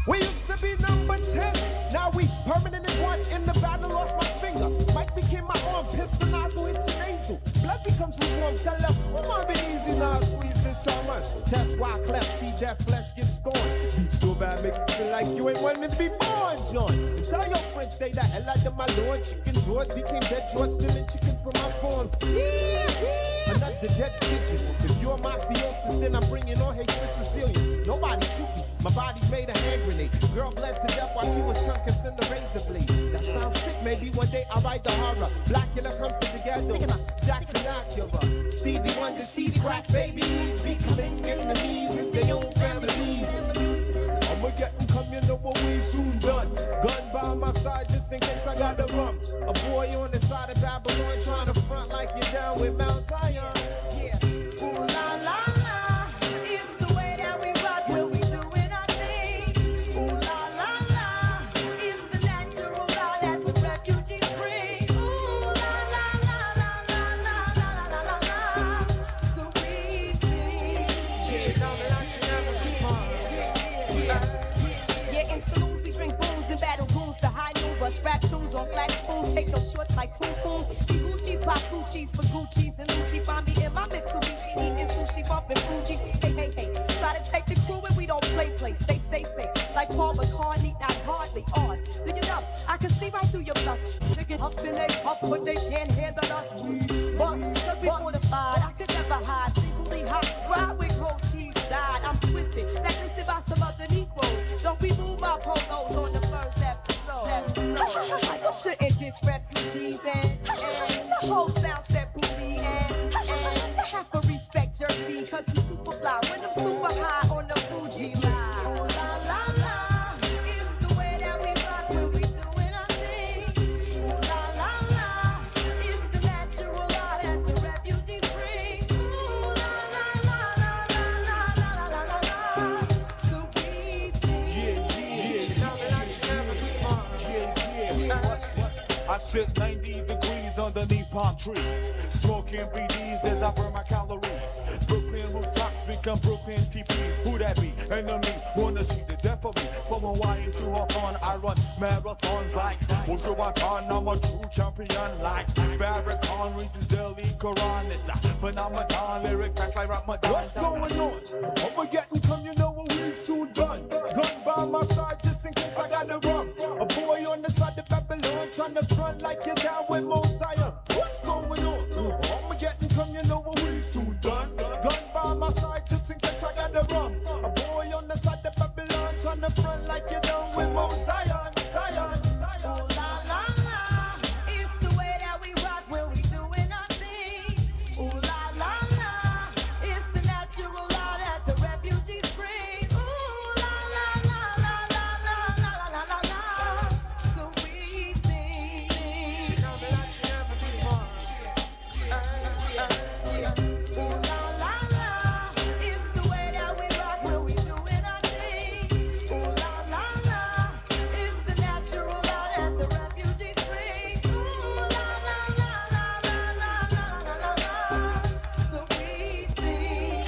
We used to be number 10, now we permanent in one. In the battle, lost my finger. Mike became my arm, pistol nozzle, it's nasal. Blood becomes lukewarm, tell them, come on, be easy now, squeeze this shaman. Test why cleft, see that flesh get scorned. Beat so bad, make you feel like you ain't wanting to be born, John. And tell your friends stay the hell out of my lord. Chicken George became dead George, stealing chicken from my farm. Another dead pigeon. If you're mafiosis, then I'm bringing on hatred Sicilian. Nobody shoot me, my body's made a hand grenade. Girl bled to death while she was tongue kissing the razor blade. That sounds sick, maybe one day I'll write the horror. Blackula comes to the ghetto, Jackson Acura. Stevie Wonder sees crack babies becoming enemies in their own families. I'ma get them come, you know what we soon done. Gun by my side just in case I gotta run. A boy on the side of Babylon trying to front like you're down with Mount Zion. Yeah. Ooh la la la, it's the way that we rock when we doing our thing. Ooh la la la, it's the natural law that the refugees bring. Ooh la la la la la la la la la la. So we think. Yeah, in saloons we drink booze and battle goons to high noon. Bust rap tunes on flat spoons, take no shorts like poom pooms. See Gucci's, pop Gucci's for Gucci's and Lucci. Find me in my Mitsubishi, eating sushi, bumping Fuji's. Hey, hey, hey, try to take the crew and we don't play. Say, like Paul McCartney, not hardly on. Then you know, I can see right through your bluff. Singing huff and they puff, but they can't handle us. We bust, cause we fortified. I could never hide, singly hot. Ride with gold cheese, died. I'm twisted, blacklisted by some other Negroes. Don't we move my polos on the first episode. You shouldn't diss refugees and the whole sound set booty and have to respect Jersey cause I'm super fly when I'm super high on the Fuji line. Ooh la la la, it's the way that we rock when we doing our thing. Ooh la la la, it's the natural law that the refugees bring. Ooh la la la la la la la la la. So we think. I sit 90 degrees underneath palm trees, smoking BDs as I burn my calories. Brooklyn rooftops become Brooklyn TPs. Who that be? Enemy, wanna see the death of me. From Hawaii to Hawthorne, I run marathons like Wooker Watan. I'm a true champion like Farrakhan reads his daily Quran. It's a phenomenon, lyric fast like Ramadan. What's going on? I'ma get and come, you know what we soon done. Gun by my side just in case I gotta run. A boy on the side of Babylon trying to front like you're down with Mosiah. What's going on? I'ma get and come, you know what we soon done. Gun by my side just in case I gotta run. A boy on the side of Babylon trying to front like you're down with Mosiah. Ooh la la la, it's the way that we rock when we doing our thing. Ooh la la la, it's the natural law that the refugees bring. Ooh la la la la la la la la la. So we think. Ooh la la la, it's the way that we rock when we doing our thing. Ooh la la la, it's the natural law that the refugees bring. Ooh la la la la la la la la. So we think.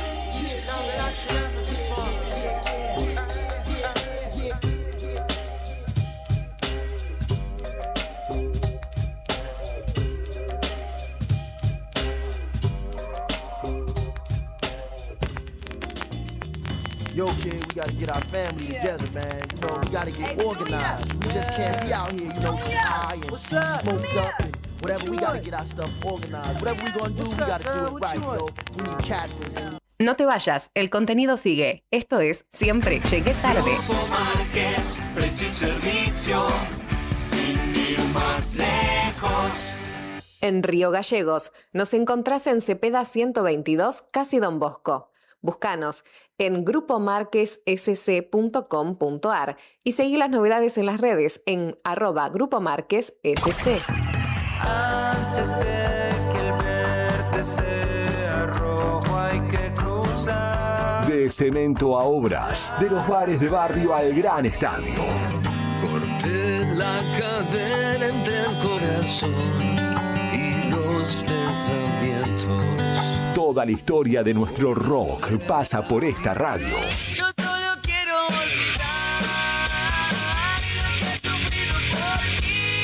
Yo, kid, we gotta get our family together, man. You know, we gotta get organized. We just can't be out here, you know, high and smoked up and whatever. We gotta get our stuff organized. Whatever we gonna do, we gotta do it right, yo. We need captains. No te vayas, el contenido sigue. Esto es Siempre Llegué Tarde. Grupo Márquez, precio y servicio, sin ir más lejos. En Río Gallegos nos encontrás en Cepeda 122, casi Don Bosco. Búscanos en grupomarquessc.com.ar y seguí las novedades en las redes en @grupomarquessc. Antes de que el verde sea rojo hay que cruzar. De cemento a obras, de los bares de barrio al gran estadio. Corté la cadena entre el corazón y los pensamientos. Toda la historia de nuestro rock pasa por esta radio. Yo solo quiero olvidar lo que he sufrido por ti.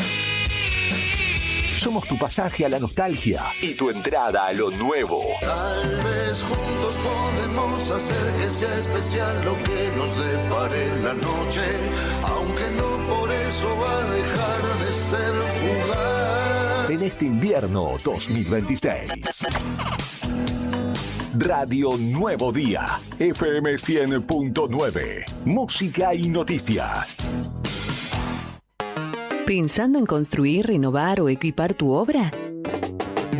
Somos tu pasaje a la nostalgia y tu entrada a lo nuevo. Tal vez juntos podemos hacer que sea especial lo que nos depare la noche, aunque no por eso va a dejar de ser fugaz. En este invierno 2026. Radio Nuevo Día, FM 100.9, música y noticias. ¿Pensando en construir, renovar o equipar tu obra?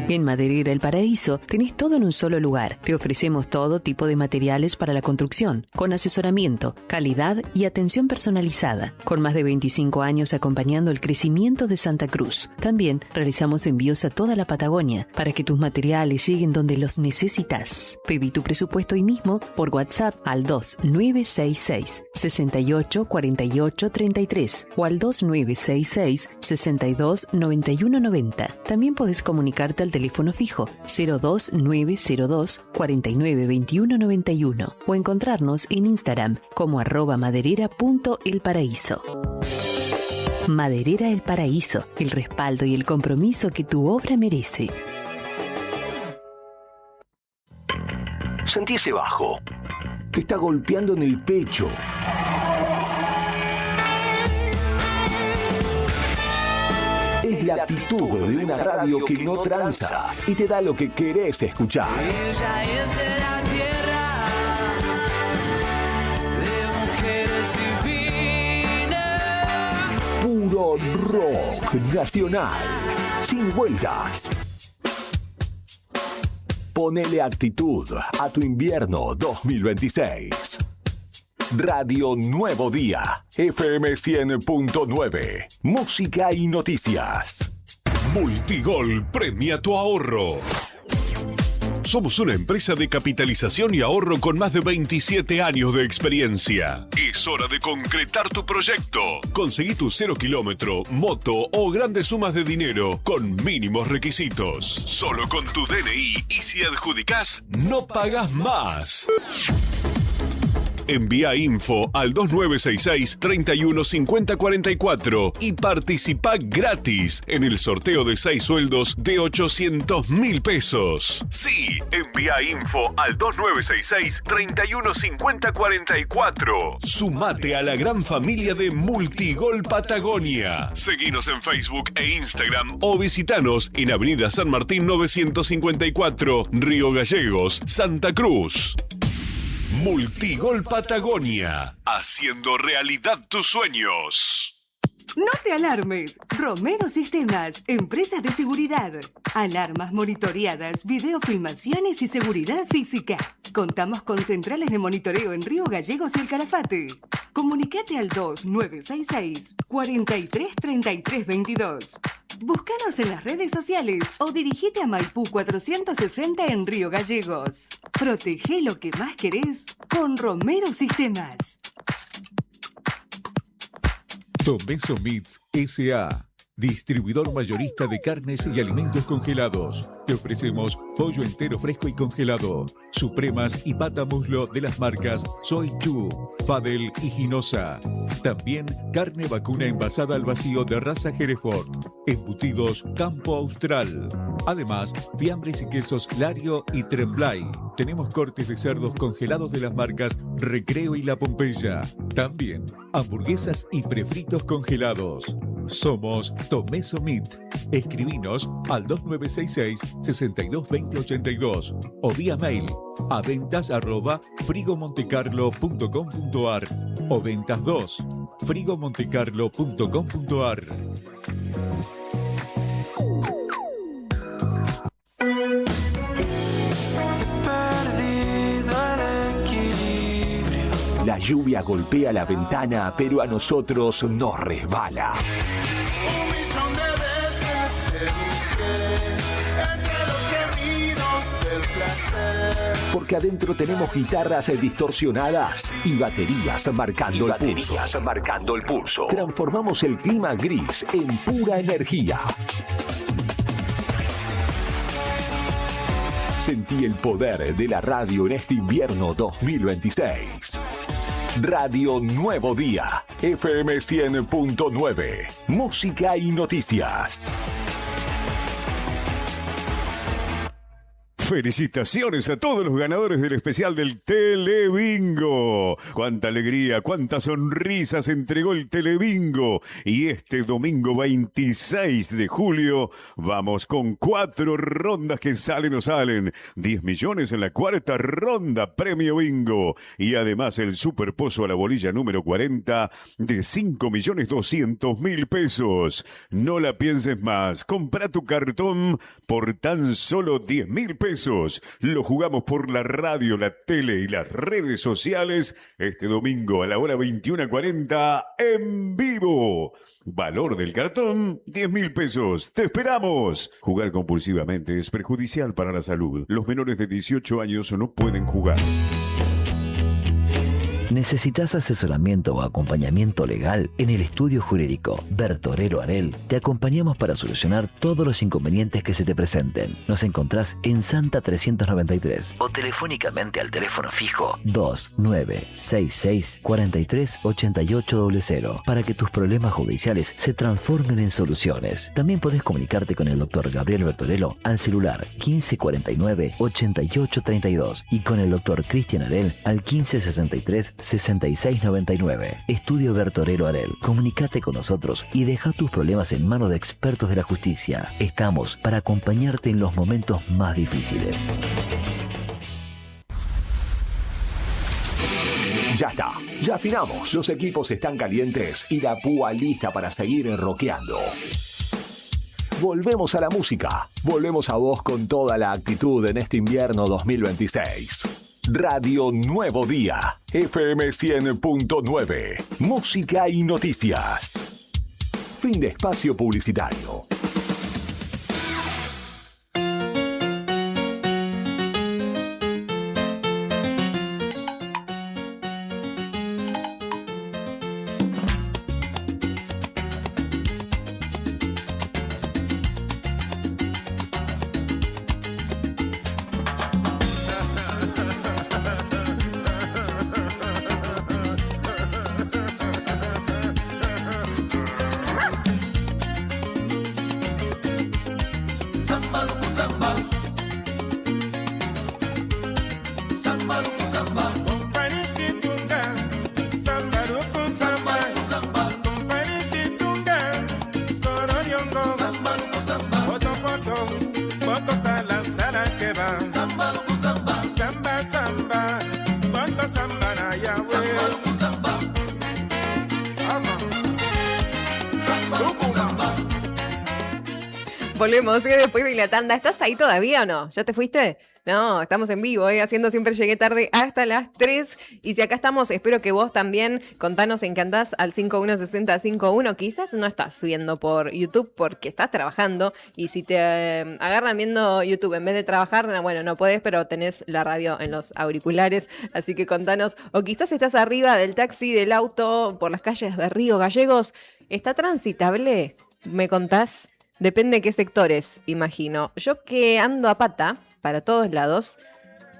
En Maderera El Paraíso tenés todo en un solo lugar. Te ofrecemos todo tipo de materiales para la construcción, con asesoramiento, calidad y atención personalizada. Con más de 25 años acompañando el crecimiento de Santa Cruz. También realizamos envíos a toda la Patagonia para que tus materiales lleguen donde los necesitas. Pedí tu presupuesto hoy mismo por WhatsApp al 2966 68 48 33 o al 2966 62 91 90. También podés comunicarte al teléfono fijo 02902 49 21 91 o encontrarnos en Instagram como @maderera.elparaíso. Maderera El Paraíso, el respaldo y el compromiso que tu obra merece. Sentí ese bajo. Te está golpeando en el pecho. Es la actitud de una radio que no tranza y te da lo que querés escuchar. Ella es de la tierra, de mujeres divinas. Puro rock nacional, sin vueltas. Ponele actitud a tu invierno 2026. Radio Nuevo Día, FM 100.9, música y noticias. Multigol premia tu ahorro. Somos una empresa de capitalización y ahorro con más de 27 años de experiencia. Es hora de concretar tu proyecto. Conseguí tu 0 kilómetro, moto o grandes sumas de dinero con mínimos requisitos. Solo con tu DNI y si adjudicás, no pagás más. Envía info al 2966 31 50 44 y participa gratis en el sorteo de 6 sueldos de 800.000 pesos. Sí, envía info al 2966 31 50 44. Sumate a la gran familia de Multigol Patagonia. Seguinos en Facebook e Instagram o visitanos en Avenida San Martín 954, Río Gallegos, Santa Cruz. Multigol Patagonia, haciendo realidad tus sueños. No te alarmes. Romero Sistemas, empresas de seguridad. Alarmas monitoreadas, videofilmaciones y seguridad física. Contamos con centrales de monitoreo en Río Gallegos y El Calafate. Comunicate al 2966 43 33 22. Búscanos en las redes sociales o dirigite a Maipú 460 en Río Gallegos. Protege lo que más querés con Romero Sistemas. Tomeso Meats S.A., distribuidor mayorista de carnes y alimentos congelados. Te ofrecemos pollo entero fresco y congelado, supremas y pata muslo de las marcas Soy Chu, Fadel y Ginosa. También carne vacuna envasada al vacío de raza Hereford, embutidos Campo Austral. Además, fiambres y quesos Lario y Tremblay. Tenemos cortes de cerdos congelados de las marcas Recreo y La Pompeya. También hamburguesas y prefritos congelados. Somos Tomeso Meat. Escribinos al 2966 622082 o vía mail a ventas@frigomontecarlo.com.ar o ventas 2 frigomontecarlo.com.ar. La lluvia golpea la ventana, pero a nosotros nos resbala. Un millón de veces te busqué entre los gemidos del placer. Porque adentro tenemos guitarras distorsionadas y baterías marcando el pulso. Transformamos el clima gris en pura energía. Sentí el poder de la radio en este invierno 2026. Radio Nuevo Día, FM 100.9, música y noticias. Felicitaciones a todos los ganadores del especial del Telebingo. Cuánta alegría, cuántas sonrisas entregó el Telebingo. Y este domingo 26 de julio vamos con 4 rondas que salen o salen. 10 millones en la 4ª ronda, premio bingo. Y además el superpozo a la bolilla número 40 de 5.200.000 pesos. No la pienses más. Compra tu cartón por tan solo 10.000 pesos. Lo jugamos por la radio, la tele y las redes sociales este domingo a la hora 21:40 en vivo. Valor del cartón, 10.000 pesos. ¡Te esperamos! Jugar compulsivamente es perjudicial para la salud. Los menores de 18 años no pueden jugar. ¿Necesitas asesoramiento o acompañamiento legal? En el estudio jurídico Bertorero Arel te acompañamos para solucionar todos los inconvenientes que se te presenten. Nos encontrás en Santa 393 o telefónicamente al teléfono fijo 2966 43 8800 para que tus problemas judiciales se transformen en soluciones. También podés comunicarte con el doctor Gabriel Bertorello al celular 1549 8832 y con el doctor Cristian Arel al 1563 6699. Estudio Bertorero Arel. Comunicate con nosotros y deja tus problemas en manos de expertos de la justicia. Estamos para acompañarte en los momentos más difíciles. Ya está, ya afinamos. Los equipos están calientes y la púa lista para seguir enroqueando. Volvemos a la música. Volvemos a vos con toda la actitud en este invierno 2026. Radio Nuevo Día, FM 100.9, música y noticias. Fin de espacio publicitario. Volvemos después de la tanda. ¿Estás ahí todavía o no? ¿Ya te fuiste? No, estamos en vivo, haciendo Siempre Llegué Tarde hasta las 3. Y si acá estamos, espero que vos también contanos en qué andás al 516051. Quizás no estás viendo por YouTube porque estás trabajando. Y si te agarran viendo YouTube en vez de trabajar, bueno, no podés, pero tenés la radio en los auriculares. Así que contanos. O quizás estás arriba del taxi, del auto, por las calles de Río Gallegos. ¿Está transitable? ¿Me contás? Depende de qué sectores, imagino. Yo que ando a pata para todos lados,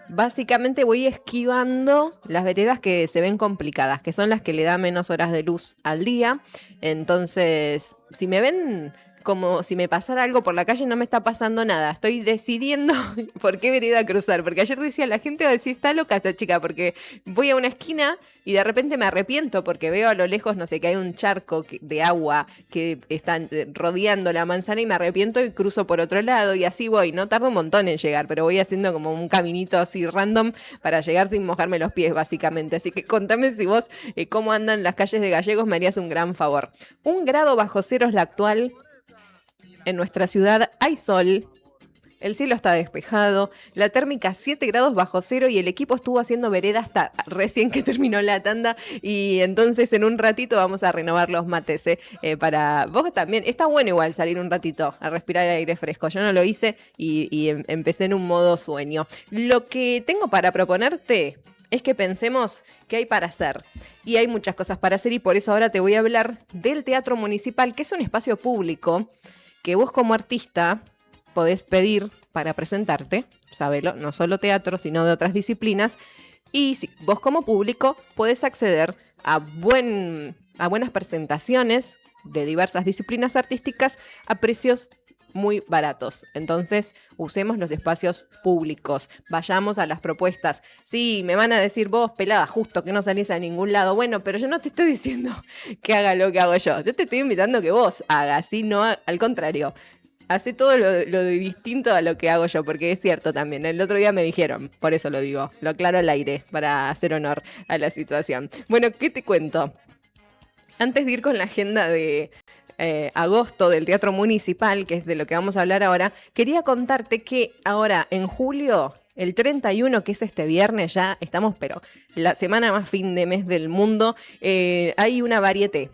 básicamente voy esquivando las veredas que se ven complicadas, que son las que le da menos horas de luz al día. Entonces, si me ven como si me pasara algo por la calle, no me está pasando nada. Estoy decidiendo por qué vereda cruzar. Porque ayer decía, la gente va a decir, está loca esta chica, porque voy a una esquina y de repente me arrepiento porque veo a lo lejos, no sé, que hay un charco de agua que está rodeando la manzana y me arrepiento y cruzo por otro lado y así voy. No tardo un montón en llegar, pero voy haciendo como un caminito así random para llegar sin mojarme los pies, básicamente. Así que contame si vos cómo andan las calles de Gallegos, me harías un gran favor. 1 grado bajo cero es la actual. En nuestra ciudad hay sol, el cielo está despejado, la térmica 7 grados bajo cero y el equipo estuvo haciendo vereda hasta recién que terminó la tanda y entonces en un ratito vamos a renovar los mates, para vos también. Está bueno igual salir un ratito a respirar aire fresco. Yo no lo hice y empecé en un modo sueño. Lo que tengo para proponerte es que pensemos qué hay para hacer. Y hay muchas cosas para hacer y por eso ahora te voy a hablar del Teatro Municipal, que es un espacio público que vos como artista podés pedir para presentarte, sabelo, no solo teatro, sino de otras disciplinas. Y si vos como público podés acceder a buenas presentaciones de diversas disciplinas artísticas a precios muy baratos. Entonces, usemos los espacios públicos. Vayamos a las propuestas. Sí, me van a decir vos, pelada, justo que no salís a ningún lado. Bueno, pero yo no te estoy diciendo que haga lo que hago yo. Yo te estoy invitando a que vos hagas, ¿sí? No, al contrario. Hace todo lo de distinto a lo que hago yo, porque es cierto también. El otro día me dijeron, por eso lo digo, lo aclaro al aire, para hacer honor a la situación. Bueno, ¿qué te cuento? Antes de ir con la agenda de agosto del Teatro Municipal, que es de lo que vamos a hablar ahora, quería contarte que ahora en julio, el 31, que es este viernes, ya estamos, pero la semana más fin de mes del mundo, hay una varieté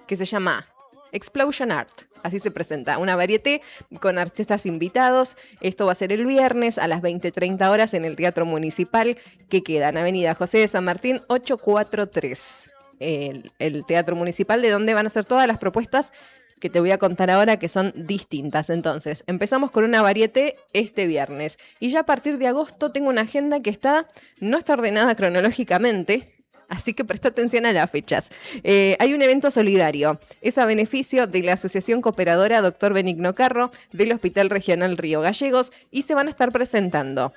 que se llama Explosion Art. Así se presenta, una varieté con artistas invitados. Esto va a ser el viernes a las 20:30 horas en el Teatro Municipal, que queda en Avenida José de San Martín 843. El Teatro Municipal, de donde van a ser todas las propuestas que te voy a contar ahora, que son distintas. Entonces, empezamos con una varieté este viernes. Y ya a partir de agosto tengo una agenda que no está ordenada cronológicamente, así que presta atención a las fechas. Hay un evento solidario. Es a beneficio de la Asociación Cooperadora Dr. Benigno Carro del Hospital Regional Río Gallegos, y se van a estar presentando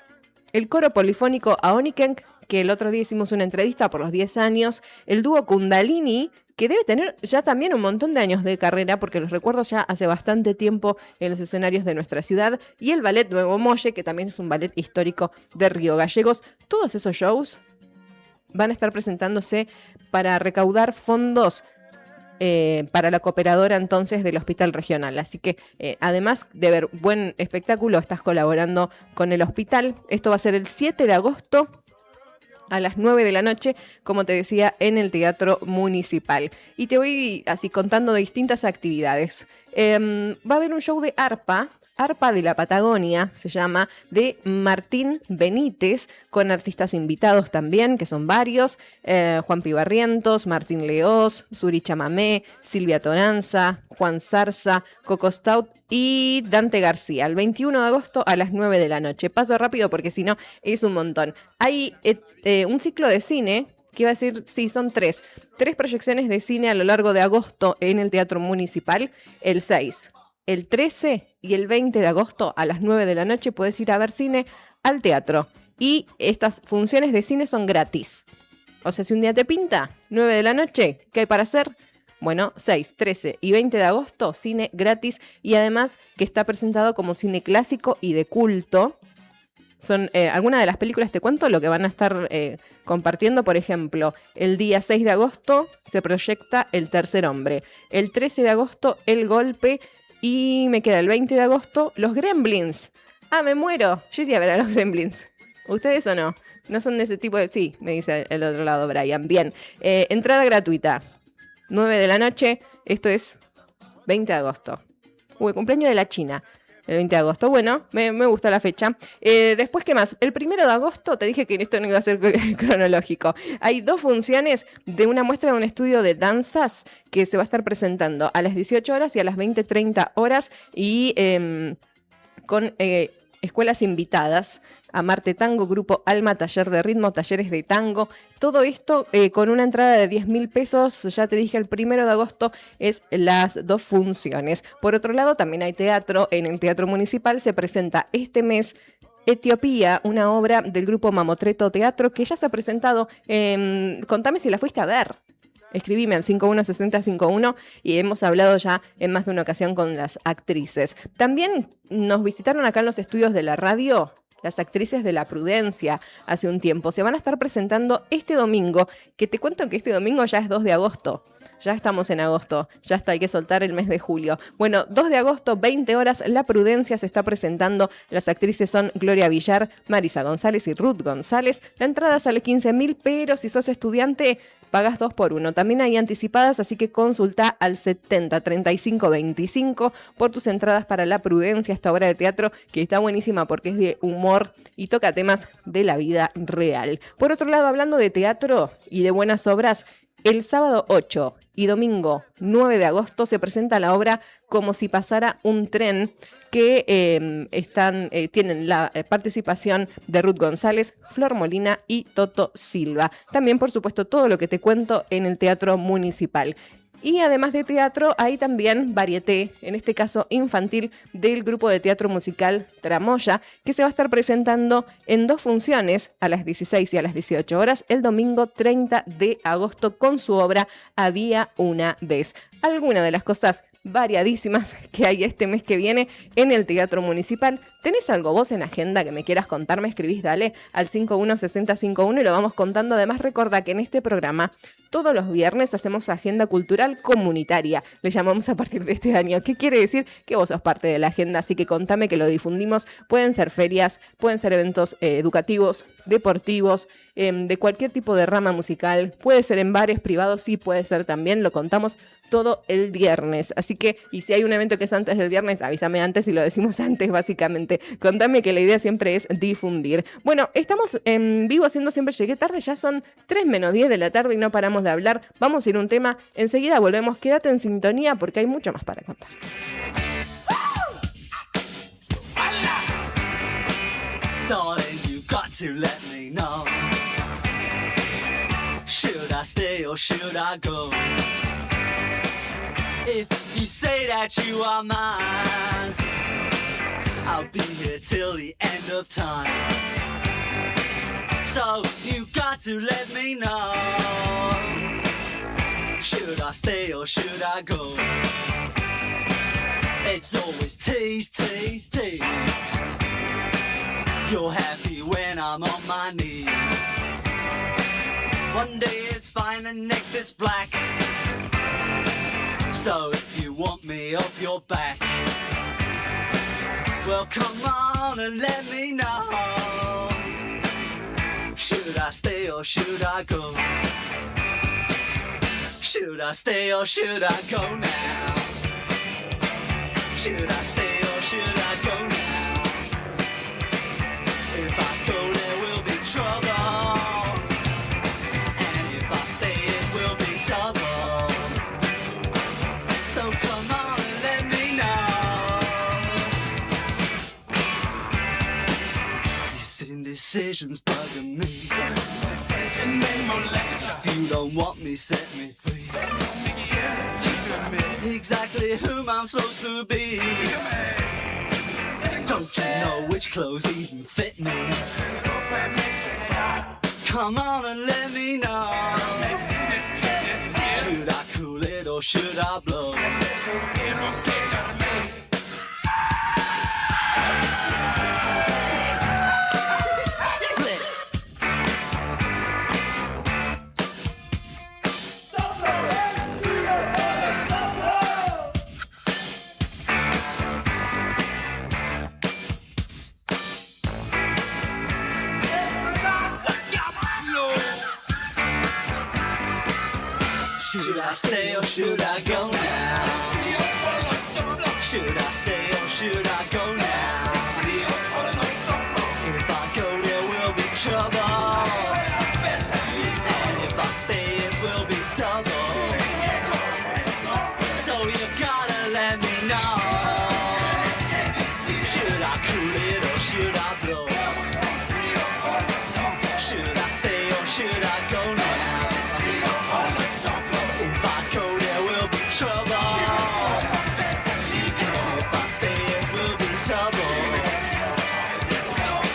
el coro polifónico Aoniken, que el otro día hicimos una entrevista por los 10 años, el dúo Kundalini, que debe tener ya también un montón de años de carrera, porque los recuerdo ya hace bastante tiempo en los escenarios de nuestra ciudad, y el ballet Nuevo Molle, que también es un ballet histórico de Río Gallegos. Todos esos shows van a estar presentándose para recaudar fondos para la cooperadora entonces del Hospital Regional. Así que además de ver buen espectáculo, estás colaborando con el hospital. Esto va a ser el 7 de agosto a las 9 de la noche, como te decía, en el Teatro Municipal. Y te voy así contando de distintas actividades. Va a haber un show de arpa de la Patagonia, se llama, de Martín Benítez, con artistas invitados también, que son varios, Juan Pibarrientos, Martín Leós, Suri Chamamé, Silvia Toranza, Juan Zarza, Coco Stout y Dante García, el 21 de agosto a las 9 de la noche. Paso rápido porque si no es un montón. Hay un ciclo de cine, que iba a decir, sí, son tres proyecciones de cine a lo largo de agosto en el Teatro Municipal, el 6, el 13 y el 20 de agosto a las 9 de la noche puedes ir a ver cine al teatro. Y estas funciones de cine son gratis. O sea, si un día te pinta, 9 de la noche, ¿qué hay para hacer? Bueno, 6, 13 y 20 de agosto, cine gratis, y además que está presentado como cine clásico y de culto. Son algunas de las películas, te cuento lo que van a estar compartiendo. Por ejemplo, el día 6 de agosto se proyecta El Tercer Hombre. El 13 de agosto, El Golpe. Y me queda el 20 de agosto, Los Gremlins. ¡Ah, me muero! Yo iría a ver a los Gremlins. ¿Ustedes o no? ¿No son de ese tipo de...? Sí, me dice el otro lado Brian. Bien. Entrada gratuita. 9 de la noche. Esto es 20 de agosto. Cumpleaños de la China. El 20 de agosto. Bueno, me gusta la fecha. Después, ¿qué más? El 1 de agosto, te dije que esto no iba a ser cronológico. Hay 2 funciones de una muestra de un estudio de danzas que se va a estar presentando a las 18 horas y a las 20:30 horas. Y con escuelas invitadas. Amarte Tango, Grupo Alma, Taller de Ritmo, Talleres de Tango. Todo esto con una entrada de 10.000 pesos. Ya te dije, el 1 de agosto es las 2 funciones. Por otro lado, también hay teatro. En el Teatro Municipal se presenta este mes Etiopía, una obra del grupo Mamotreto Teatro que ya se ha presentado. Contame si la fuiste a ver. Escribime al 516051 y hemos hablado ya en más de una ocasión con las actrices. También nos visitaron acá en los estudios de la radio las actrices de La Prudencia hace un tiempo. Se van a estar presentando este domingo, que te cuento que este domingo ya es 2 de agosto. Ya estamos en agosto, ya está, hay que soltar el mes de julio. Bueno, 2 de agosto, 20 horas, La Prudencia se está presentando. Las actrices son Gloria Villar, Marisa González y Ruth González. La entrada sale 15.000, pero si sos estudiante, pagas 2 por 1. También hay anticipadas, así que consulta al 70 35 25 por tus entradas para La Prudencia, esta obra de teatro que está buenísima porque es de humor y toca temas de la vida real. Por otro lado, hablando de teatro y de buenas obras, el sábado 8 y domingo 9 de agosto se presenta la obra Como si pasara un tren, que tienen la participación de Ruth González, Flor Molina y Toto Silva. También, por supuesto, todo lo que te cuento en el Teatro Municipal. Y además de teatro, hay también varieté, en este caso infantil, del grupo de teatro musical Tramoya, que se va a estar presentando en 2 funciones, a las 16 y a las 18 horas, el domingo 30 de agosto, con su obra Había una vez. Alguna de las cosas variadísimas que hay este mes que viene en el Teatro Municipal. ¿Tenés algo vos en agenda que me quieras contar? Me escribís, dale, al 516051 y lo vamos contando. Además, recordá que en este programa todos los viernes hacemos agenda cultural comunitaria. Le llamamos a partir de este año. ¿Qué quiere decir? Que vos sos parte de la agenda, así que contame, que lo difundimos. Pueden ser ferias, pueden ser eventos educativos, deportivos, de cualquier tipo de rama musical. Puede ser en bares privados, sí, puede ser también. Lo contamos todo el viernes. Así que, y si hay un evento que es antes del viernes, avísame antes y lo decimos antes, básicamente. Contame, que la idea siempre es difundir. Bueno, estamos en vivo haciendo Siempre Llegué Tarde. Ya son 3 menos 10 de la tarde y no paramos de hablar. Vamos a ir a un tema. Enseguida volvemos. Quédate en sintonía porque hay mucho más para contar. Darling, you got to let me know. Should I stay or should I go? If you say that you are mine, I'll be here till the end of time. So you got to let me know. Should I stay or should I go? It's always tease, tease, tease. You're happy when I'm on my knees. One day it's fine and next it's black. So if you want me off your back, well come on and let me know. Should I stay or should I go? Should I stay or should I go now? Should I stay or should I go now? If I go there will be trouble, and if I stay it will be double. So come on and let me know. This indecision's bugging me. If you don't want me, set me free. Exactly whom I'm supposed to be. Don't you know which clothes even fit me? Come on and let me know. Should I cool it or should I blow? Should I stay or should I go now? Should I stay or should I go now? If I go there will be trouble, and if I stay it will be double. So you gotta let me know. Should I cool it or should I blow? Should I stay or should I go now? Trouble. And if I stay it will be double.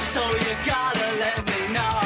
So you gotta let me know.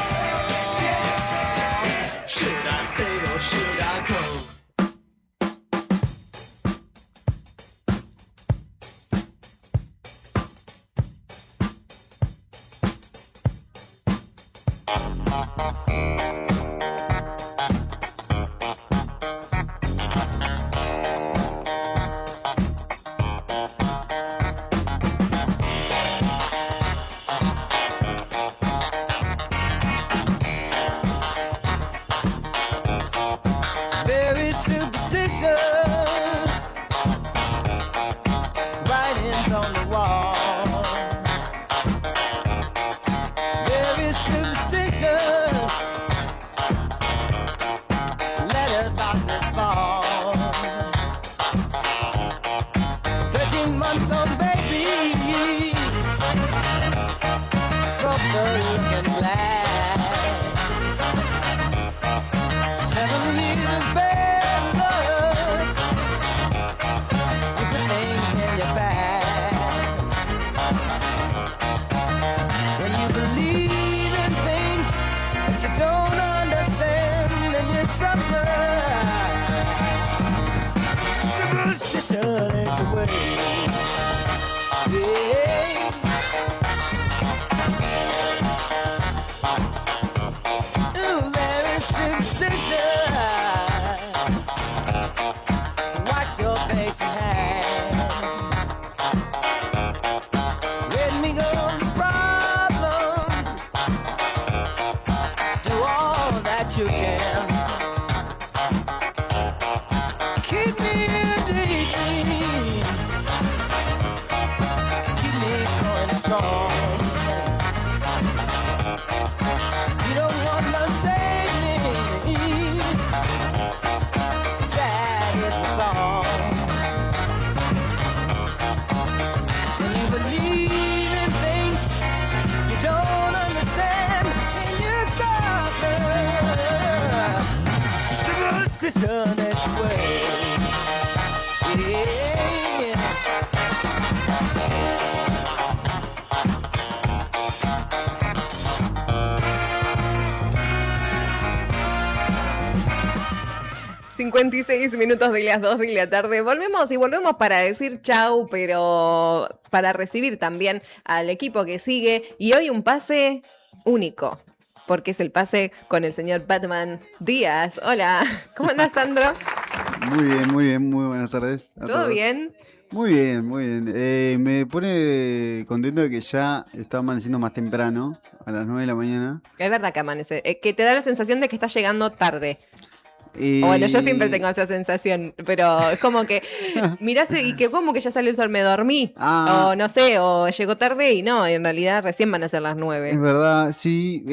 can. Keep me in daydream. Keep me going strong. You don't want to save me. Sad is the song. When you believe in things you don't understand, and you suffer. Superstition is way. Yeah. 56 minutos de las 2 de la tarde. Volvemos para decir chau, pero para recibir también al equipo que sigue. Y hoy un pase único, porque es el pase con el señor Batman Díaz. Hola, ¿cómo andás, Sandro? Muy bien, muy buenas tardes. a ¿Todo todos. bien? Muy bien, muy bien. Me pone contento de que ya está amaneciendo más temprano, a las 9 de la mañana. Es verdad que amanece, que te da la sensación de que estás llegando tarde. Bueno, yo siempre tengo esa sensación, pero es como que mirás y que como que ya salió el sol, me dormí, o no sé, o llegó tarde y no, en realidad recién van a ser las 9. Es verdad, sí.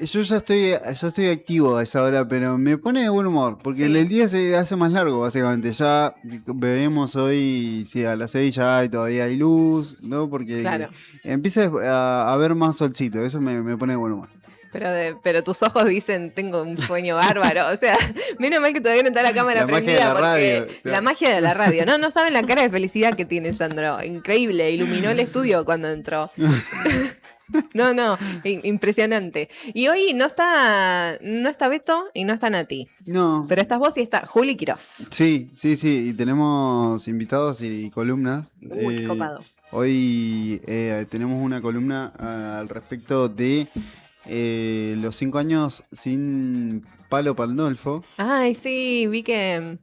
Yo ya estoy activo a esa hora, pero me pone de buen humor, porque el día se hace más largo, básicamente. Ya veremos hoy si a las 6 ya todavía hay luz, ¿no? Porque Claro. empieza a haber más solcito, eso me pone de buen humor. Pero tus ojos dicen, tengo un sueño bárbaro. O sea, menos mal que todavía no está la cámara La magia prendida. de la porque radio. La magia de la radio. No saben la cara de felicidad que tiene Sandro. Increíble, iluminó el estudio cuando entró. No, impresionante. Y hoy no está Beto y no está Nati. No. Pero estás vos y está Juli Quirós. Sí, y tenemos invitados y columnas. Uy, qué copado. Hoy tenemos una columna al respecto de los 5 años sin Palo Pandolfo. Ay, sí, vi que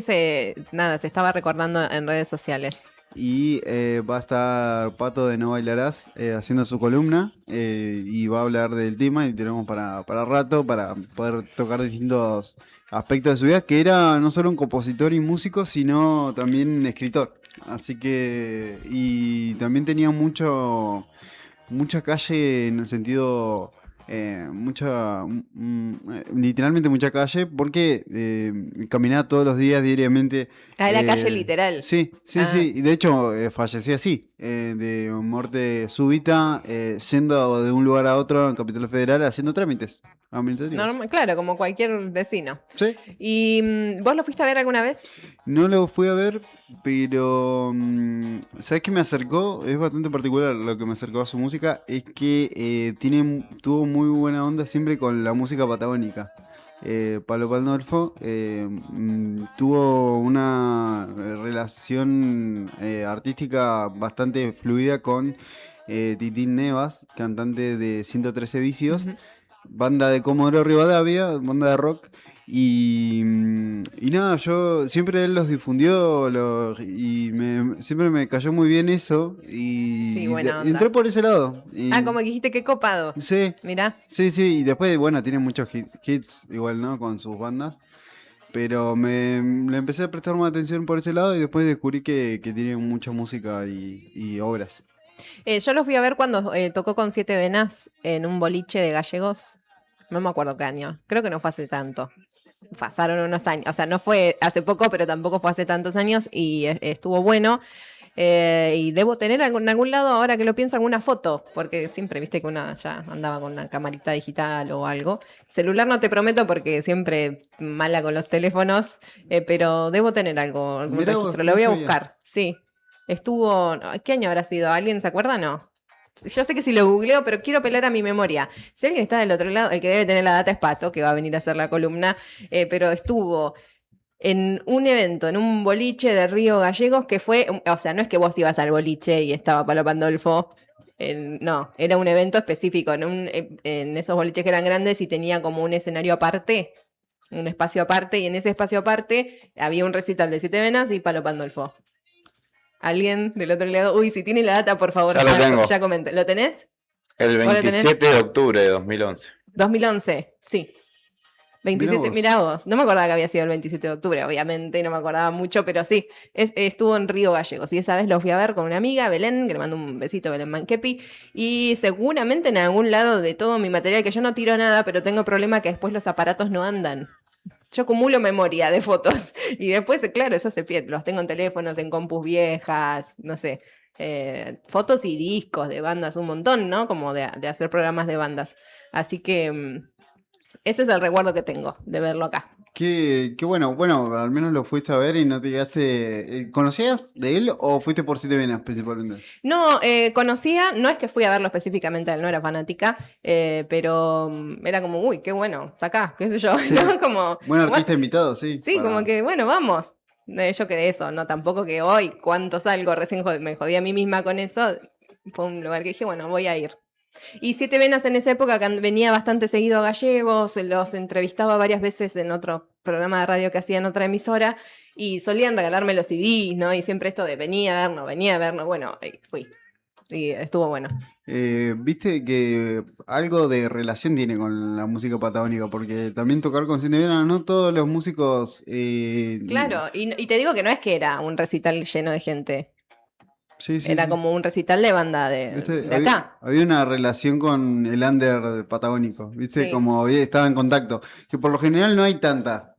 se estaba recordando en redes sociales. Y va a estar Pato de No Bailarás haciendo su columna y va a hablar del tema y tenemos para rato para poder tocar distintos aspectos de su vida, que era no solo un compositor y músico, sino también escritor. Así que, y también tenía mucha calle en el sentido, literalmente mucha calle, porque caminaba todos los días diariamente. Era calle literal. Sí, y de hecho falleció así, de muerte súbita, yendo de un lugar a otro en Capital Federal haciendo trámites administrativos. Claro, como cualquier vecino. Sí. ¿Y vos lo fuiste a ver alguna vez? No lo fui a ver, pero ¿sabes qué me acercó? Es bastante particular lo que me acercó a su música, es que tuvo muy buena onda siempre con la música patagónica. Palo Pandolfo tuvo una relación artística bastante fluida con Titín Nevas, cantante de 113 Vicios, banda de Comodoro Rivadavia, banda de rock. Y nada, yo siempre él los difundió siempre me cayó muy bien eso y buena onda. entré por ese lado. Como dijiste, qué copado. Sí. Mirá. Sí, y después, bueno, tiene muchos hits igual, ¿no? Con sus bandas. Pero le empecé a prestar más atención por ese lado y después descubrí que tiene mucha música y obras. Yo lo fui a ver cuando tocó con Siete Venas en un boliche de gallegos. No me acuerdo qué año. Creo que no fue hace tanto. Pasaron unos años. O sea, no fue hace poco, pero tampoco fue hace tantos años y estuvo bueno. Y debo tener en algún lado, ahora que lo pienso, alguna foto, porque siempre viste que una ya andaba con una camarita digital o algo. Celular no te prometo porque siempre mala con los teléfonos, pero debo tener algún Mirá registro. vos, Lo no voy a sabía. buscar. Sí. Estuvo... ¿Qué año habrá sido? ¿Alguien se acuerda? No. Yo sé que si lo googleo, pero quiero apelar a mi memoria. Si alguien está del otro lado, el que debe tener la data es Pato, que va a venir a hacer la columna, pero estuvo en un evento, en un boliche de Río Gallegos, que fue, o sea, no es que vos ibas al boliche y estaba Palo Pandolfo, no, era un evento específico, en esos boliches que eran grandes y tenía como un escenario aparte, un espacio aparte, y en ese espacio aparte había un recital de Siete Venas y Palo Pandolfo. ¿Alguien del otro lado? Uy, si tiene la data, por favor, Ya lo tengo. ya comente. ¿Lo tenés? El ¿Vos lo tenés? 27 de octubre de 2011. 2011, sí. 27, vos. mirá vos, no me acordaba que había sido el 27 de octubre, obviamente, no me acordaba mucho, pero sí, estuvo en Río Gallegos y esa vez lo fui a ver con una amiga, Belén, que le mando un besito, Belén Manquepi, y seguramente en algún lado de todo mi material, que yo no tiro nada, pero tengo problema que después los aparatos no andan. Yo acumulo memoria de fotos y después, claro, eso se pierde, los tengo en teléfonos, en compus viejas, no sé. Fotos y discos de bandas, un montón, ¿no? Como de hacer programas de bandas. Así que ese es el recuerdo que tengo de verlo acá. Qué bueno, al menos lo fuiste a ver y no te quedaste. ¿Conocías de él o fuiste por Siete Venas principalmente? No, conocía, no es que fui a verlo específicamente, no era fanática, pero era como, uy, qué bueno, está acá, qué sé yo, Sí. ¿no? Como, Buen artista invitado, sí. sí, para- como que, bueno, vamos. Yo quedé eso, no tampoco que hoy, cuánto salgo, recién me jodí a mí misma con eso. Fue un lugar que dije, bueno, voy a ir. Y Siete Venas en esa época venía bastante seguido a Gallegos, los entrevistaba varias veces en otro programa de radio que hacía en otra emisora y solían regalarme los CDs, ¿no? Y siempre esto de venía a vernos, bueno, fui. Y estuvo bueno. Viste que algo de relación tiene con la música patagónica, porque también tocar con Siete Venas, no todos los músicos. Claro, y te digo que no es que era un recital lleno de gente. Sí, sí, Era sí. como un recital de banda ¿Viste? de acá. Había una relación con el under patagónico, ¿viste? Sí. Como estaba en contacto. Que por lo general no hay tanta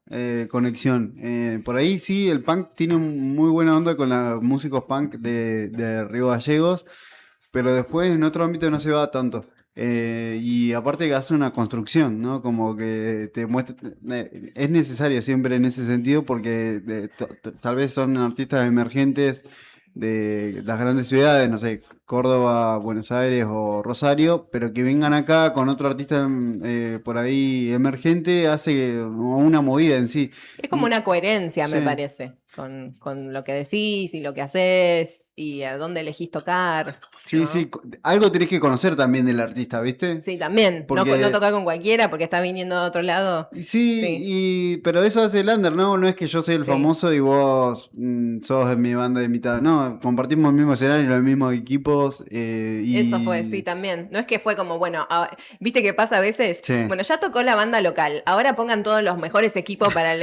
conexión. Por ahí sí, el punk tiene muy buena onda con los músicos punk de Río Gallegos, pero después en otro ámbito no se va tanto. Y aparte que hace una construcción, ¿no? Como que te muestra. Es necesario siempre en ese sentido porque tal vez son artistas emergentes de las grandes ciudades, no sé, Córdoba, Buenos Aires o Rosario, pero que vengan acá con otro artista por ahí emergente, hace una movida en sí. Es como una coherencia, me Sí. parece, con lo que decís y lo que haces y a dónde elegís tocar. Sí, sí, algo tenés que conocer también del artista, ¿viste? Sí, también. Porque- No tocar con cualquiera porque está viniendo de otro lado. Sí, pero eso hace el under, ¿no? No es que yo soy el Sí. famoso y vos sos de mi banda de mitad. No, compartimos el mismo escenario, los mismos equipos. Eso fue, sí, también. No es que fue como, bueno, ¿viste qué pasa a veces? Sí. Bueno, ya tocó la banda local, ahora pongan todos los mejores equipos para...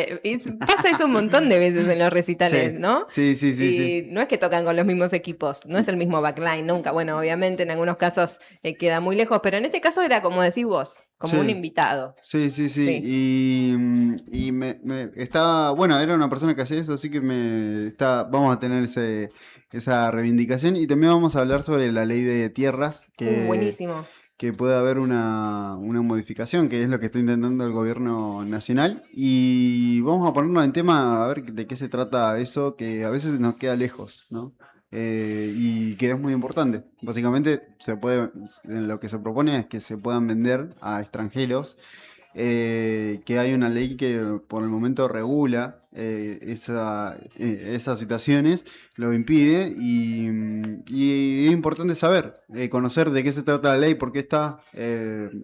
Pasa eso un montón de veces en los recitales, Sí. ¿no? Sí, sí, sí, Y sí. no es que tocan con los mismos equipos, no es el mismo backline nunca. Bueno, obviamente en algunos casos queda muy lejos, pero en este caso era como decís vos, como Sí. un invitado. Sí, sí, sí. Sí. Y estaba, bueno, era una persona que hacía eso, así que vamos a tener esa reivindicación. Y también vamos a hablar sobre la ley de tierras, Buenísimo. que puede haber una modificación, que es lo que está intentando el gobierno nacional. Y vamos a ponernos en tema a ver de qué se trata eso, que a veces nos queda lejos, ¿no? Y que es muy importante. Básicamente, lo que se propone es que se puedan vender a extranjeros, que hay una ley que por el momento regula esas situaciones, lo impide y es importante saber, conocer de qué se trata la ley, por qué está,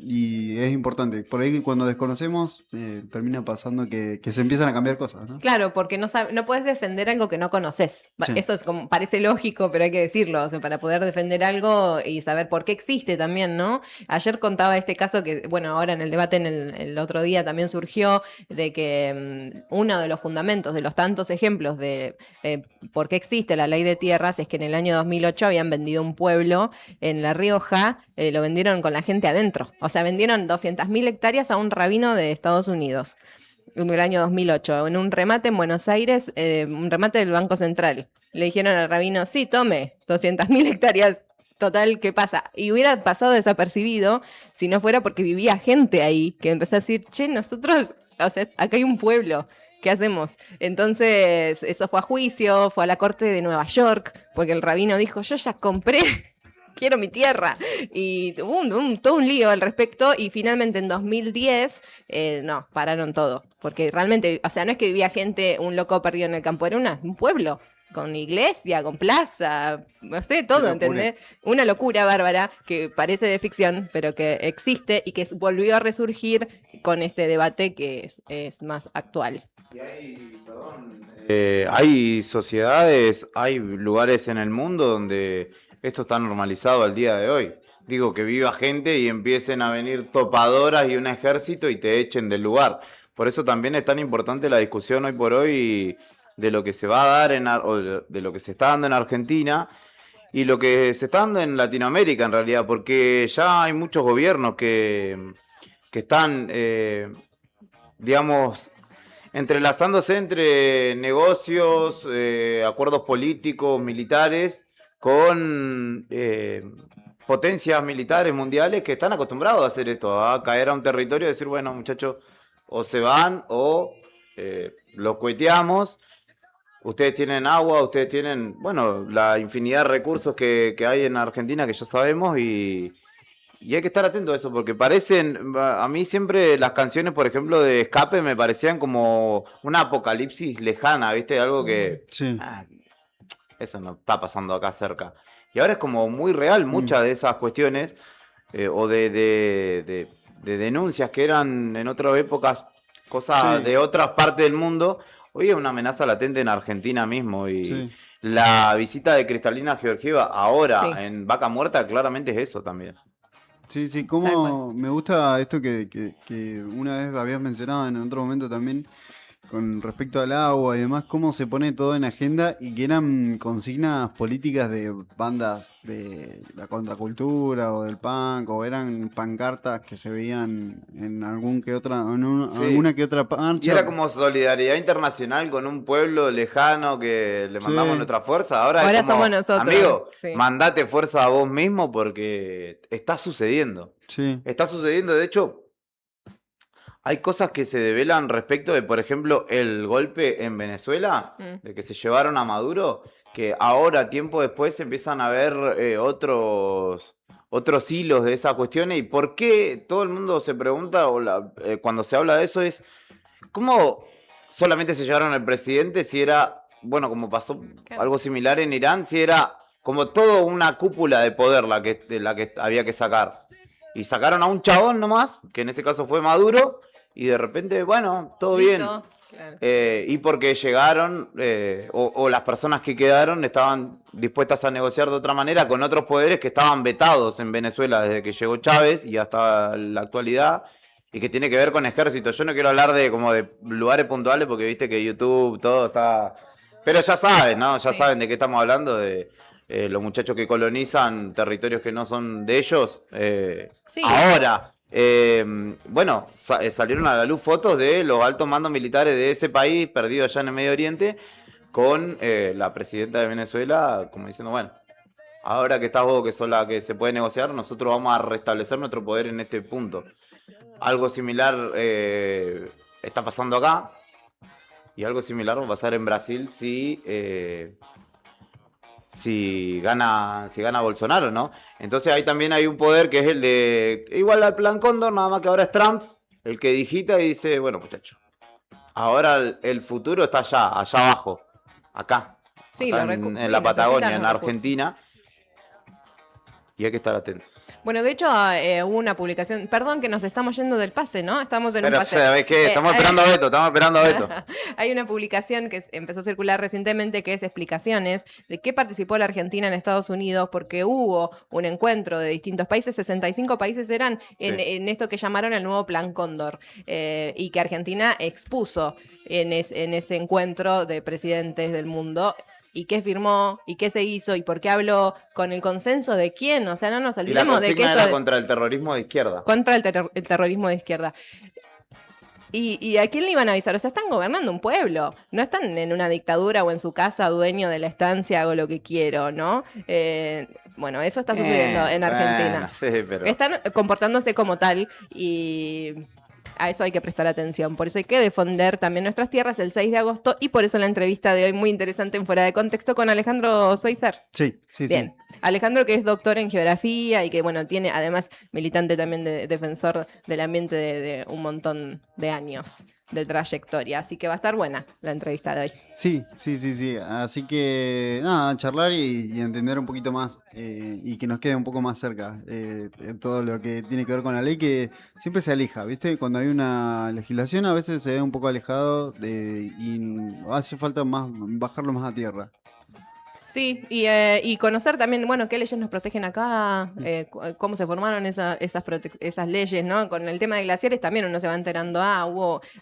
y es importante. Por ahí cuando desconocemos termina pasando que se empiezan a cambiar cosas, ¿no? Claro, porque no puedes defender algo que no conoces. Sí. Eso es como, parece lógico, pero hay que decirlo. O sea, para poder defender algo y saber por qué existe también, ¿no? Ayer contaba este caso que, bueno, ahora en el debate el otro día también surgió de que uno de los fundamentos, de los tantos ejemplos de por qué existe la ley de tierras, es que en el año 2008 habían vendido un pueblo en La Rioja, lo vendieron con la gente adentro. O sea, vendieron 200.000 hectáreas a un rabino de Estados Unidos. En el año 2008, en un remate en Buenos Aires, un remate del Banco Central. Le dijeron al rabino, sí, tome, 200.000 hectáreas, total, ¿qué pasa? Y hubiera pasado desapercibido si no fuera porque vivía gente ahí, que empezó a decir, che, nosotros, o sea, acá hay un pueblo, ¿qué hacemos? Entonces, eso fue a juicio, fue a la corte de Nueva York, porque el rabino dijo, yo ya compré... Quiero mi tierra. Y hubo todo un lío al respecto. Y finalmente en 2010, no, pararon todo. Porque realmente, o sea, no es que vivía gente, un loco perdido en el campo, era un pueblo. Con iglesia, con plaza, no sé, todo, ¿entendés? Una locura bárbara que parece de ficción, pero que existe y que volvió a resurgir con este debate que es más actual. Hay sociedades, hay lugares en el mundo donde esto está normalizado al día de hoy. Digo, que viva gente y empiecen a venir topadoras y un ejército y te echen del lugar. Por eso también es tan importante la discusión hoy por hoy de lo que se va a dar o de lo que se está dando en Argentina y lo que se está dando en Latinoamérica en realidad, porque ya hay muchos gobiernos que están, digamos, entrelazándose entre negocios, acuerdos políticos, militares, con potencias militares mundiales que están acostumbrados a hacer esto, a caer a un territorio y decir, bueno, muchachos, o se van o los cueteamos. Ustedes tienen agua, ustedes tienen, bueno, la infinidad de recursos que hay en Argentina que ya sabemos y hay que estar atento a eso porque parecen, a mí siempre las canciones, por ejemplo, de Escape me parecían como una apocalipsis lejana, ¿viste? Algo que eso no está pasando acá cerca. Y ahora es como muy real muchas de esas cuestiones o de denuncias que eran en otras épocas cosas de otras partes del mundo. Hoy es una amenaza latente en Argentina mismo y la visita de Cristalina Georgieva ahora en Vaca Muerta claramente es eso también. Sí, sí, como me gusta esto que una vez habías mencionado en otro momento también con respecto al agua y demás, cómo se pone todo en agenda y que eran consignas políticas de bandas de la contracultura o del punk, o eran pancartas que se veían en alguna que otra marcha. Y era como solidaridad internacional con un pueblo lejano que le mandamos nuestra fuerza. Ahora es como, somos nosotros. Amigo, mandate fuerza a vos mismo porque está sucediendo. Sí. Está sucediendo, de hecho. Hay cosas que se develan respecto de, por ejemplo, el golpe en Venezuela, de que se llevaron a Maduro, que ahora, tiempo después, empiezan a ver otros hilos de esas cuestiones. ¿Y por qué todo el mundo se pregunta, cuando se habla de eso, es cómo solamente se llevaron al presidente si era, bueno, como pasó algo similar en Irán, si era como toda una cúpula de poder la que había que sacar? Y sacaron a un chabón nomás, que en ese caso fue Maduro, y de repente, bueno, todo bien. Claro. Y porque llegaron, o las personas que quedaron estaban dispuestas a negociar de otra manera con otros poderes que estaban vetados en Venezuela desde que llegó Chávez y hasta la actualidad, y que tiene que ver con ejército. Yo no quiero hablar de lugares puntuales porque viste que YouTube, todo está... Pero ya saben, ¿no? Ya saben de qué estamos hablando, de... los muchachos que colonizan territorios que no son de ellos. Ahora, bueno, salieron a la luz fotos de los altos mandos militares de ese país perdido allá en el Medio Oriente con la presidenta de Venezuela como diciendo, bueno, ahora que estás vos, que sos la que se puede negociar, nosotros vamos a restablecer nuestro poder en este punto. Algo similar está pasando acá y algo similar va a pasar en Brasil si gana Bolsonaro, ¿no? Entonces ahí también hay un poder que es el de... Igual al Plan Cóndor, nada más que ahora es Trump el que digita y dice, bueno, muchachos, ahora el futuro está allá abajo, acá. Sí, acá en la Patagonia, en Argentina. Y hay que estar atentos. Bueno, de hecho, hubo una publicación. Perdón que nos estamos yendo del pase, ¿no? Estamos en un pase. ¿Sabes qué? Estamos esperando a Beto, Hay una publicación que empezó a circular recientemente que es explicaciones de qué participó la Argentina en Estados Unidos, porque hubo un encuentro de distintos países, 65 países eran en esto que llamaron el nuevo Plan Cóndor, y que Argentina expuso en ese encuentro de presidentes del mundo. ¿Y qué firmó? ¿Y qué se hizo? ¿Y por qué habló? ¿Con el consenso de quién? O sea, no nos olvidemos de que esto era contra el terrorismo de izquierda. Contra el terrorismo de izquierda. ¿Y a quién le iban a avisar? O sea, están gobernando un pueblo. No están en una dictadura o en su casa, dueño de la estancia, hago lo que quiero, ¿no? Bueno, eso está sucediendo en Argentina. Sí, pero... Están comportándose como tal y... A eso hay que prestar atención. Por eso hay que defender también nuestras tierras el 6 de agosto y por eso la entrevista de hoy muy interesante en Fuera de Contexto con Alejandro Soiser. Sí. Bien. Alejandro, que es doctor en geografía y que, bueno, tiene además militante también de defensor del ambiente de un montón de años de trayectoria. Así que va a estar buena la entrevista de hoy. Sí. Así que, nada, charlar y entender un poquito más y que nos quede un poco más cerca todo lo que tiene que ver con la ley, que siempre se aleja, ¿viste? Cuando hay una legislación a veces se ve un poco alejado y hace falta más bajarlo más a tierra. Sí, y conocer también, bueno, qué leyes nos protegen acá, cómo se formaron esas leyes, ¿no? Con el tema de glaciares también uno se va enterando,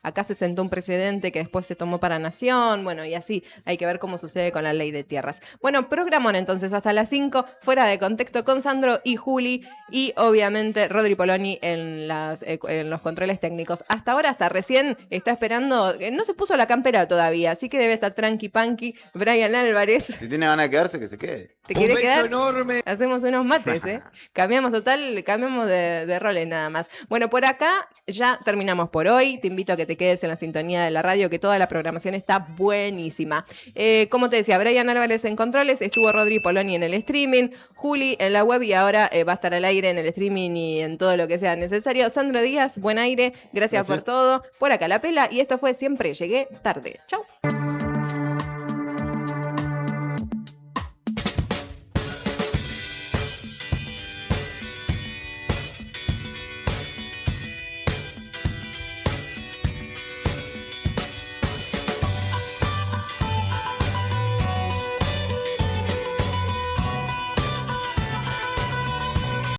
acá se sentó un precedente que después se tomó para Nación, bueno, y así hay que ver cómo sucede con la ley de tierras. Bueno, programón entonces hasta las 5, fuera de contexto con Sandro y Juli, y obviamente Rodri Poloni en los controles técnicos. Hasta ahora, hasta recién, está esperando, no se puso la campera todavía, así que debe estar tranqui panqui, Brian Álvarez. Si tiene ganas de quedarse, que se quede. ¿Te querés quedar? Enorme. Hacemos unos mates, cambiamos de roles nada más. Bueno, por acá ya terminamos por hoy. Te invito a que te quedes en la sintonía de la radio, que toda la programación está buenísima. Como te decía, Brian Álvarez en controles, estuvo Rodri Poloni en el streaming, Juli en la web y ahora va a estar al aire en el streaming y en todo lo que sea necesario. Sandro Díaz, buen aire, gracias por todo. Por acá la pela y esto fue Siempre Llegué Tarde. Chau.